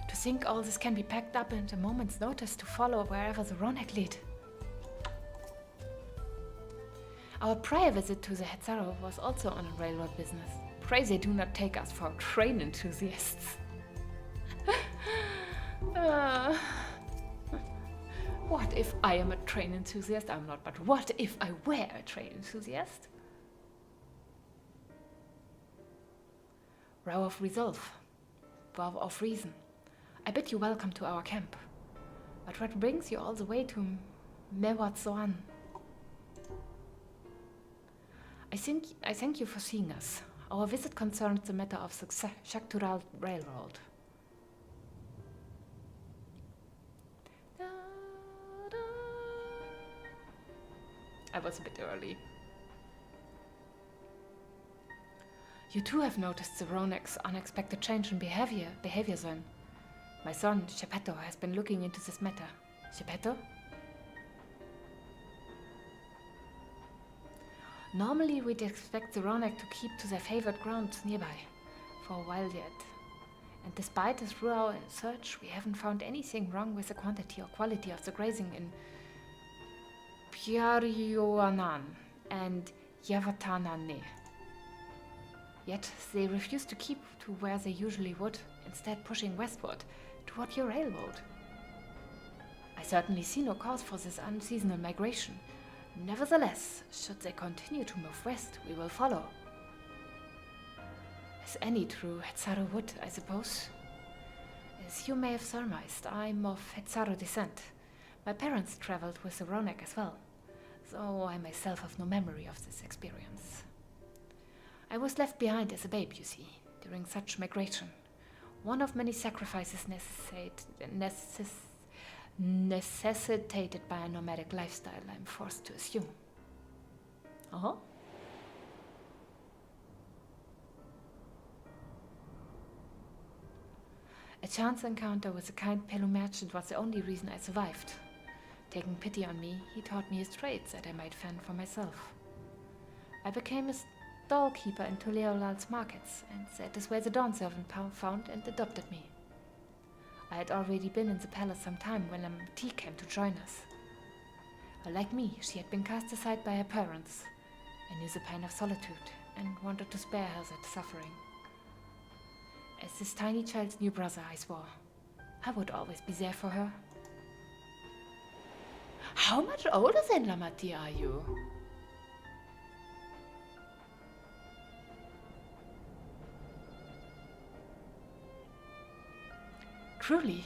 To think all this can be packed up in a moment's notice to follow wherever the Ronek lead. Our prior visit to the Hetzaro was also on a railroad business. Pray they do not take us for train enthusiasts. What if I am a train enthusiast? I'm not, but what if I were a train enthusiast? Row of resolve, vow of reason. I bid you welcome to our camp. But what brings you all the way to Mehuahetzoan? I thank you for seeing us. Our visit concerns the matter of the Shaktural Railroad. I was a bit early. You too have noticed the Ronek's unexpected change in behavior then. My son, Geppetto, has been looking into this matter. Geppetto? Normally we'd expect the Ronek to keep to their favored grounds nearby for a while yet. And despite a thorough search, we haven't found anything wrong with the quantity or quality of the grazing in Pyarioanan and Yavatanane. Yet they refuse to keep to where they usually would, instead pushing westward toward your railroad. I certainly see no cause for this unseasonal migration. Nevertheless, should they continue to move west, we will follow. As any true Hetzaru would, I suppose. As you may have surmised, I'm of Hetzaru descent. My parents traveled with the Ronek as well, though I myself have no memory of this experience. I was left behind as a babe, you see, during such migration. One of many sacrifices necessitated by a nomadic lifestyle, I'm forced to assume. Uh-huh. A chance encounter with a kind Pelu merchant was the only reason I survived. Taking pity on me, he taught me his trades that I might fend for myself. I became a stall-keeper in Tuleolal's markets, and that is where the Dawn servant found and adopted me. I had already been in the palace some time when Amati came to join us. Like me, she had been cast aside by her parents. I knew the pain of solitude and wanted to spare her that suffering. As this tiny child's new brother, I swore, I would always be there for her. How much older than Lamati are you? Truly,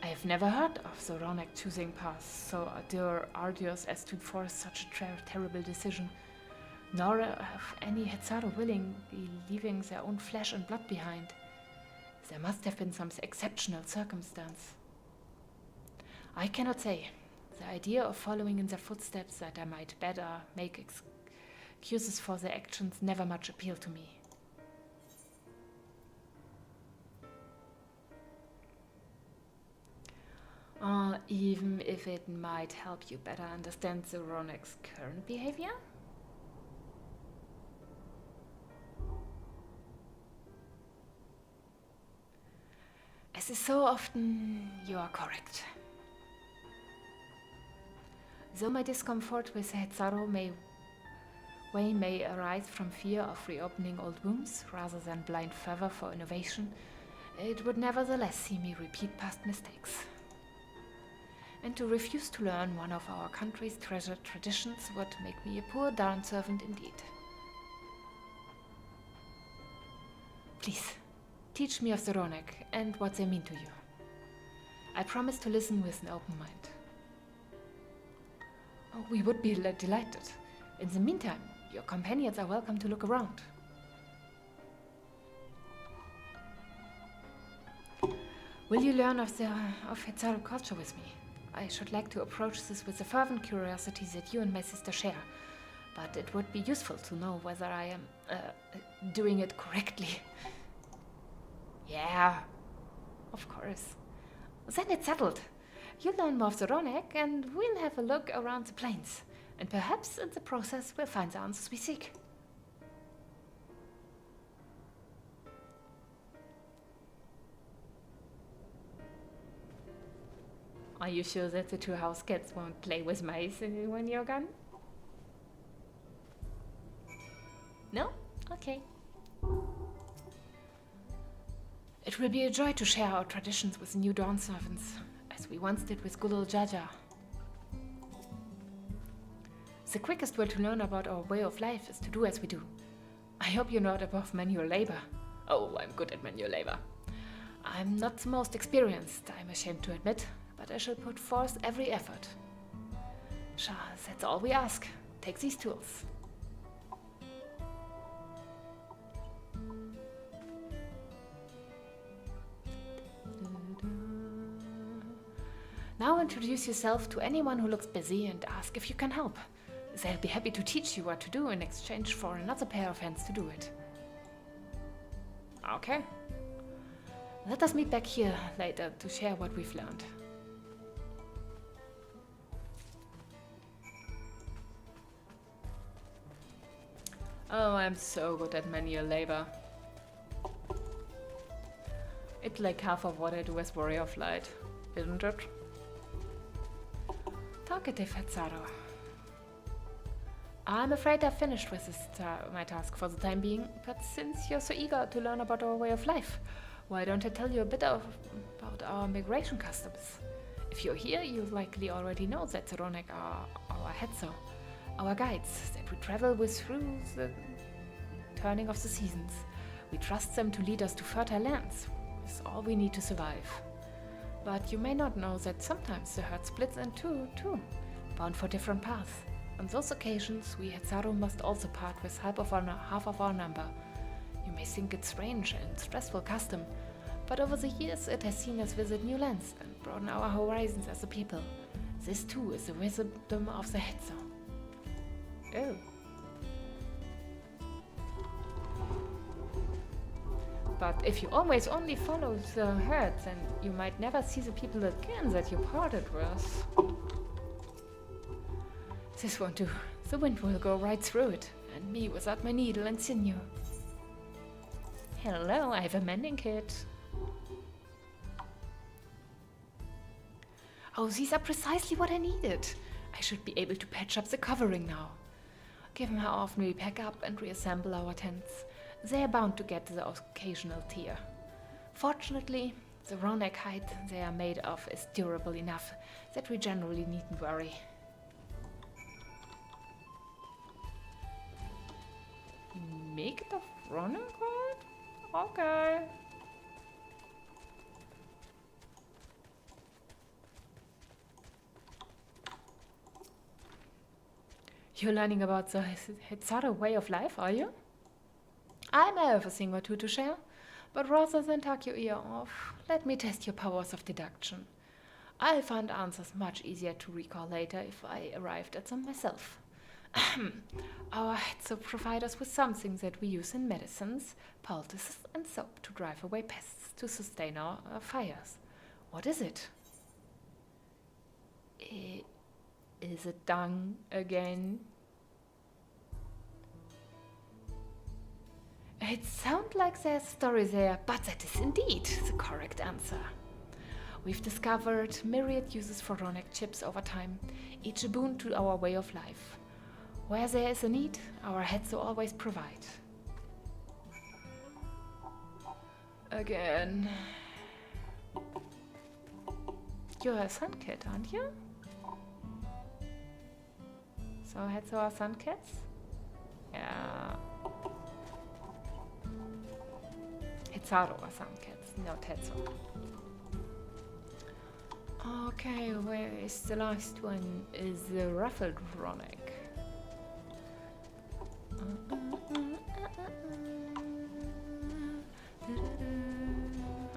I have never heard of the Ronek choosing paths so arduous as to force such a terrible decision, nor of any Hetzaru willingly leaving their own flesh and blood behind. There must have been some exceptional circumstance. I cannot say. The idea of following in their footsteps that I might better make excuses for their actions never much appealed to me. Even if it might help you better understand the Ronek's current behavior? As is so often, you are correct. Though my discomfort with Hetzaru may arise from fear of reopening old wounds rather than blind fervor for innovation, it would nevertheless see me repeat past mistakes. And to refuse to learn one of our country's treasured traditions would make me a poor darn servant indeed. Please, teach me of the Ronek and what they mean to you. I promise to listen with an open mind. Oh, we would be delighted. In the meantime, your companions are welcome to look around. Will you learn of Hetzaru culture with me? I should like to approach this with the fervent curiosity that you and my sister share, but it would be useful to know whether I am doing it correctly. Yeah, of course. Then it's settled. You'll learn more of the Ronek, and we'll have a look around the plains. And perhaps in the process we'll find the answers we seek. Are you sure that the two house cats won't play with mice when you're gone? No? Okay. It will be a joy to share our traditions with the new Dawn servants, as we once did with Gulul Jaja. The quickest way to learn about our way of life is to do as we do. I hope you're not above manual labor. Oh, I'm good at manual labor. I'm not the most experienced, I'm ashamed to admit, but I shall put forth every effort. Sure, that's all we ask. Take these tools. Now introduce yourself to anyone who looks busy and ask if you can help. They'll be happy to teach you what to do in exchange for another pair of hands to do it. Okay. Let us meet back here later to share what we've learned. Oh, I'm so good at manual labor. It's like half of what I do as Warrior of Light, isn't it? Talkative Hetzaro. I'm afraid I've finished with my task for the time being, but since you're so eager to learn about our way of life, why don't I tell you a bit about our migration customs? If you're here, you likely already know that the Ronek are our Hetzo, our guides that we travel with through the turning of the seasons. We trust them to lead us to fertile lands, with all we need to survive. But you may not know that sometimes the herd splits in two, too, bound for different paths. On those occasions, we Hetzaru must also part with half of our number. You may think it's strange and stressful custom, but over the years it has seen us visit new lands and broaden our horizons as a people. This too is the wisdom of the Hetzo. Oh. But if you always only follow the herd, then you might never see the people again that you parted with. This won't do. The wind will go right through it, and me without my needle and sinew. Hello, I have a mending kit. Oh, these are precisely what I needed. I should be able to patch up the covering now. Given how often we pack up and reassemble our tents, they are bound to get the occasional tear. Fortunately, the Ronek hide they are made of is durable enough that we generally needn't worry. Make it of Ronek hide? Okay. You're learning about the Hetzaru way of life, are you? I may have a thing or two to share, but rather than talk your ear off, let me test your powers of deduction. I find answers much easier to recall later if I arrived at them myself. Our Hetzo provide us with something that we use in medicines, poultices, and soap to drive away pests to sustain our fires. What is it? Is it dung again? It sounds like there's a story there, but that is indeed the correct answer. We've discovered myriad uses for Ronek chips over time, each a boon to our way of life. Where there is a need, our Hetzo always provide. Again. You're a sun kid, aren't you? So Hetzo are sun kids? Yeah. Hetzaru are sun kids, not Hetzo. Okay, where is the last one? Is the ruffled Ronek.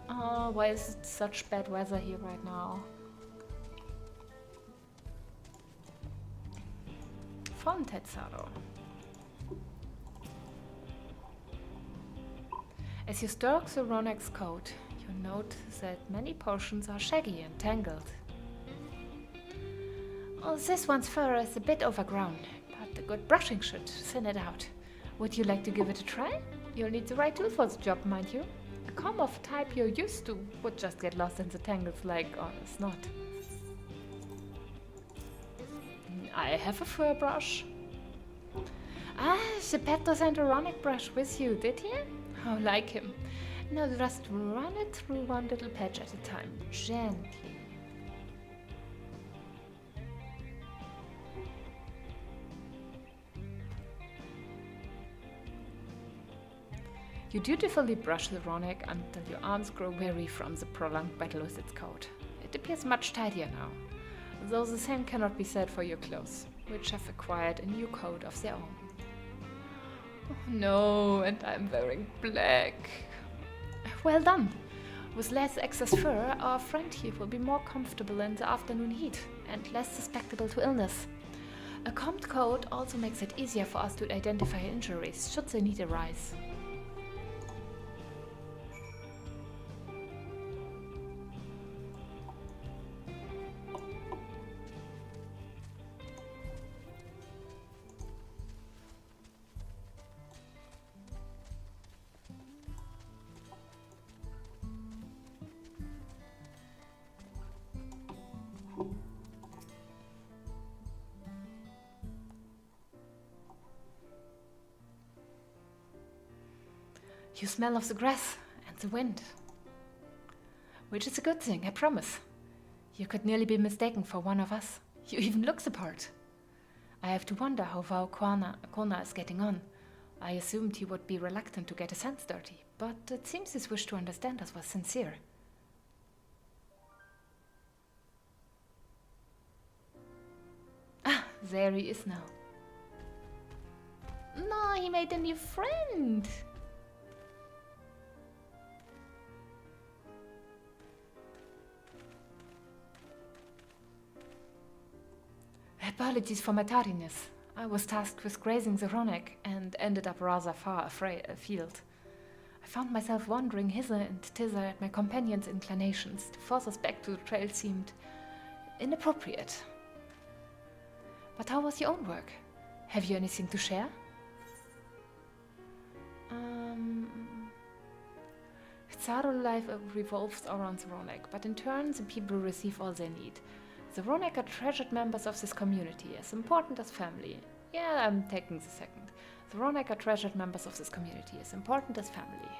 Oh, why is it such bad weather here right now? Fun Hetzaru. As you stalk the Ronek's coat, you note that many portions are shaggy and tangled. Oh, this one's fur is a bit overgrown, but a good brushing should thin it out. Would you like to give it a try? You'll need the right tool for the job, mind you. A comb of the type you're used to would just get lost in the tangles like on a snot. I have a fur brush. Ah, the Petto sent a Ronic brush with you, did he? Oh, like him. Now just run it through one little patch at a time, gently. You dutifully brush the Ronek until your arms grow weary from the prolonged battle with its coat. It appears much tidier now, though the same cannot be said for your clothes, which have acquired a new coat of their own. Oh no, and I'm wearing black. Well done! With less excess fur, our friend here will be more comfortable in the afternoon heat and less susceptible to illness. A combed coat also makes it easier for us to identify injuries should the need arise. You smell of the grass and the wind. Which is a good thing, I promise. You could nearly be mistaken for one of us. You even look the part. I have to wonder how Val Kona is getting on. I assumed he would be reluctant to get his hands dirty, but it seems his wish to understand us was sincere. Ah, there he is now. No, he made a new friend. Apologies for my tardiness. I was tasked with grazing the Ronek and ended up rather far afield. I found myself wandering hither and thither at my companion's inclinations. To force us back to the trail seemed inappropriate. But how was your own work? Have you anything to share? Tsaro life revolves around the Ronek, but in turn the people receive all they need. The Ronek are treasured members of this community, as important as family. Yeah, I'm taking the second. The Ronek are treasured members of this community, as important as family.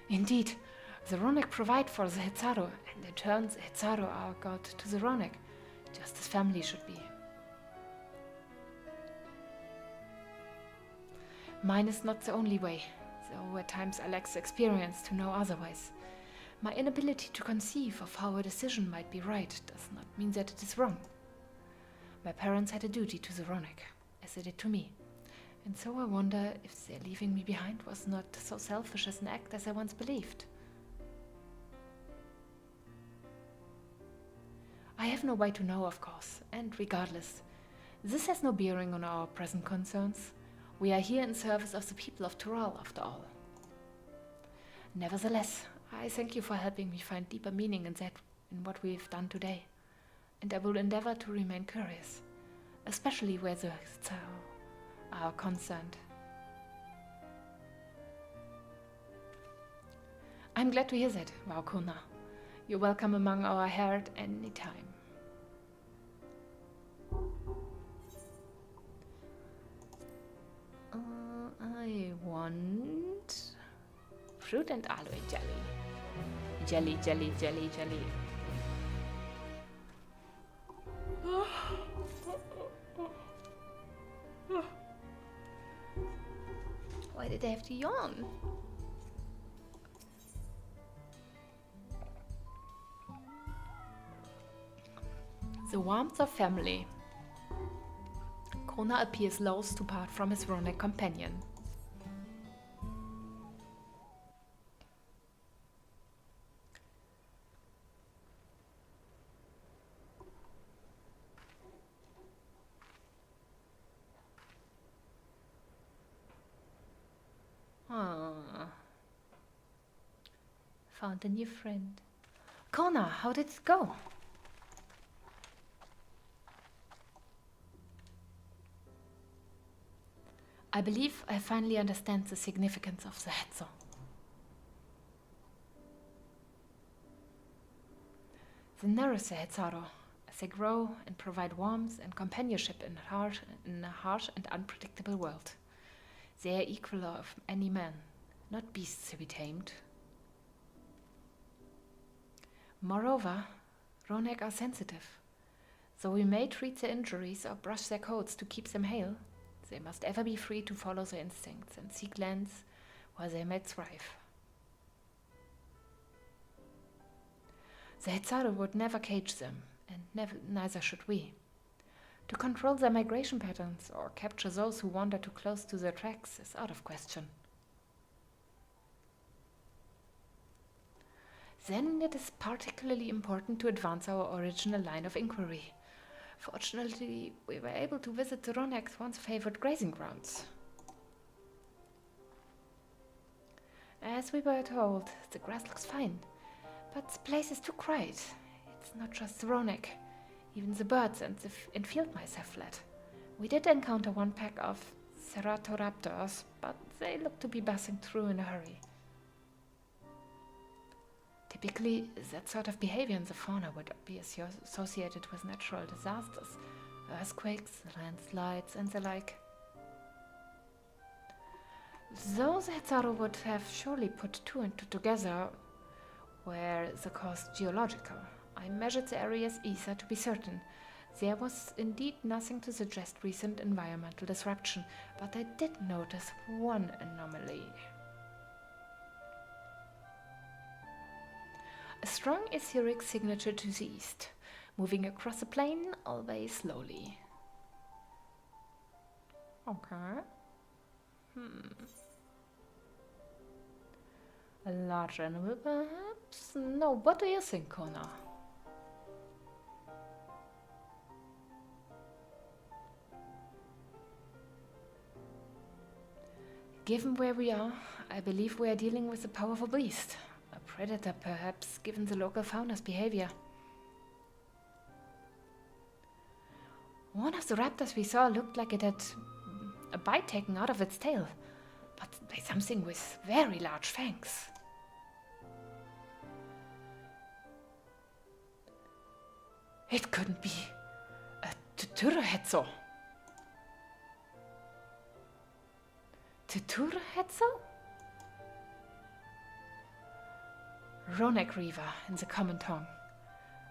Indeed, the Ronek provide for the Hitsaro, and in turn the Hitsaro are god to the Ronek, just as family should be. Mine is not the only way, though at times I lack the experience to know otherwise. My inability to conceive of how a decision might be right does not mean that it is wrong. My parents had a duty to the Ronek, as they did to me, and so I wonder if their leaving me behind was not so selfish as an act as I once believed. I have no way to know, of course, and regardless, this has no bearing on our present concerns. We are here in service of the people of Tural, after all. Nevertheless, I thank you for helping me find deeper meaning in what we've done today, and I will endeavor to remain curious, especially where the Tsao are concerned. I'm glad to hear that, Vaukuna. You're welcome among our herd any time. I want fruit and aloe jelly. Jelly, jelly, jelly, jelly. Why did I have to yawn? The warmth of family. Kona appears loath to part from his Ronek companion. Found a new friend. Kona, how did it go? I believe I finally understand the significance of the Hetzo. The nourish the Hetzaro as they grow and provide warmth and companionship in a harsh and unpredictable world. They are equal of any man, not beasts to be tamed. Moreover, Ronek are sensitive. Though we may treat their injuries or brush their coats to keep them hale, they must ever be free to follow their instincts and seek lands where they may thrive. The Hetzaro would never cage them, and neither should we. To control their migration patterns or capture those who wander too close to their tracks is out of question. Then it is particularly important to advance our original line of inquiry. Fortunately, we were able to visit the Ronek's once favored grazing grounds. As we were told, the grass looks fine, but the place is too quiet. It's not just the Ronek. Even the birds and field mice have fled. We did encounter one pack of Ceratoraptors, but they look to be passing through in a hurry. Typically, that sort of behavior in the fauna would be associated with natural disasters, earthquakes, landslides, and the like. Though the Hetzaru would have surely put two and two together were the cause geological. I measured the area's ether to be certain. There was indeed nothing to suggest recent environmental disruption, but I did notice one anomaly. A strong etheric signature to the east, moving across the plain, albeit slowly. Okay. A large animal, perhaps? No, what do you think, Kona? Given where we are, I believe we are dealing with a powerful beast. A predator, perhaps, given the local fauna's behavior. One of the raptors we saw looked like it had a bite taken out of its tail, but by something with very large fangs. It couldn't be a Tuturuhetzo. Tuturuhetzo? Ronek Reaver in the common tongue.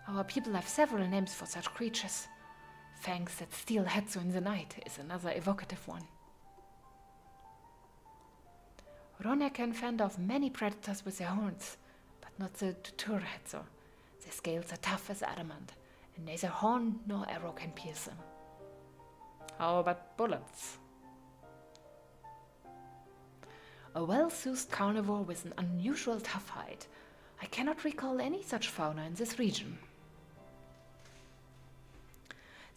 Our people have several names for such creatures. Fangs that steal Hetzo in the night is another evocative one. Ronek can fend off many predators with their horns, but not the Tuturuhetzo. Their scales are tough as adamant, and neither horn nor arrow can pierce them. How about bullets? A well-soothed carnivore with an unusual tough hide. I cannot recall any such fauna in this region.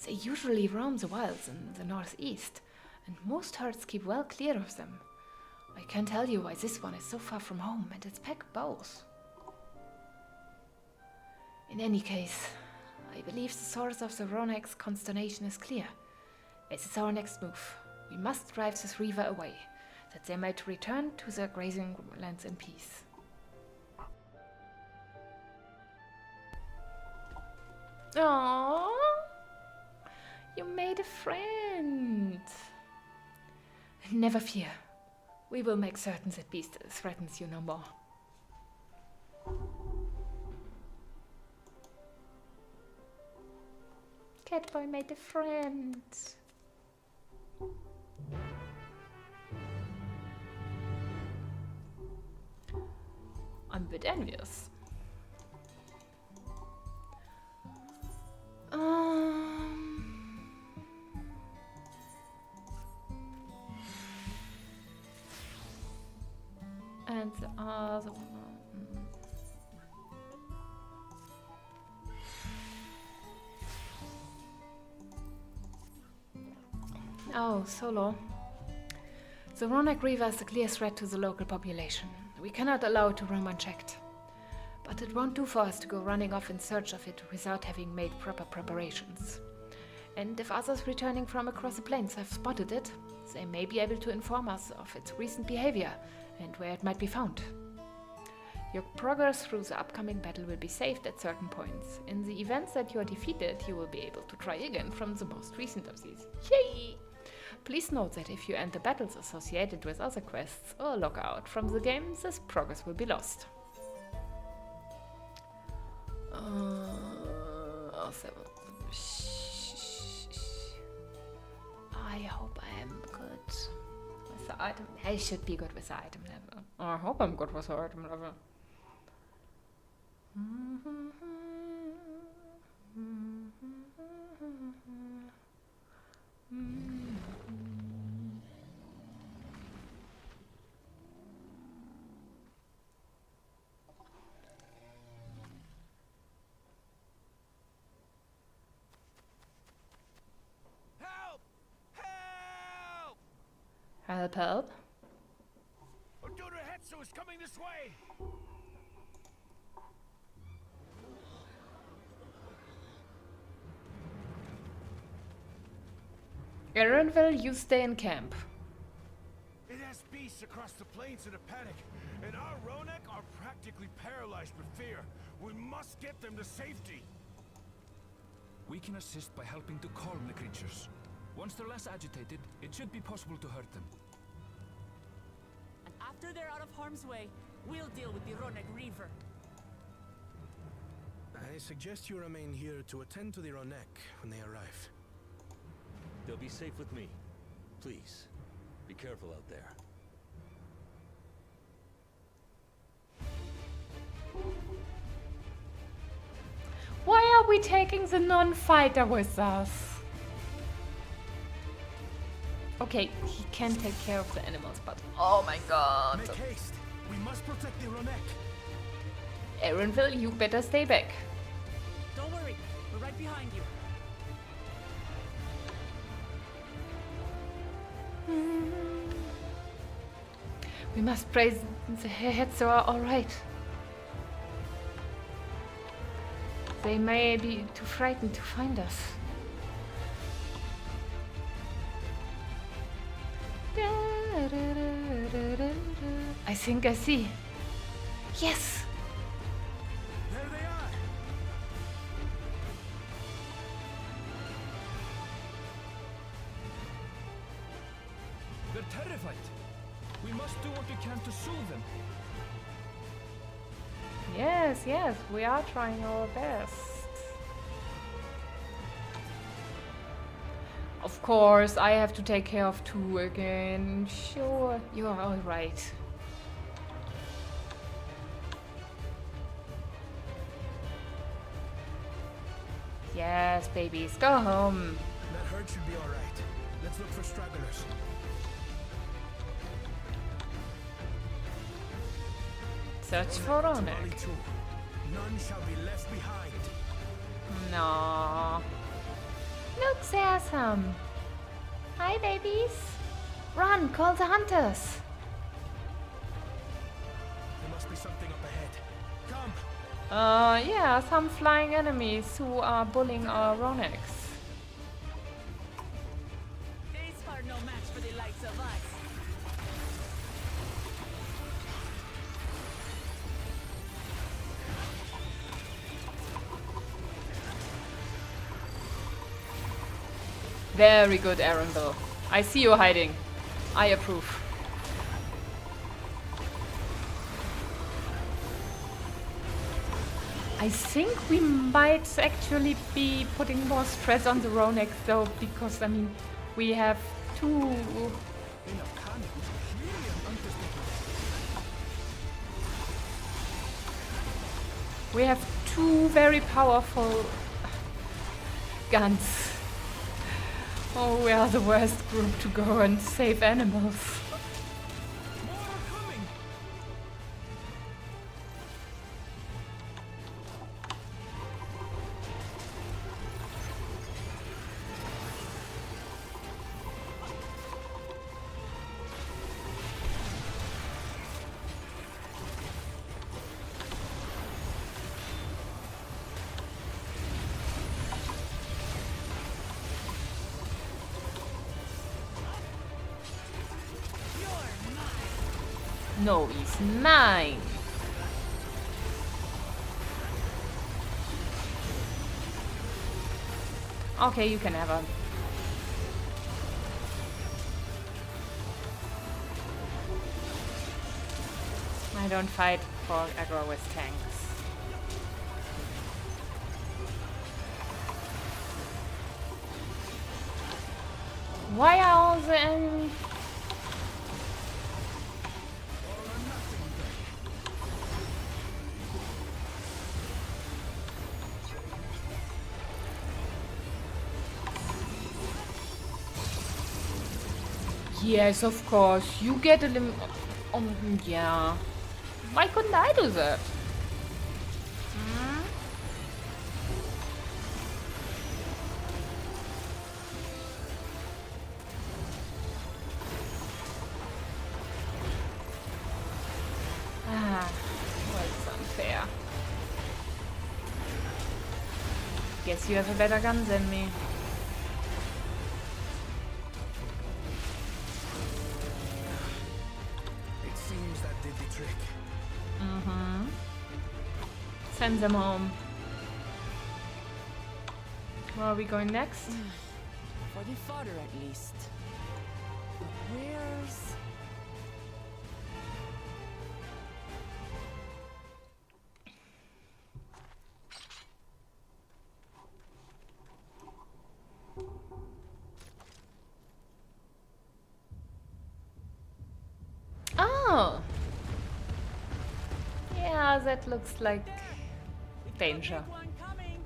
They usually roam the wilds in the northeast, and most herds keep well clear of them. I can't tell you why this one is so far from home, and its pack bows. In any case, I believe the source of the Ronek's consternation is clear. This is our next move. We must drive this reaver away, that they might return to their grazing lands in peace. Aww, you made a friend. Never fear. We will make certain that beast threatens you no more. Catboy made a friend. I'm a bit envious. And the other one. Oh, Solo. The Ronek Reaver is a clear threat to the local population. We cannot allow it to roam unchecked. But it won't do for us to go running off in search of it without having made proper preparations. And if others returning from across the plains have spotted it, they may be able to inform us of its recent behavior and where it might be found. Your progress through the upcoming battle will be saved at certain points. In the event that you are defeated, you will be able to try again from the most recent of these. Yay! Please note that if you enter battles associated with other quests or log out from the game, this progress will be lost. I hope I am good with the item. I should be good with the item level. I hope I'm good with the item level. Help, help. Hetsu is coming this way! Erenville, you stay in camp. It has beasts across the plains in a panic, and our Ronek are practically paralyzed with fear. We must get them to safety. We can assist by helping to calm the creatures. Once they're less agitated, it should be possible to hurt them. And after they're out of harm's way, we'll deal with the Ronek Reaver. I suggest you remain here to attend to the Ronek when they arrive. They'll be safe with me. Please, be careful out there. Why are we taking the non-fighter with us? Okay, he can take care of the animals, but oh my god. Make haste! We must protect the Ronek! Aaronville, you better stay back. Don't worry, we're right behind you. We must pray the heads are alright. They may be too frightened to find us. I think I see. Yes! There they are! They're terrified. We must do what we can to soothe them. Yes, yes, we are trying our best. Of course, I have to take care of two again. Sure, you are all right. Yes, babies, go home. That herd should be alright. Let's look for stragglers. Search for Ronek to Ronek. Mali too. None shall be left behind. No. Look, there's some. Hi, babies. Run, call the hunters. There must be something up ahead. Come! Yeah, some flying enemies who are bullying our Roneks. These are no match for the likes of us. Very good, Aaronville. I see you hiding. I approve. I think we might actually be putting more stress on the Ronek though, because I mean, we have two. We have two very powerful guns. Oh, we are the worst group to go and save animals. No, he's mine. Okay, you can have her. I don't fight for aggro with tanks. Why are all the enemies? Yes, of course. You get a lim. Yeah. Why couldn't I do that? Hmm? Ah, well, it's unfair. Guess you have a better gun than me. Send them home. Where are we going next? For the fodder, at least. But where's... Oh! Yeah, that looks like danger. One coming.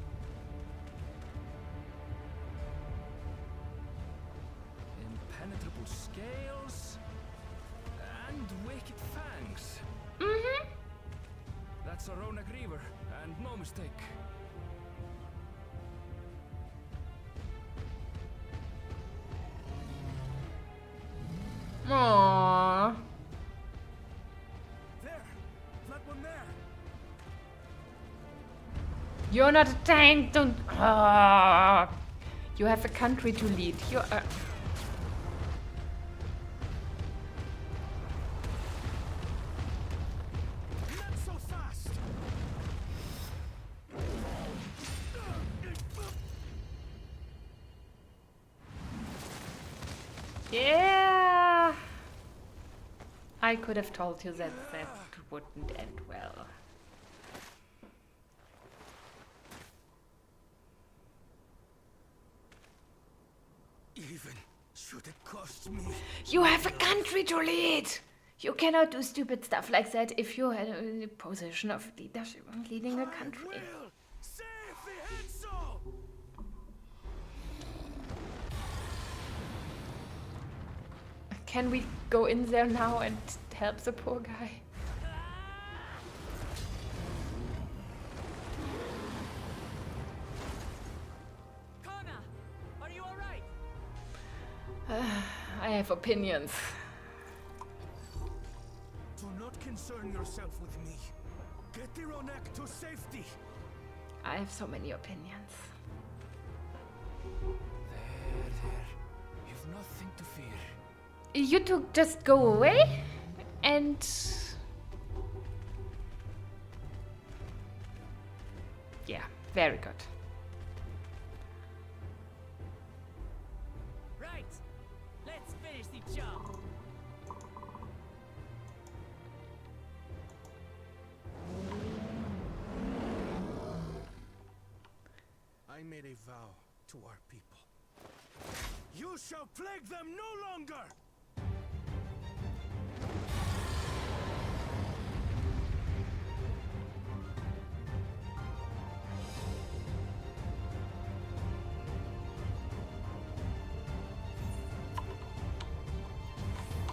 Impenetrable scales and wicked fangs. Mm-hmm. That's a Ronak Reaver, and no mistake. Aww. There! That one there! You're not a tank, don't... Ah. You have a country to lead. You are... Not so fast! Yeah! I could have told you that that wouldn't end well. Even should it cost me. You have a country to lead! You cannot do stupid stuff like that if you're in a position of leadership, leading a country. Will save the Henso! Can we go in there now and help the poor guy? Kona, are you all right? I have opinions. Do not concern yourself with me. Get the Ronak to safety. I have so many opinions. There. You've nothing to fear. You two just go away and... Yeah, very good. Right. Let's finish the job. I made a vow to our people. You shall plague them no longer!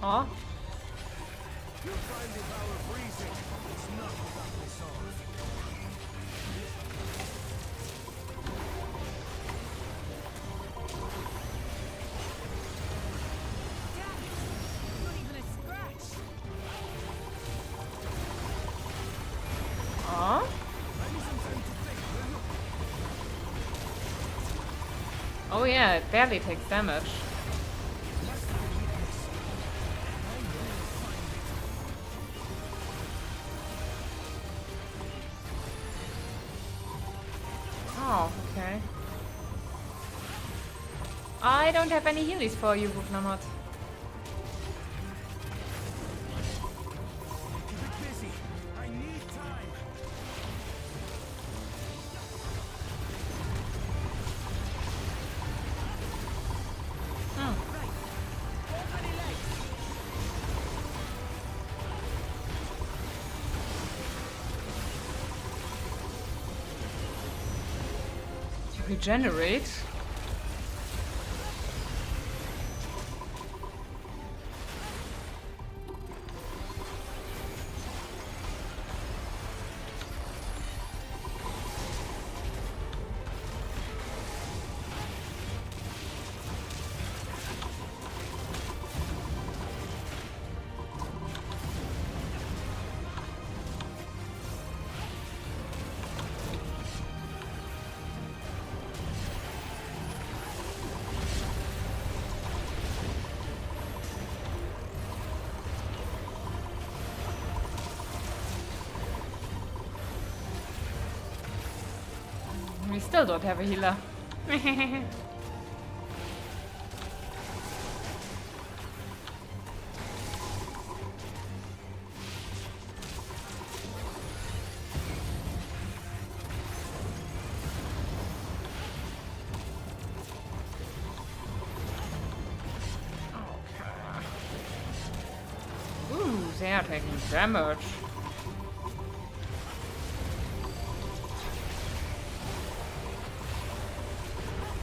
Aw. You find the vow of reason is not without resolve. Not even a scratch. Aw. Oh yeah, it barely takes damage. Oh, okay. I don't have any healies for you, Buknamat. Keep it busy. I need time. Regenerate? We still don't have a healer. Ooh, they are taking damage.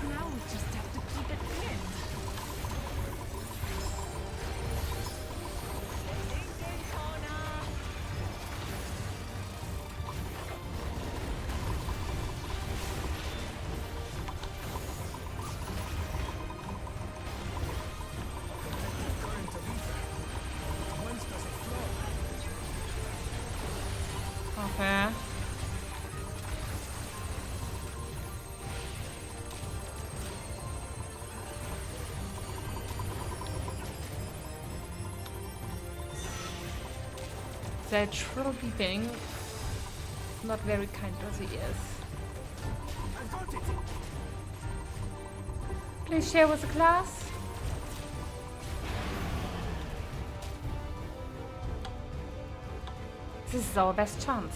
Now we just have to keep it pinned. Okay. That shrill beeping. Not very kind to the ears. Please share with the class. This is our best chance.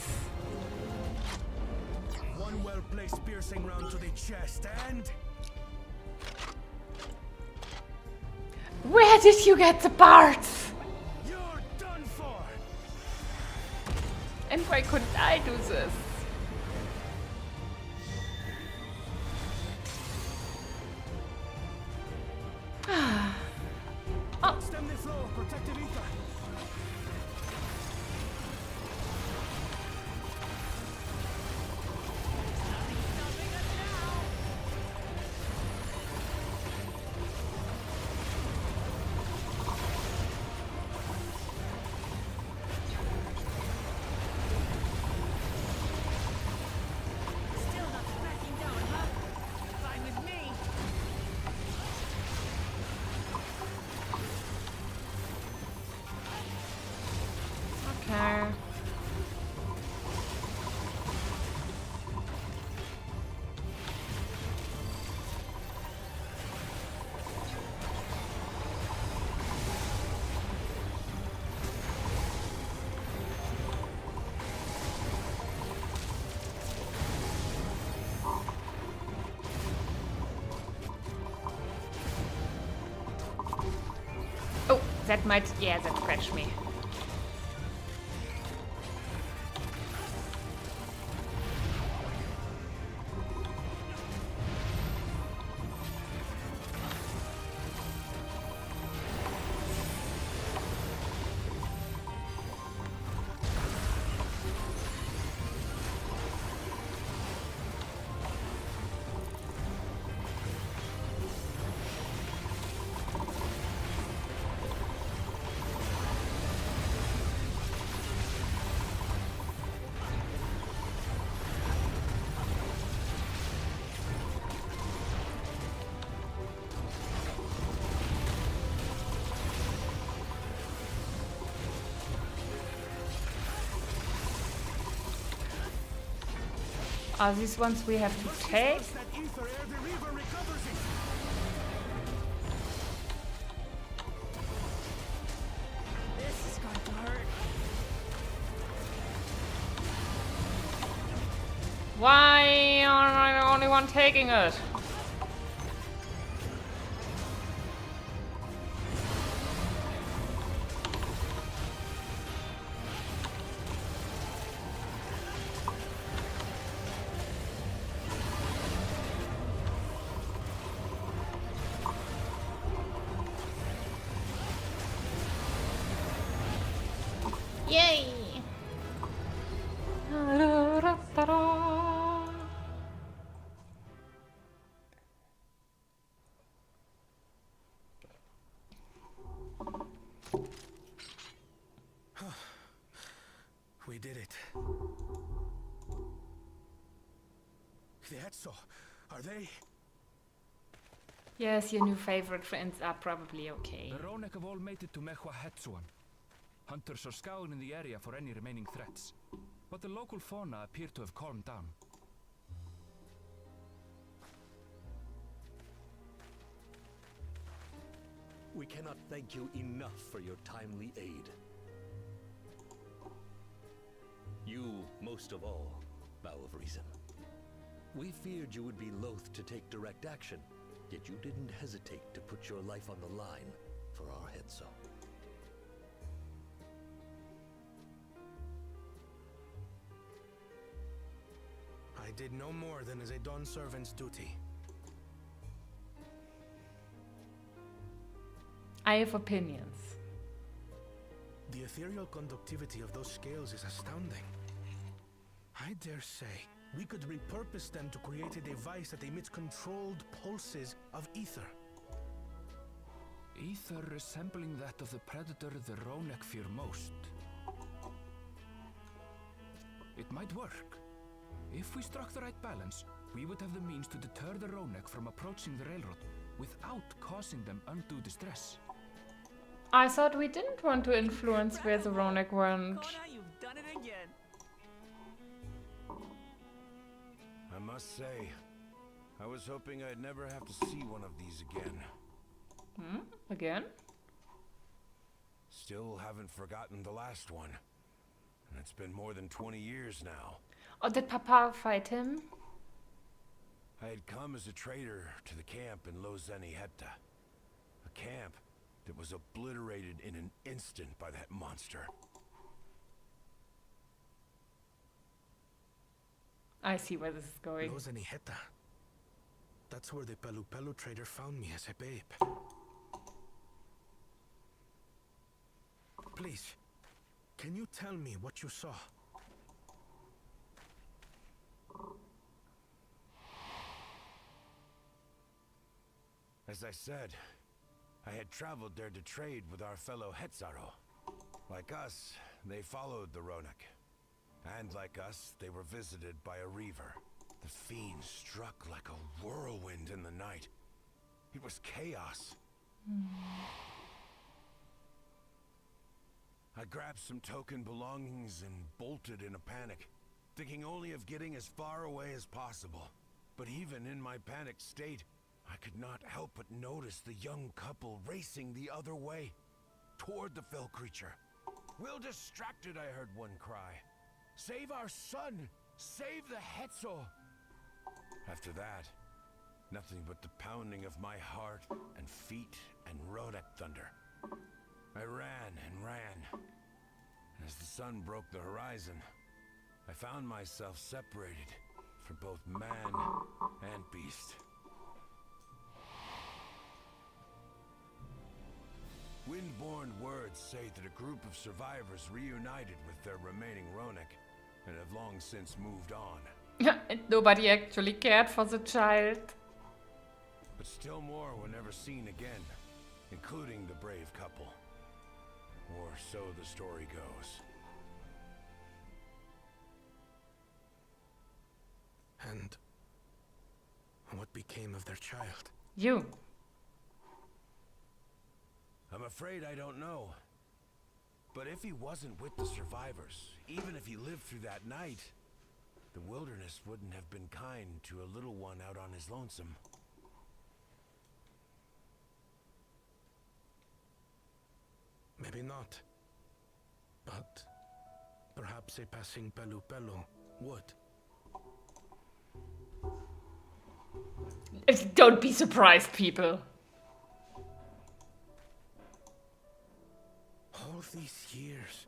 One well-placed piercing round to the chest, and Where did you get the parts? you're done for. And why couldn't I do this? Stem the flow, protective ether. Still not backing down, huh? Fine with me. Okay. Oh, that might, yeah, that scratched me. Are these ones we have to take? That ether ere the reaver recovers it. This is going to hurt. Why am I the only one taking it? Yay! We did it. The Etso, are they? Yes, your new favorite friends are probably okay. The Ronek have all made it to Mechwa Hetsuan. Hunters are scouring the area for any remaining threats, but the local fauna appear to have calmed down. We cannot thank you enough for your timely aid. You, most of all, Bow of Reason. We feared you would be loath to take direct action, yet you didn't hesitate to put your life on the line for our Hetzo. I did no more than is a Dawn servant's duty. I have opinions. The ethereal conductivity of those scales is astounding. I dare say we could repurpose them to create a device that emits controlled pulses of ether. Ether resembling that of the predator the Ronek fear most. It might work. If we struck the right balance, we would have the means to deter the Ronek from approaching the railroad without causing them undue distress. I thought we didn't want to influence where the Ronek went. Kona, you've done it again. I must say, I was hoping I'd never have to see one of these again. Again? Still haven't forgotten the last one. And it's been more than 20 years now. Oh, did Papa fight him? I had come as a trader to the camp in Lozenihetta. A camp that was obliterated in an instant by that monster. I see where this is going. Lozenihetta. That's where the Pelu Pelu trader found me as a babe. Please, can you tell me what you saw? As I said, I had traveled there to trade with our fellow Hetzaro. Like us, they followed the Ronek. And like us, they were visited by a reaver. The fiend struck like a whirlwind in the night. It was chaos. I grabbed some token belongings and bolted in a panic, thinking only of getting as far away as possible. But even in my panicked state, I could not help but notice the young couple racing the other way, toward the fell creature. Well distracted, I heard one cry. Save our son! Save the Hetzo! After that, nothing but the pounding of my heart and feet and Ronek thunder. I ran and ran. As the sun broke the horizon, I found myself separated from both man and beast. Windborne words say that a group of survivors reunited with their remaining Ronek and have long since moved on. And nobody actually cared for the child. But still more were never seen again, including the brave couple. Or so the story goes. And what became of their child? You. I'm afraid I don't know. But if he wasn't with the survivors, even if he lived through that night, the wilderness wouldn't have been kind to a little one out on his lonesome. Maybe not. But perhaps a passing Pelu Pelu would. Don't be surprised, people. All these years,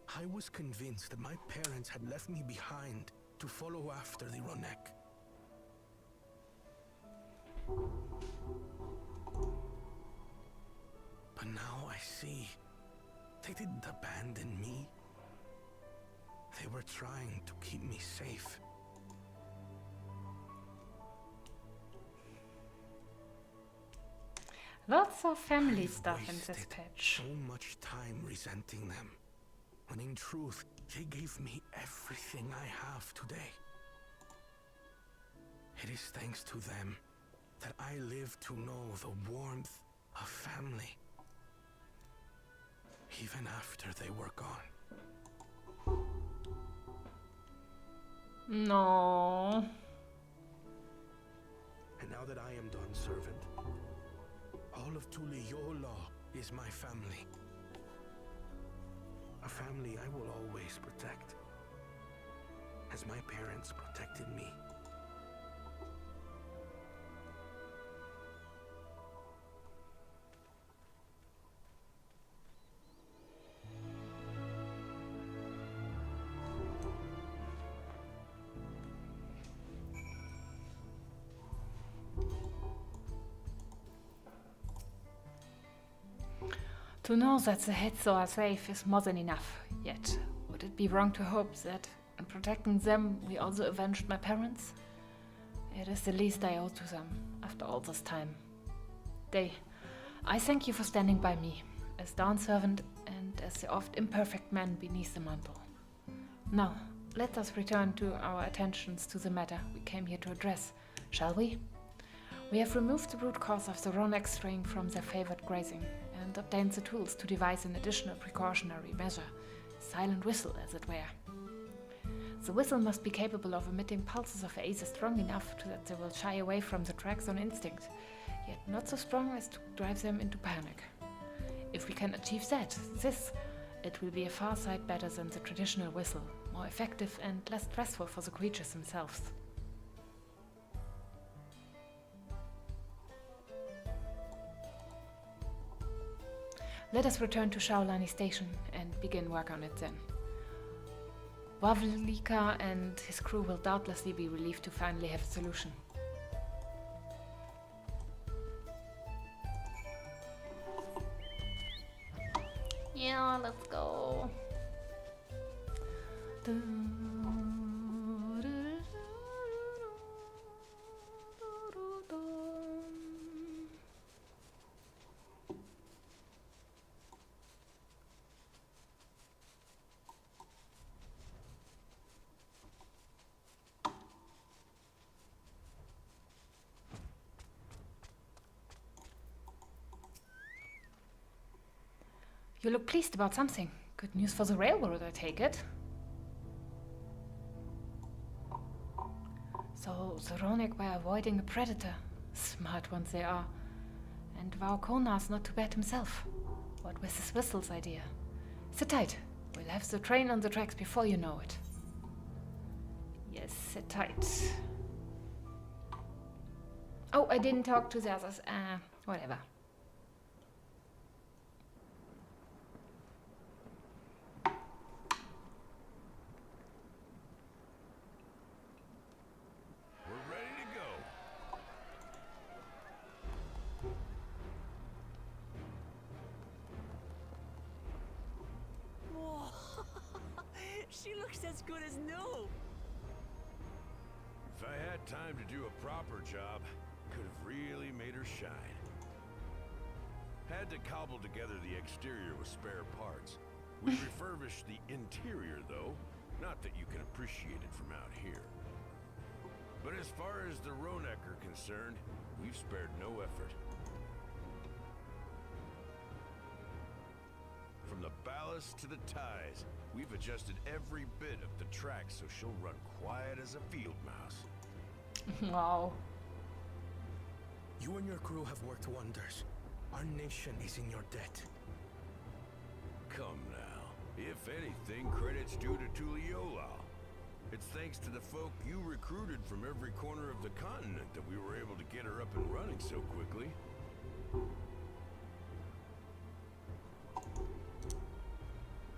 I was convinced that my parents had left me behind to follow after the Ronek. But now I see, they didn't abandon me. They were trying to keep me safe. Lots of family I've stuff in this wasted patch. so much time resenting them, when in truth, they gave me everything I have today. It is thanks to them that I live to know the warmth of family, even after they were gone. No. And now that I am Dawn's servant, all All of Tuliyola is my family. A family I will always protect, as my parents protected me. To know that the heads are safe is more than enough, yet would it be wrong to hope that in protecting them we also avenged my parents? It is the least I owe to them after all this time. I thank you for standing by me, as Dawn servant and as the oft imperfect man beneath the mantle. Now, let us return to our attentions to the matter we came here to address, shall we? We have removed the root cause of the Ronek strain from their favored grazing, and obtained the tools to devise an additional precautionary measure, silent whistle as it were. The whistle must be capable of emitting pulses of aether strong enough that they will shy away from the tracks on instinct, yet not so strong as to drive them into panic. If we can achieve that, it will be a far sight better than the traditional whistle, more effective and less stressful for the creatures themselves. Let us return to Shaolani Station and begin work on it then. Wawlika and his crew will doubtlessly be relieved to finally have a solution. Yeah, let's go. You look pleased about something. Good news for the railroad, I take it. So the Ronek were avoiding a predator. Smart ones they are. And Vaukona's not too bad himself. What was this whistle's idea? Sit tight. We'll have the train on the tracks before you know it. Yes, sit tight. Oh, I didn't talk to the others. Whatever. She looks as good as new. If I had time to do a proper job, could have really made her shine. Had to cobble together the exterior with spare parts. We refurbished the interior, though. Not that you can appreciate it from out here. But as far as the Ronek are concerned, we've spared no effort. From the ballast to the ties, we've adjusted every bit of the track so she'll run quiet as a field mouse. Wow. You and your crew have worked wonders. Our nation is in your debt. Come now. If anything, credit's due to Tuliyola. It's thanks to the folk you recruited from every corner of the continent that we were able to get her up and running so quickly.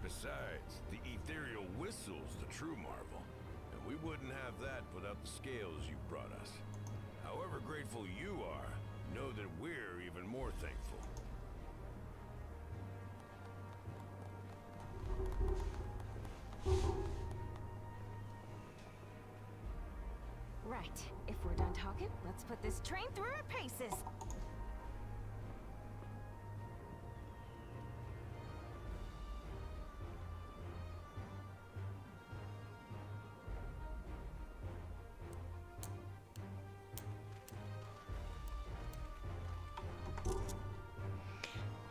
Besides, the ethereal whistle's the true marvel, and we wouldn't have that without the scales you brought us. However grateful you are, know that we're even more thankful. Right, if we're done talking, let's put this train through our paces.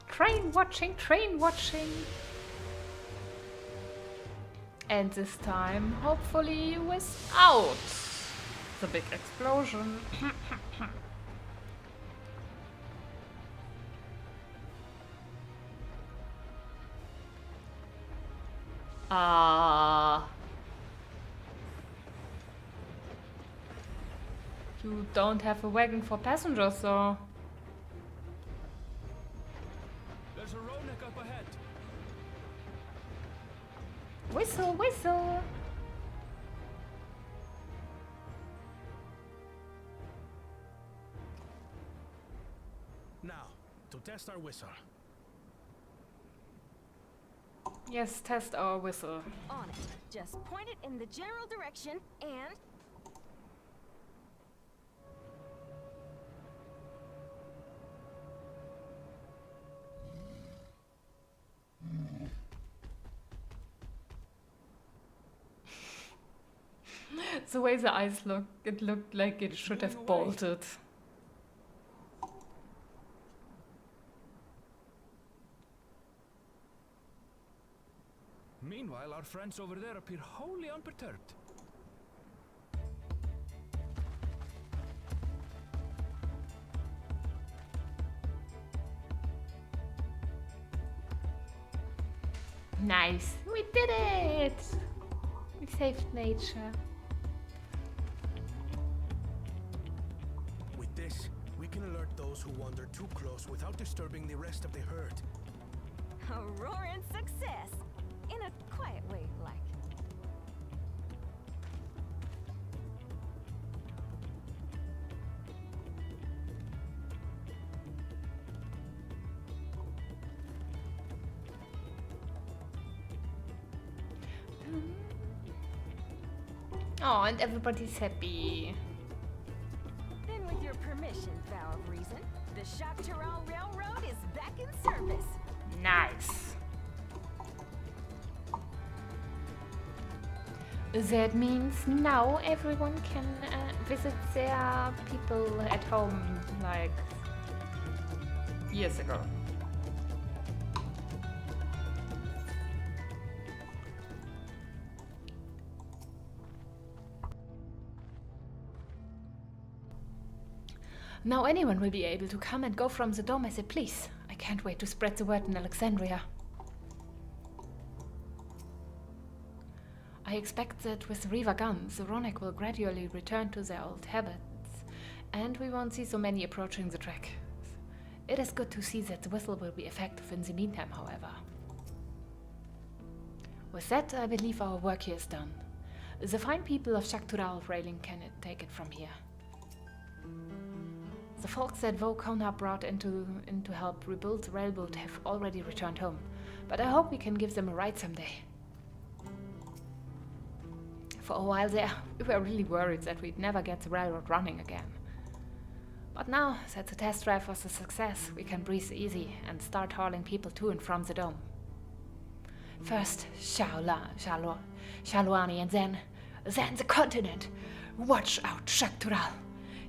Train watching, train watching. And this time, hopefully, without the big explosion. Ah. You don't have a wagon for passengers, so... There's a Ronek up ahead. Whistle, whistle! Now, to test our whistle. Yes, test our whistle. On it. Just point it in the general direction and... The way the eyes look, it looked like it should have bolted. Meanwhile, our friends over there appear wholly unperturbed. Nice, we did it! We saved nature. With this, we can alert those who wander too close without disturbing the rest of the herd. A roaring success! In a quiet way, like. Oh, and everybody's happy. Then with your permission, Vow of Reason, the Choctaw Railroad is back in service. Nice. That means now everyone can visit their people at home like years ago. Now anyone will be able to come and go from the dome as they please. I can't wait to spread the word in Alexandria. I expect that with Riva guns, the Ronek will gradually return to their old habits, and we won't see so many approaching the track. It is good to see that the whistle will be effective in the meantime, however. With that, I believe our work here is done. The fine people of Choctaw Railing can take it from here. The folks that Vokona brought in to help rebuild the railroad have already returned home, but I hope we can give them a ride someday. For a while there, we were really worried that we'd never get the railroad running again. But now that the test drive was a success, we can breathe easy and start hauling people to and from the dome. First Shaluani, and then the continent. Watch out, Choctaw.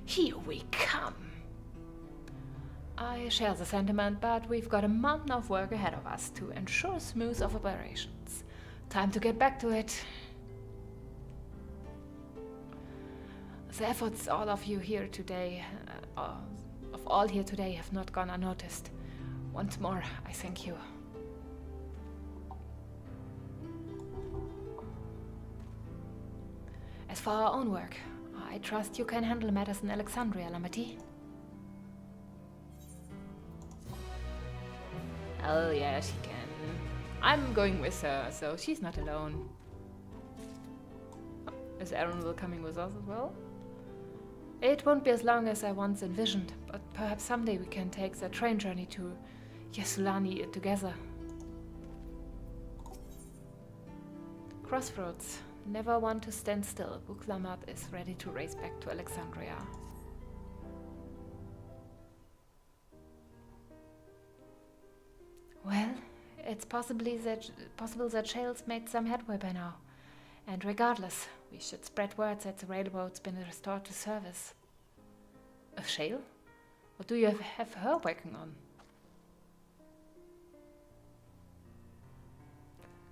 Here we come. I share the sentiment, but we've got a mountain of work ahead of us to ensure smooth operations. Time to get back to it. The efforts all of you here today, have not gone unnoticed. Once more, I thank you. As for our own work, I trust you can handle matters in Alexandria, Lamati. Oh yeah, she can. I'm going with her, so she's not alone. Is Aaron coming with us as well? It won't be as long as I once envisioned, but perhaps someday we can take the train journey to Yasulani together. Crossroads. Never want to stand still. Buklamat is ready to race back to Alexandria. Well, it's possible that Shale's made some headway by now. And regardless, we should spread word that the railroad's been restored to service. A Shale? What do you have her working on?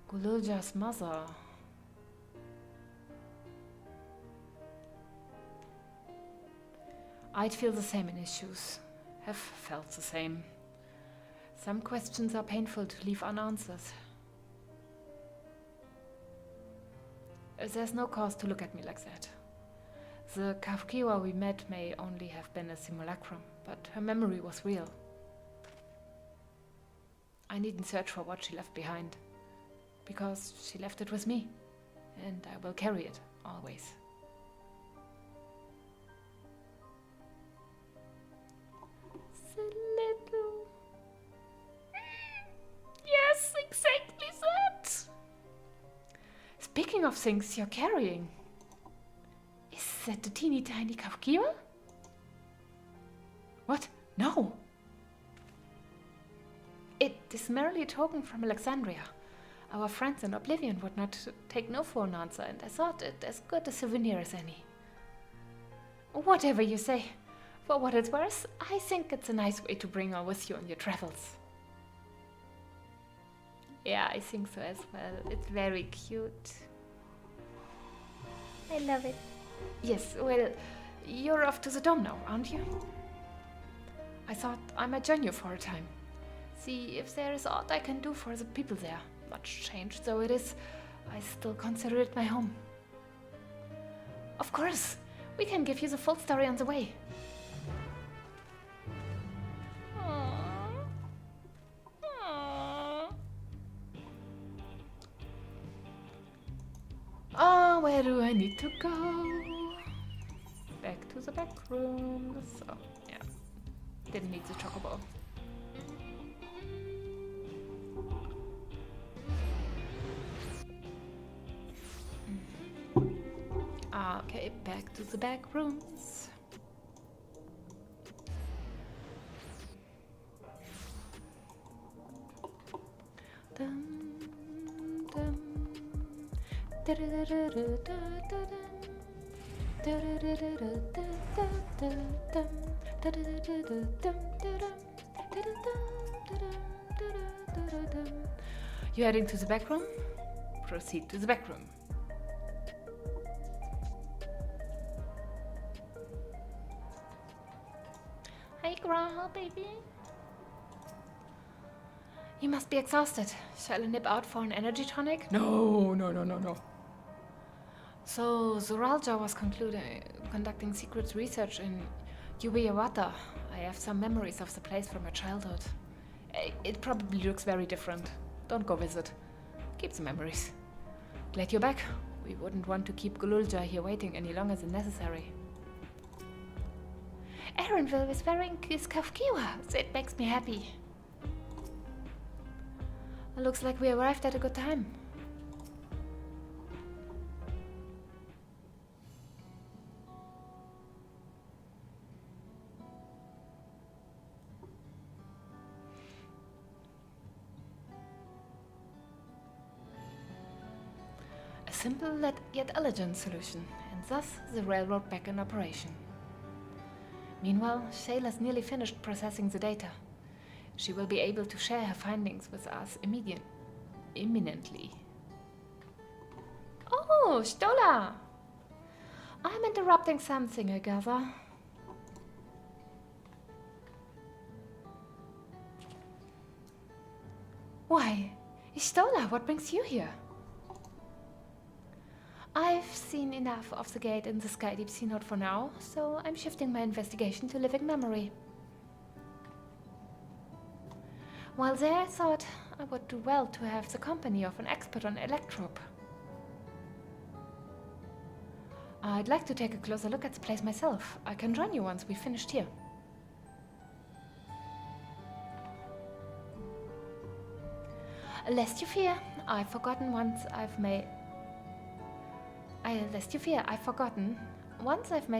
Gululja's mother. I'd feel the same in his shoes. Have felt the same. Some questions are painful to leave unanswered. There's no cause to look at me like that. The Kafkiwa we met may only have been a simulacrum, but her memory was real. I needn't search for what she left behind, because she left it with me, and I will carry it, always. The little... Yes, exactly that! Speaking of things you're carrying, is that the teeny tiny Kafkiwa? What? No! It is merely a token from Alexandria. Our friends in Oblivion would not take no for an answer, and I thought it as good a souvenir as any. Whatever you say. For what it's worth, I think it's a nice way to bring her with you on your travels. Yeah, I think so as well. It's very cute. I love it. Yes, well, you're off to the dome now, aren't you? I thought I might join you for a time. See if there is aught I can do for the people there. Much changed though it is, I still consider it my home. Of course, we can give you the full story on the way. Oh, where do I need to go? Back to the back rooms. Oh, yeah. Didn't need the chocobo. Okay, back to the back rooms. Dum, dum. You heading to the back room? Proceed to the back room. Hey, Grandma, baby. You must be exhausted. Shall I nip out for an energy tonic? No. So, Zoralja was conducting secret research in Yubeyawata. I have some memories of the place from my childhood. It probably looks very different. Don't go visit. Keep the memories. Glad you're back. We wouldn't want to keep Gululja here waiting any longer than necessary. Aaronville is wearing his Kafkiwa. It makes me happy. Looks like we arrived at a good time. A simple yet elegant solution, and thus the railroad back in operation. Meanwhile, Shayla's nearly finished processing the data. She will be able to share her findings with us imminently. Oh, Stola! I'm interrupting something, I gather. Why, Stola, what brings you here? I've seen enough of the gate in the Sky Deep Sea Note for now, so I'm shifting my investigation to living memory. While there, I thought I would do well to have the company of an expert on electrope. I'd like to take a closer look at the place myself. I can join you once we've finished here. Lest you fear, I've forgotten. Once I've made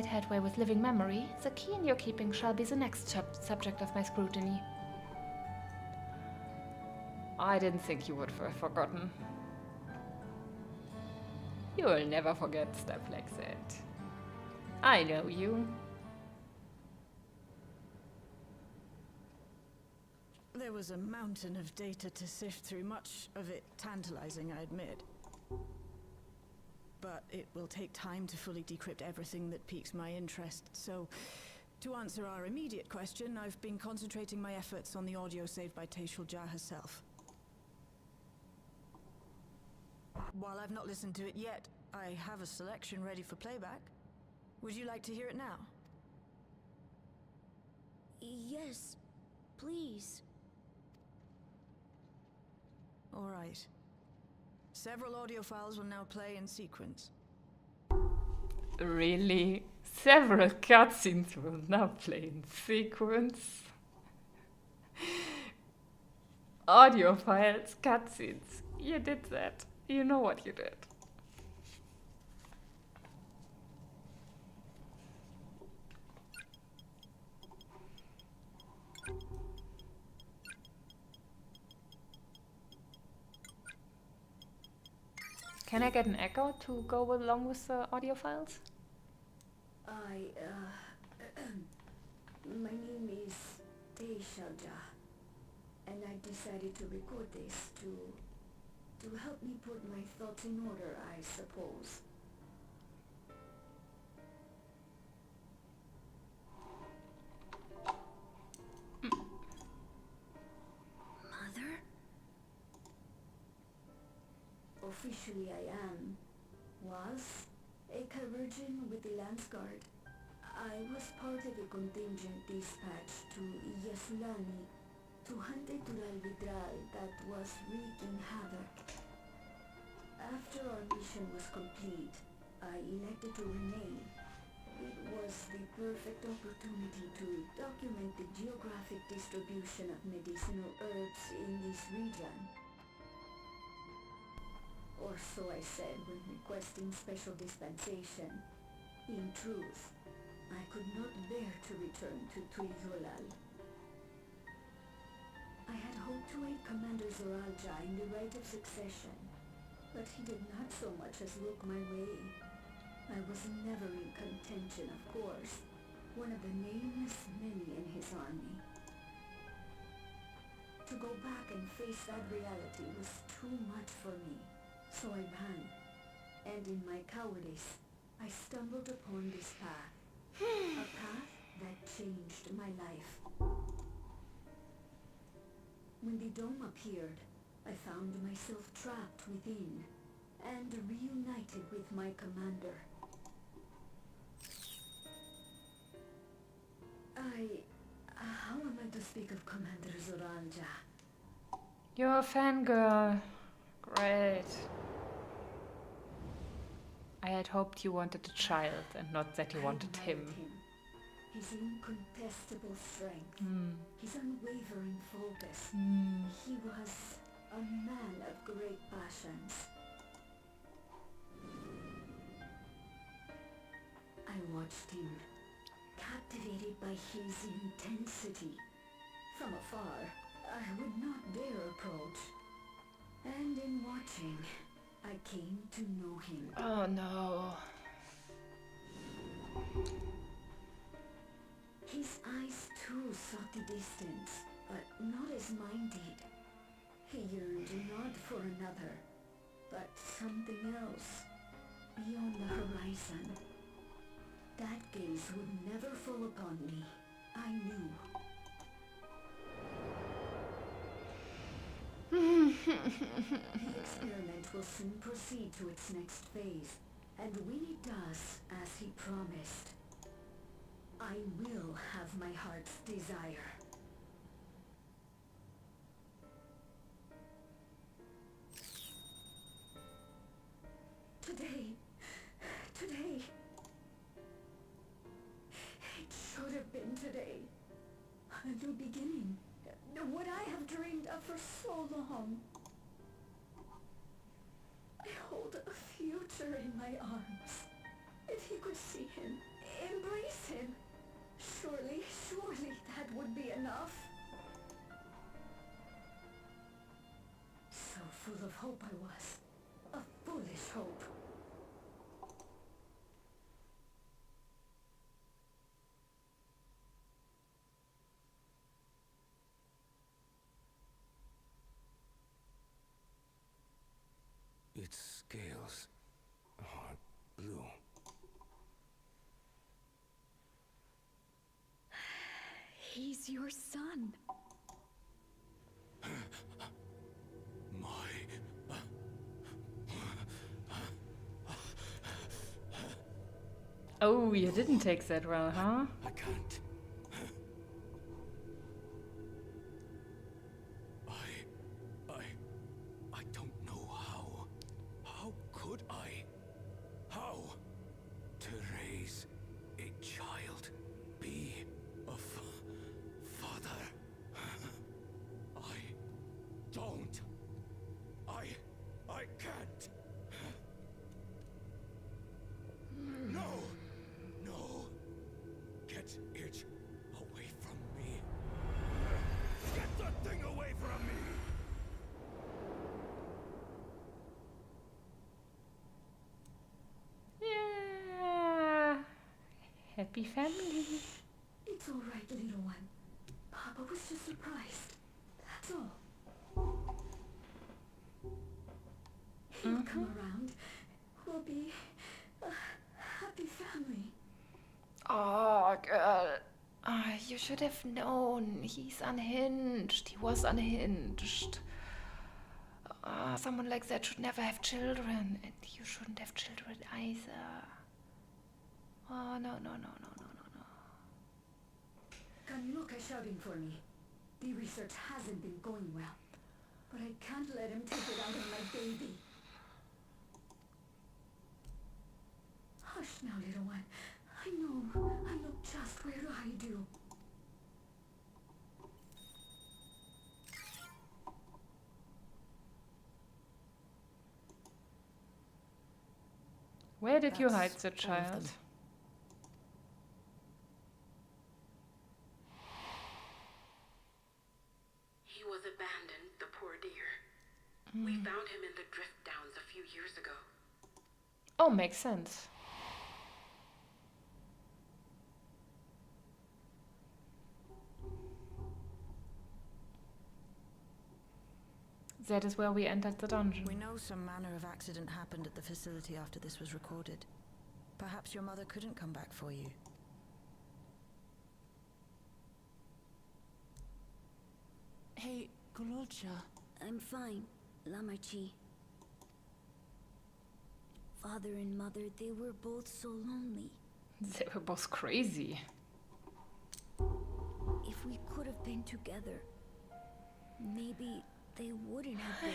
headway with living memory, the key in your keeping shall be the next subject of my scrutiny. I didn't think you would have forgotten. You will never forget stuff like that. I know you. There was a mountain of data to sift through, much of it tantalizing, I admit. But it will take time to fully decrypt everything that piques my interest, so to answer our immediate question, I've been concentrating my efforts on the audio saved by Teishulja herself. While I've not listened to it yet, I have a selection ready for playback. Would you like to hear it now? Yes, please. All right. Several audio files will now play in sequence. Really? Several cutscenes will now play in sequence. Audio files, cutscenes. You did that. You know what you did. Can I get an echo to go along with the audio files? My name is Teishalja, and I decided to record this to help me put my thoughts in order, I suppose. Mother? Officially I was a Virgin with the Lance Guard. I was part of a contingent dispatched to Yasulani to hunt a Vidral that was wreaking havoc. After our mission was complete, I elected to remain. It was the perfect opportunity to document the geographic distribution of medicinal herbs in this region. Or so I said when requesting special dispensation. In truth, I could not bear to return to Tuizolal. I had hoped to aid Commander Zoralja in the right of succession, but he did not so much as look my way. I was never in contention, of course, one of the nameless many in his army. To go back and face that reality was too much for me. So I ran, and in my cowardice, I stumbled upon this path. A path that changed my life. When the dome appeared, I found myself trapped within, and reunited with my commander. How am I to speak of Commander Zoralja? You're a fangirl. Great. I had hoped you wanted a child and not that you wanted him. His incontestable strength, his unwavering focus. He was a man of great passions. I watched him, captivated by his intensity. From afar, I would not dare approach. And in watching, I came to know him. Oh no. His eyes too sought the distance, but not as mine did. He yearned not for another, but something else, beyond the horizon. That gaze would never fall upon me, I knew. The experiment will soon proceed to its next phase, and when it does, as he promised, I will have my heart's desire. Today, it should have been today. A new beginning. What I have dreamed of for so long. I hold a future in my arms. If he could see him, embrace him, surely that would be enough. So full of hope I was. A foolish hope. Its scales are blue. He's your son. Oh, you didn't take that well, huh? I can't. I don't know how. How could I? How? To raise a child, be a father. I don't. I can't. No! No! Get it away from me. Get that thing away from me! Yeah. Happy family. It's all right, little one. Papa was just surprised. That's all. He'll come around. We'll be a happy family. Oh, girl. You should have known. He's unhinged. He was unhinged. Someone like that should never have children. And you shouldn't have children either. Oh, no. Can you look at shouting for me? The research hasn't been going well. But I can't let him take it out of my baby. Hush now, little one. I know just where to hide you. Where did you hide That's the all of child? them. He was abandoned, the poor dear. We found him in the drift downs a few years ago. Oh, makes sense. That is where we entered the dungeon. We know some manner of accident happened at the facility after this was recorded. Perhaps your mother couldn't come back for you. Hey, Gololcha. I'm fine, Lamarchi. Father and mother, they were both so lonely. They were both crazy. If we could have been together, maybe they wouldn't have been.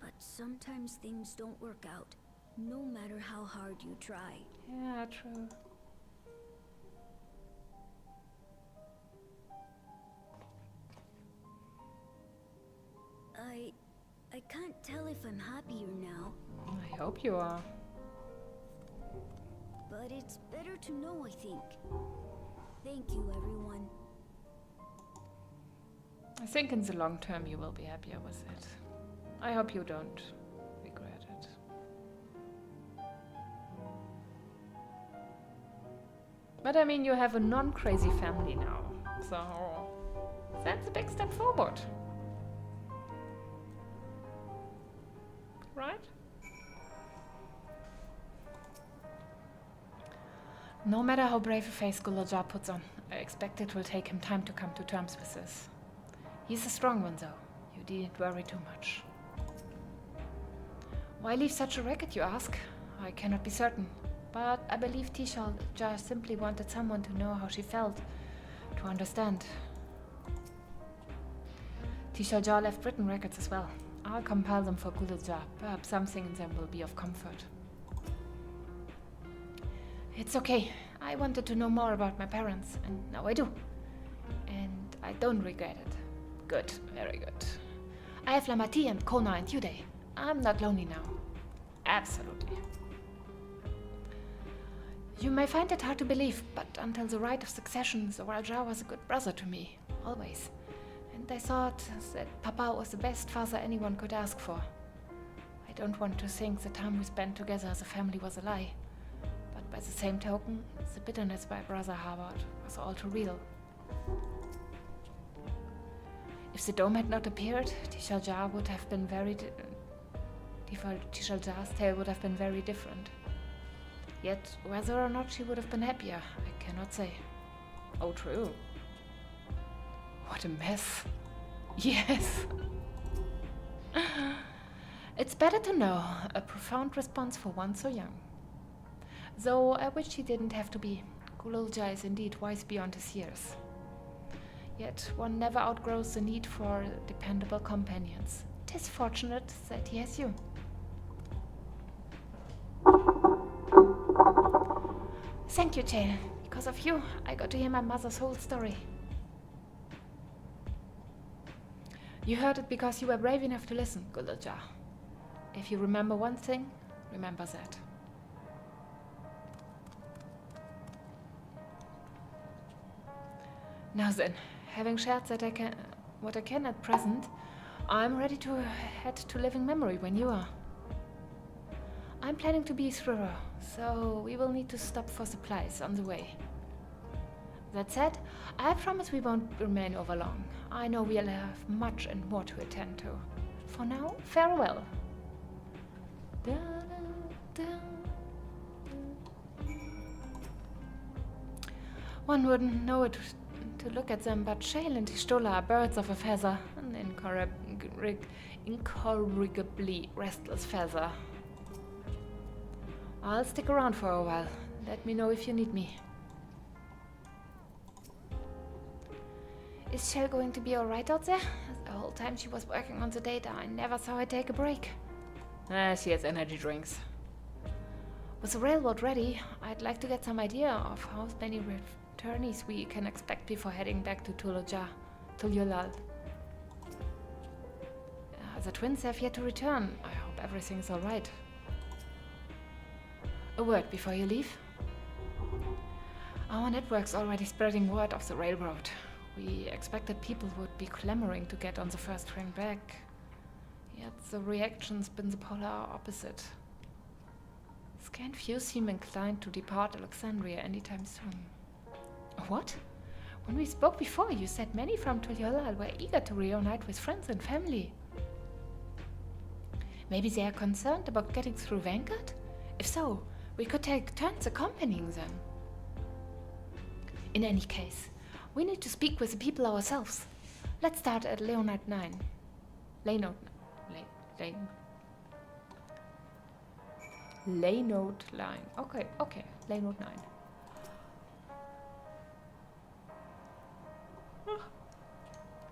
But sometimes things don't work out, no matter how hard you try. Yeah, true. I can't tell if I'm happier now. I hope you are. But it's better to know, I think. Thank you, everyone. I think in the long term you will be happier with it. I hope you don't regret it. But I mean, you have a non-crazy family now, so that's a big step forward. Right? No matter how brave a face Gulajar puts on, I expect it will take him time to come to terms with this. He's a strong one, though. You needn't worry too much. Why leave such a record, you ask? I cannot be certain, but I believe Tisha simply wanted someone to know how she felt, to understand. Tisha left written records as well. I'll compile them for Gulajar. Perhaps something in them will be of comfort. It's okay. I wanted to know more about my parents, and now I do. And I don't regret it. Good, very good. I have Lamati and Kona and Yude. I'm not lonely now. Absolutely. You may find it hard to believe, but until the right of succession, Zorajar was a good brother to me, always. And I thought that Papa was the best father anyone could ask for. I don't want to think the time we spent together as a family was a lie. But by the same token, the bitterness my brother harbored was all too real. If the dome had not appeared, Tishajar would have been Tishajar's tale would have been very different. Yet, whether or not she would have been happier, I cannot say. Oh, true. What a mess. Yes. It's better to know. A profound response for one so young. Though I wish he didn't have to be. Gulilja is indeed wise beyond his years. Yet one never outgrows the need for dependable companions. 'Tis fortunate that he has you. Thank you, Jane. Because of you, I got to hear my mother's whole story. You heard it because you were brave enough to listen, Gulilja. If you remember one thing, remember that. Now then, having shared that what I can at present, I'm ready to head to living memory when you are. I'm planning to be thorough, so we will need to stop for supplies on the way. That said, I promise we won't remain over long. I know we'll have much and more to attend to. For now, farewell. One wouldn't know it to look at them, but Shale and Tistola are birds of a feather, an incorrigibly restless feather. I'll stick around for a while. Let me know if you need me. Is Shale going to be alright out there? The whole time she was working on the data, I never saw her take a break. She has energy drinks. With the railroad ready, I'd like to get some idea of how many returnees we can expect before heading back to Tulyolal. The twins have yet to return. I hope everything's alright. A word before you leave. Our network's already spreading word of the railroad. We expected people would be clamoring to get on the first train back. Yet the reaction's been the polar opposite. Scant few seem inclined to depart Alexandria anytime soon. What? When we spoke before, you said many from Tulyolal were eager to reunite with friends and family. Maybe they are concerned about getting through Vanguard? If so, we could take turns accompanying them. In any case, we need to speak with the people ourselves. Let's start at Leonard 9. Leynode 9. Okay, Leynode 9.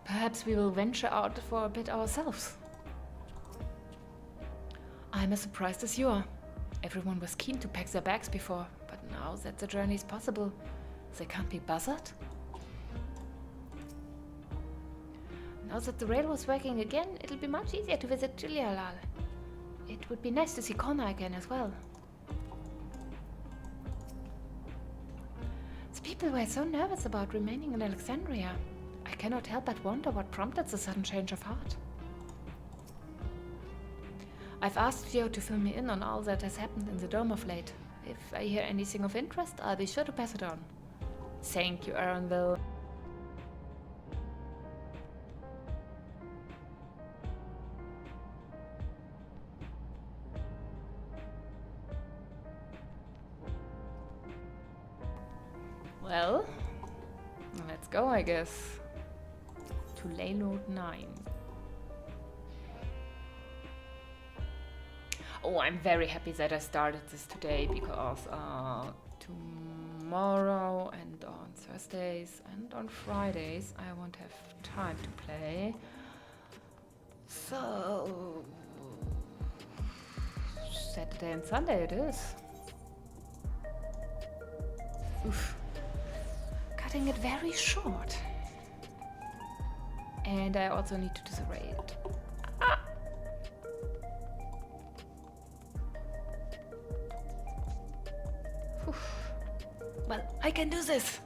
Perhaps we will venture out for a bit ourselves. I'm as surprised as you are. Everyone was keen to pack their bags before, but now that the journey is possible, they can't be bothered? Now that the railroad's working again, it'll be much easier to visit Tulyolal. It would be nice to see Kona again as well. The people were so nervous about remaining in Alexandria. I cannot help but wonder what prompted the sudden change of heart. I've asked Theo to fill me in on all that has happened in the dome of late. If I hear anything of interest, I'll be sure to pass it on. Thank you, Aaronville. Well, let's go, I guess. To Leynode 9. Oh, I'm very happy that I started this today because tomorrow and on Thursdays and on Fridays I won't have time to play. So Saturday and Sunday it is. Oof. Cutting it very short. And I also need to do the raid. Well, I can do this!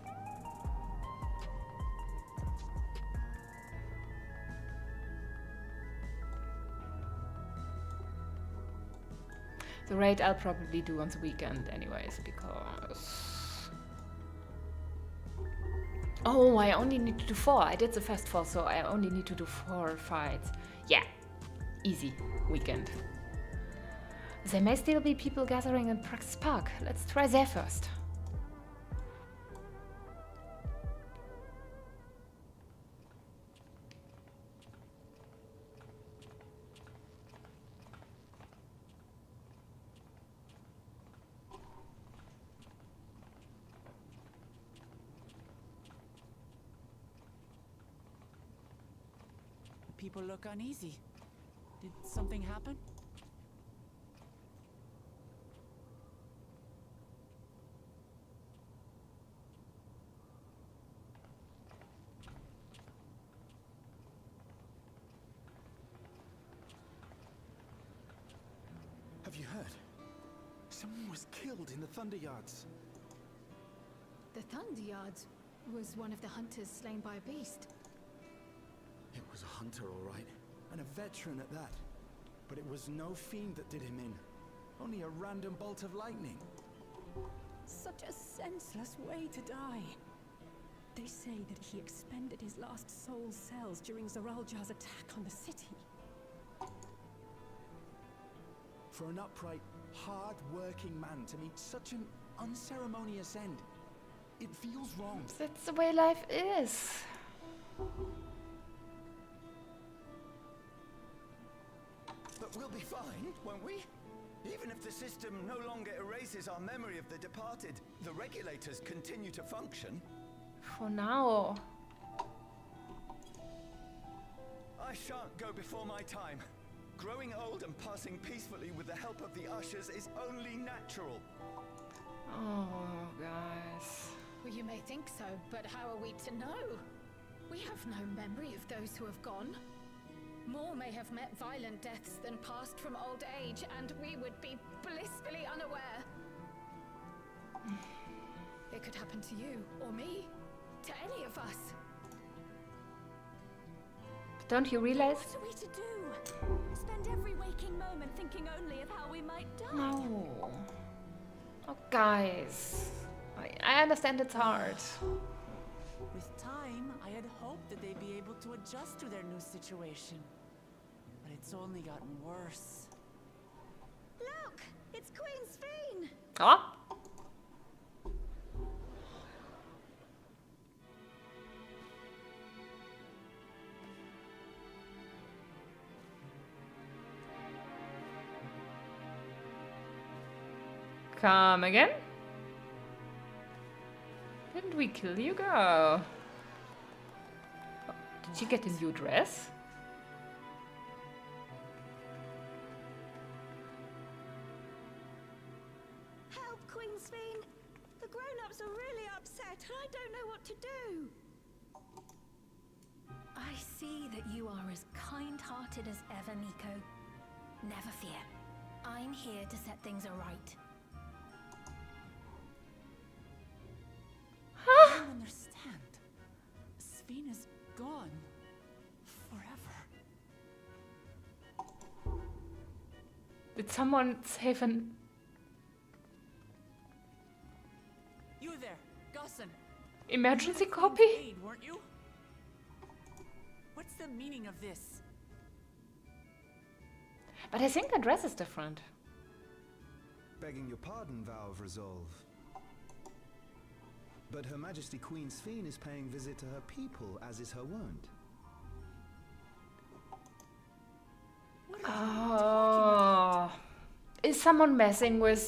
The raid I'll probably do on the weekend anyways, because... Oh, I only need to do 4. I did the first 4, so I only need to do 4 fights. Yeah, easy weekend. There may still be people gathering in Praxis Park. Let's try there first. people look uneasy. Did something happen? Have you heard? Someone was killed in the Thunder Yards. The Thunder Yards was one of the hunters slain by a beast. It was a hunter, all right. And a veteran at that. But it was no fiend that did him in. Only a random bolt of lightning. Such a senseless way to die. They say that he expended his last soul cells during Zoraljar's attack on the city. For an upright, hard-working man to meet such an unceremonious end, it feels wrong. That's the way life is. But we'll be fine, won't we? Even if the system no longer erases our memory of the departed, the regulators continue to function. For now. I shan't go before my time. Growing old and passing peacefully with the help of the ushers is only natural. Oh, guys. Well, you may think so, but how are we to know? We have no memory of those who have gone. More may have met violent deaths than passed from old age, and we would be blissfully unaware. It could happen to you, or me, to any of us. But don't you realize? What are we to do? Spend every waking moment thinking only of how we might die? No. Oh, guys. I understand it's hard. With time, I had hoped that they'd be able to adjust to their new situation. But it's only gotten worse. Look! It's Queen Sphene! Oh? Come again? Didn't we kill you, girl? Oh, did you get a new dress? Help, Queen Sphene! The grown-ups are really upset and I don't know what to do. I see that you are as kind-hearted as ever, Nico. Never fear. I'm here to set things aright. I don't understand. Sphene is gone. Forever. Did someone save an... You there, Gusson. emergency You were copy? aid, weren't you? What's the meaning of this? But I think the dress is different. Begging your pardon, Vow of Resolve. But Her Majesty Queen Sphene is paying visit to her people, as is her wont. Oh. Is someone messing with...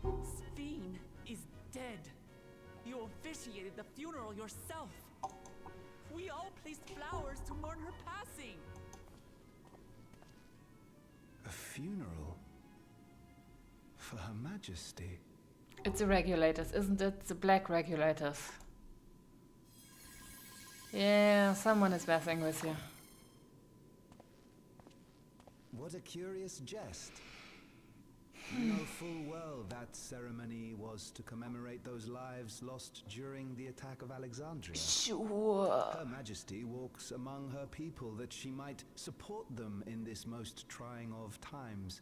Sphene is dead. You officiated the funeral yourself. We all placed flowers to mourn her passing. A funeral? For Her Majesty? It's the regulators, isn't it? The black regulators. Yeah, someone is messing with you. What a curious jest. You know full well that ceremony was to commemorate those lives lost during the attack of Alexandria. Sure. Her Majesty walks among her people that she might support them in this most trying of times.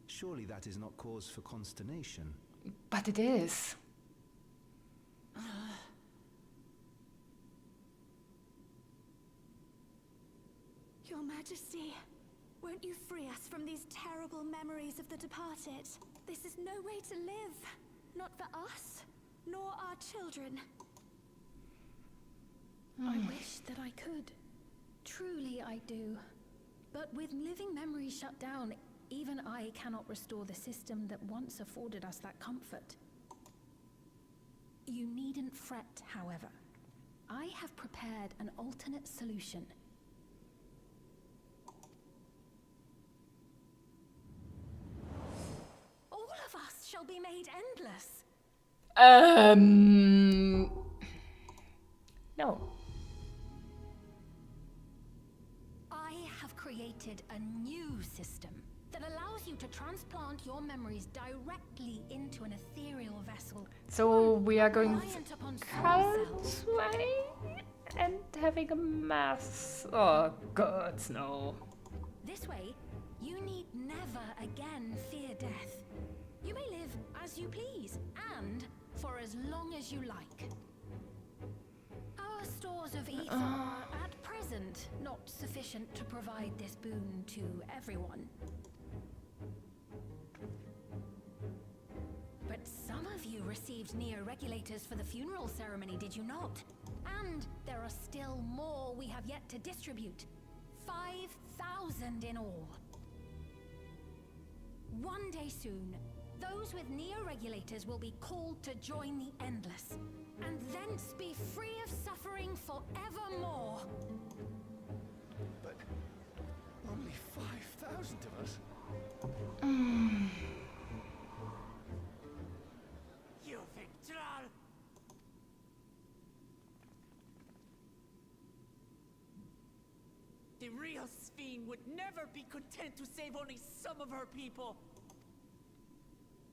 Surely that is not cause for consternation. But it is. Your Majesty, won't you free us from these terrible memories of the departed? This is no way to live. Not for us, nor our children. I wish that I could. Truly I do. But with living memories shut down, even I cannot restore the system that once afforded us that comfort. You needn't fret, however. I have prepared an alternate solution. All of us shall be made endless. No. I have created a new system that allows you to transplant your memories directly into an ethereal vessel. So we are going reliant upon soul cult cells. way and having a mass. Oh god, no. This way, you need never again fear death. You may live as you please, and for as long as you like. Our stores of ether are, at present, not sufficient to provide this boon to everyone. But some of you received neo-regulators for the funeral ceremony, did you not? And there are still more we have yet to distribute. 5,000 in all. One day soon, those with neo-regulators will be called to join the Endless, and thence be free of suffering forevermore. But only 5,000 of us? You Victral! The real Sphene would never be content to save only some of her people.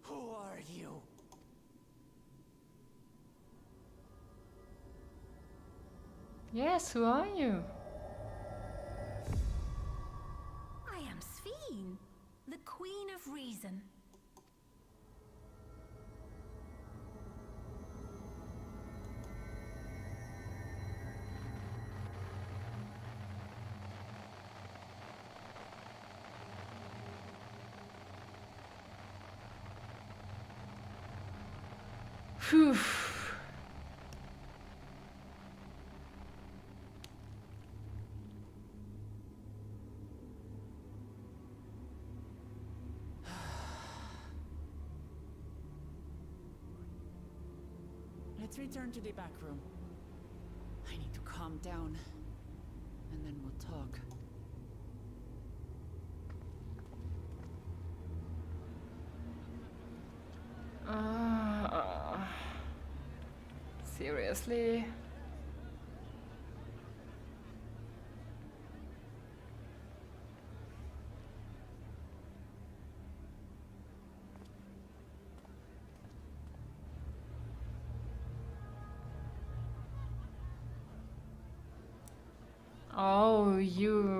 Who are you? Yes, who are you? I am Sphene, the Queen of Reason. Phew. Let's return to the back room. I need to calm down, and then we'll talk. Seriously? Oh, you...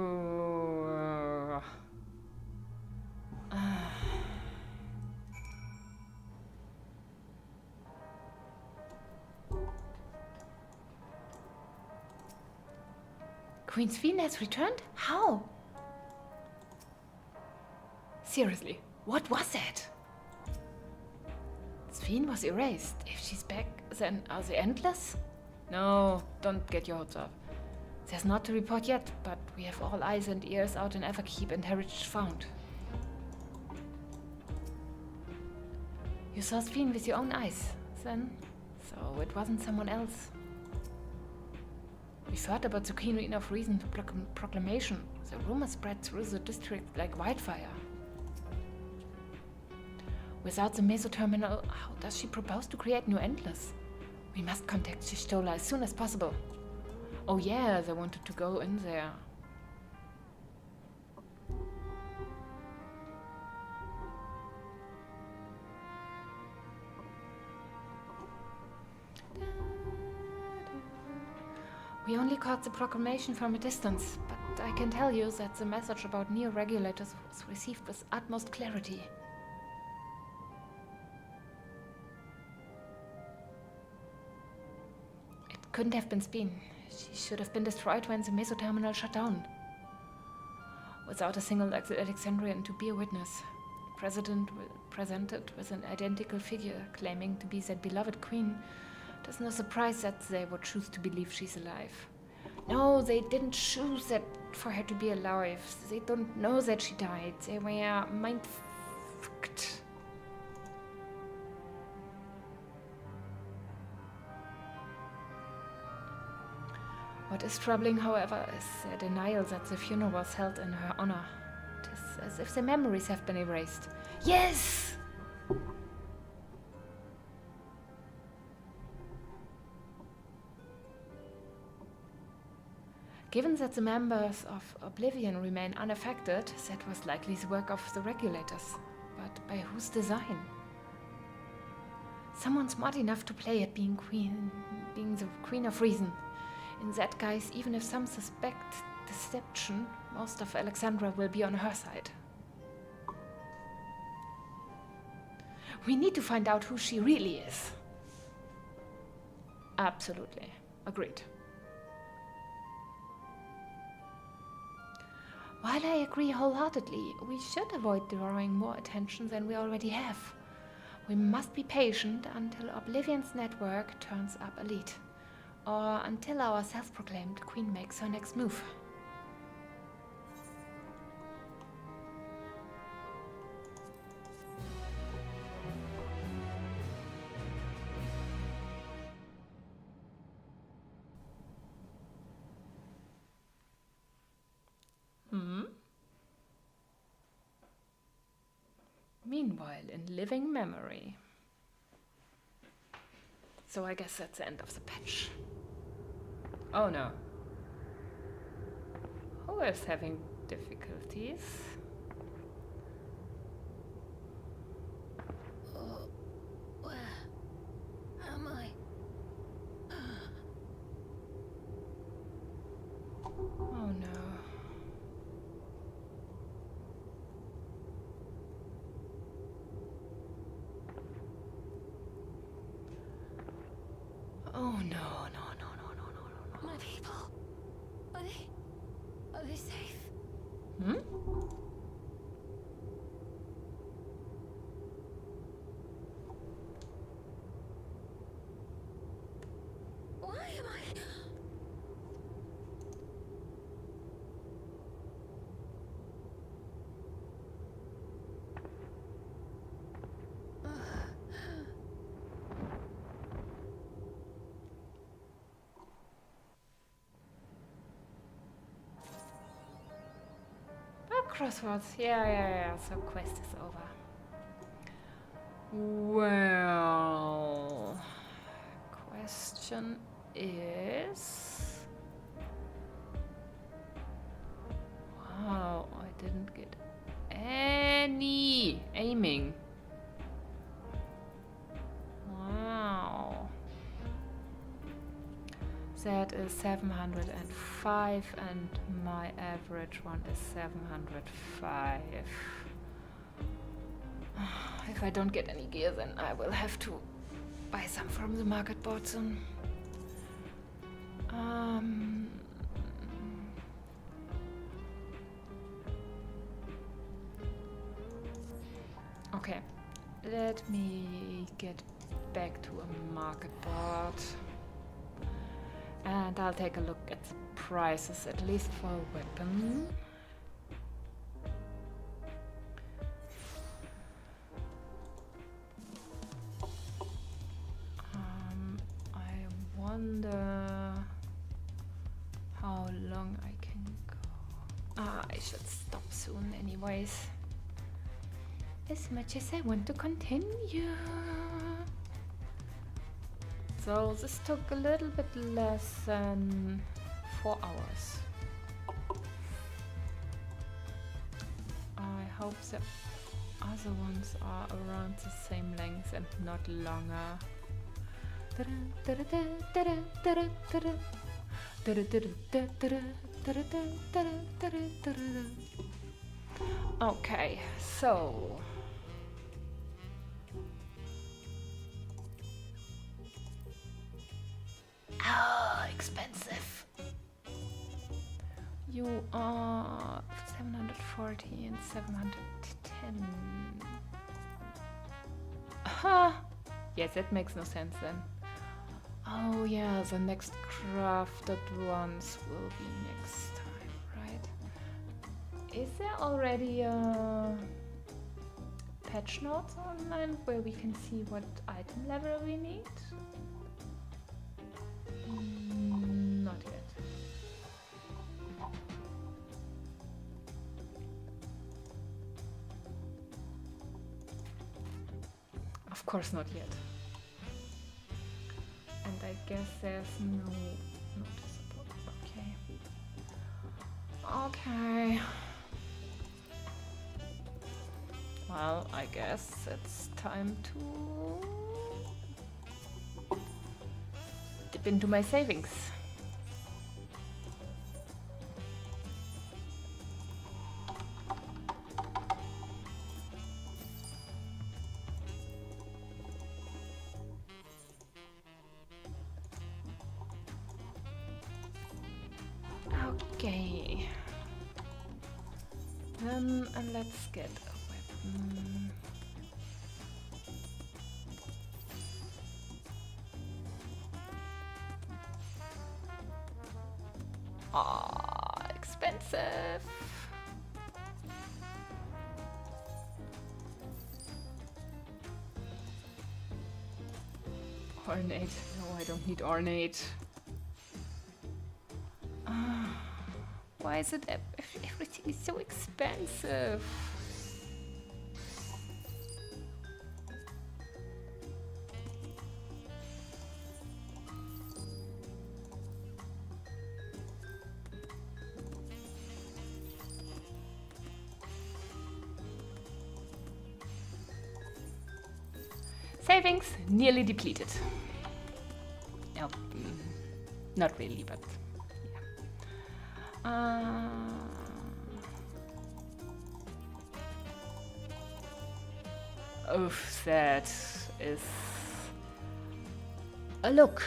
Queen Sphene has returned? How? Seriously, what was that? Sphene was erased. If she's back, then are they endless? No, don't get your hopes up. There's not to report yet, but we have all eyes and ears out in Everkeep and Heritage found. You saw Sphene with your own eyes, then? So it wasn't someone else. We've heard about the Queen of Reason proclamation. The rumor spread through the district like wildfire. Without the meso-terminal, how does she propose to create new Endless? We must contact Shishtola as soon as possible. Oh yeah, they wanted to go in there. We only caught the proclamation from a distance, but I can tell you that the message about neo-regulators was received with utmost clarity. It couldn't have been Sphene. She should have been destroyed when the meso-terminal shut down. Without a single Alexandrian to be a witness, the president presented with an identical figure claiming to be that beloved queen. There's no surprise that they would choose to believe she's alive. No, they didn't choose that for her to be alive. They don't know that she died. They were mind-fucked. What is troubling, however, is the denial that the funeral was held in her honor. It is as if the memories have been erased. Yes! Given that the members of Oblivion remain unaffected, that was likely the work of the regulators. But by whose design? Someone smart enough to play at being the Queen of Reason. In that guise, even if some suspect deception, most of Alexandra will be on her side. We need to find out who she really is. Absolutely. Agreed. While I agree wholeheartedly, we should avoid drawing more attention than we already have. We must be patient until Oblivion's network turns up elite, or until our self-proclaimed queen makes her next move. Meanwhile, in living memory. So I guess that's the end of the patch. Oh no. Who is having difficulties? Where am I? Oh no. Oh no, no, no, no, no, no, no, no. My people. Are they safe? Hmm? Why am I? Crossroads. Yeah. So quest is over. Well, question is... Wow, I didn't get any aiming. Wow. That is 705 and my average one is 705. If I don't get any gear, then I will have to buy some from the market board soon. Okay, let me get back to a market board. And I'll take a look at the prices, at least for a weapon. I wonder how long I can go. I should stop soon anyways. As much as I want to continue. So this took a little bit less than 4 hours. I hope the other ones are around the same length and not longer. Okay, so expensive. You are 740 and 710. Aha! Yes, that makes no sense then. Oh yeah, the next crafted ones will be next time, right? Is there already a patch notes online where we can see what item level we need? Not yet. Of course not yet. And I guess there's no support. Okay. Okay. Well, I guess it's time to dip into my savings. Okay. Then let's get a weapon. Ah, expensive. Ornate. No, I don't need ornate. Why is it everything is so expensive? Savings nearly depleted. Oh, not really, but yeah. Oof, that is a look.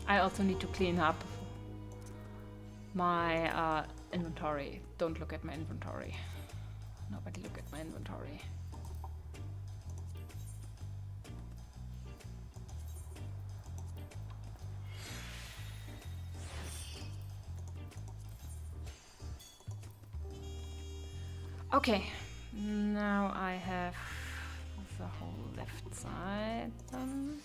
I also need to clean up my inventory. Don't look at my inventory. Nobody look at my inventory. Okay, now I have the whole left side done.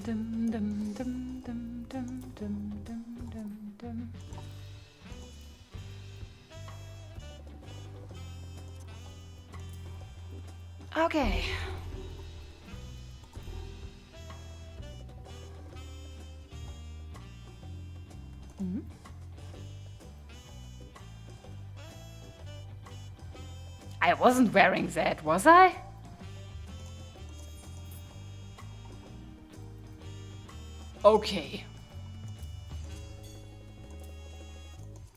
Dum, dum, dum, dum, dum, dum, dum, dum, dum. Okay. I wasn't wearing that, was I? Okay.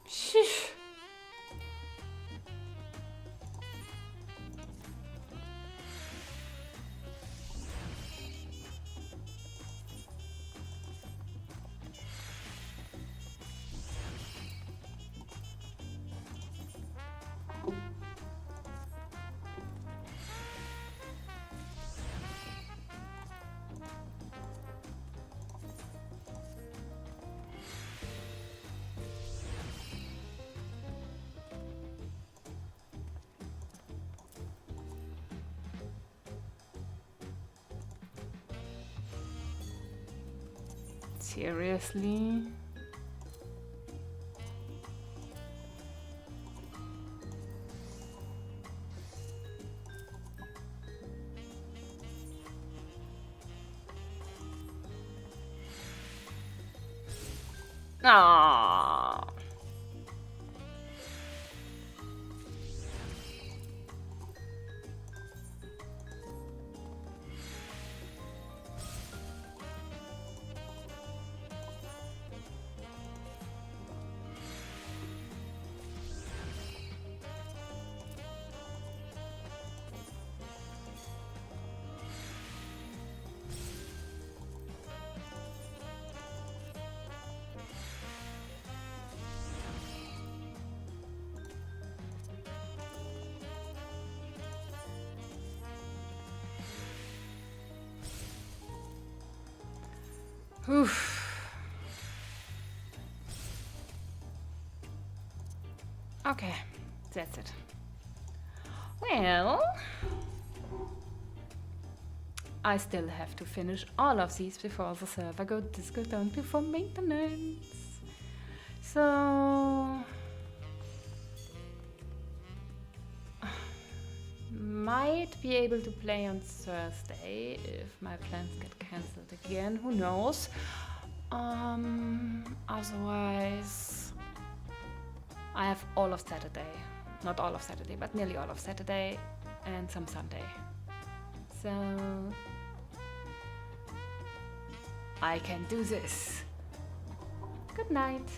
Sheesh. Seriously? Ah. Oof. Okay, that's it. Well, I still have to finish all of these before the server goes down before maintenance. So might be able to play on Thursday if my plans get cancelled again, who knows. Otherwise I have all of Saturday, not all of Saturday, but nearly all of Saturday and some Sunday. So I can do this. Good night.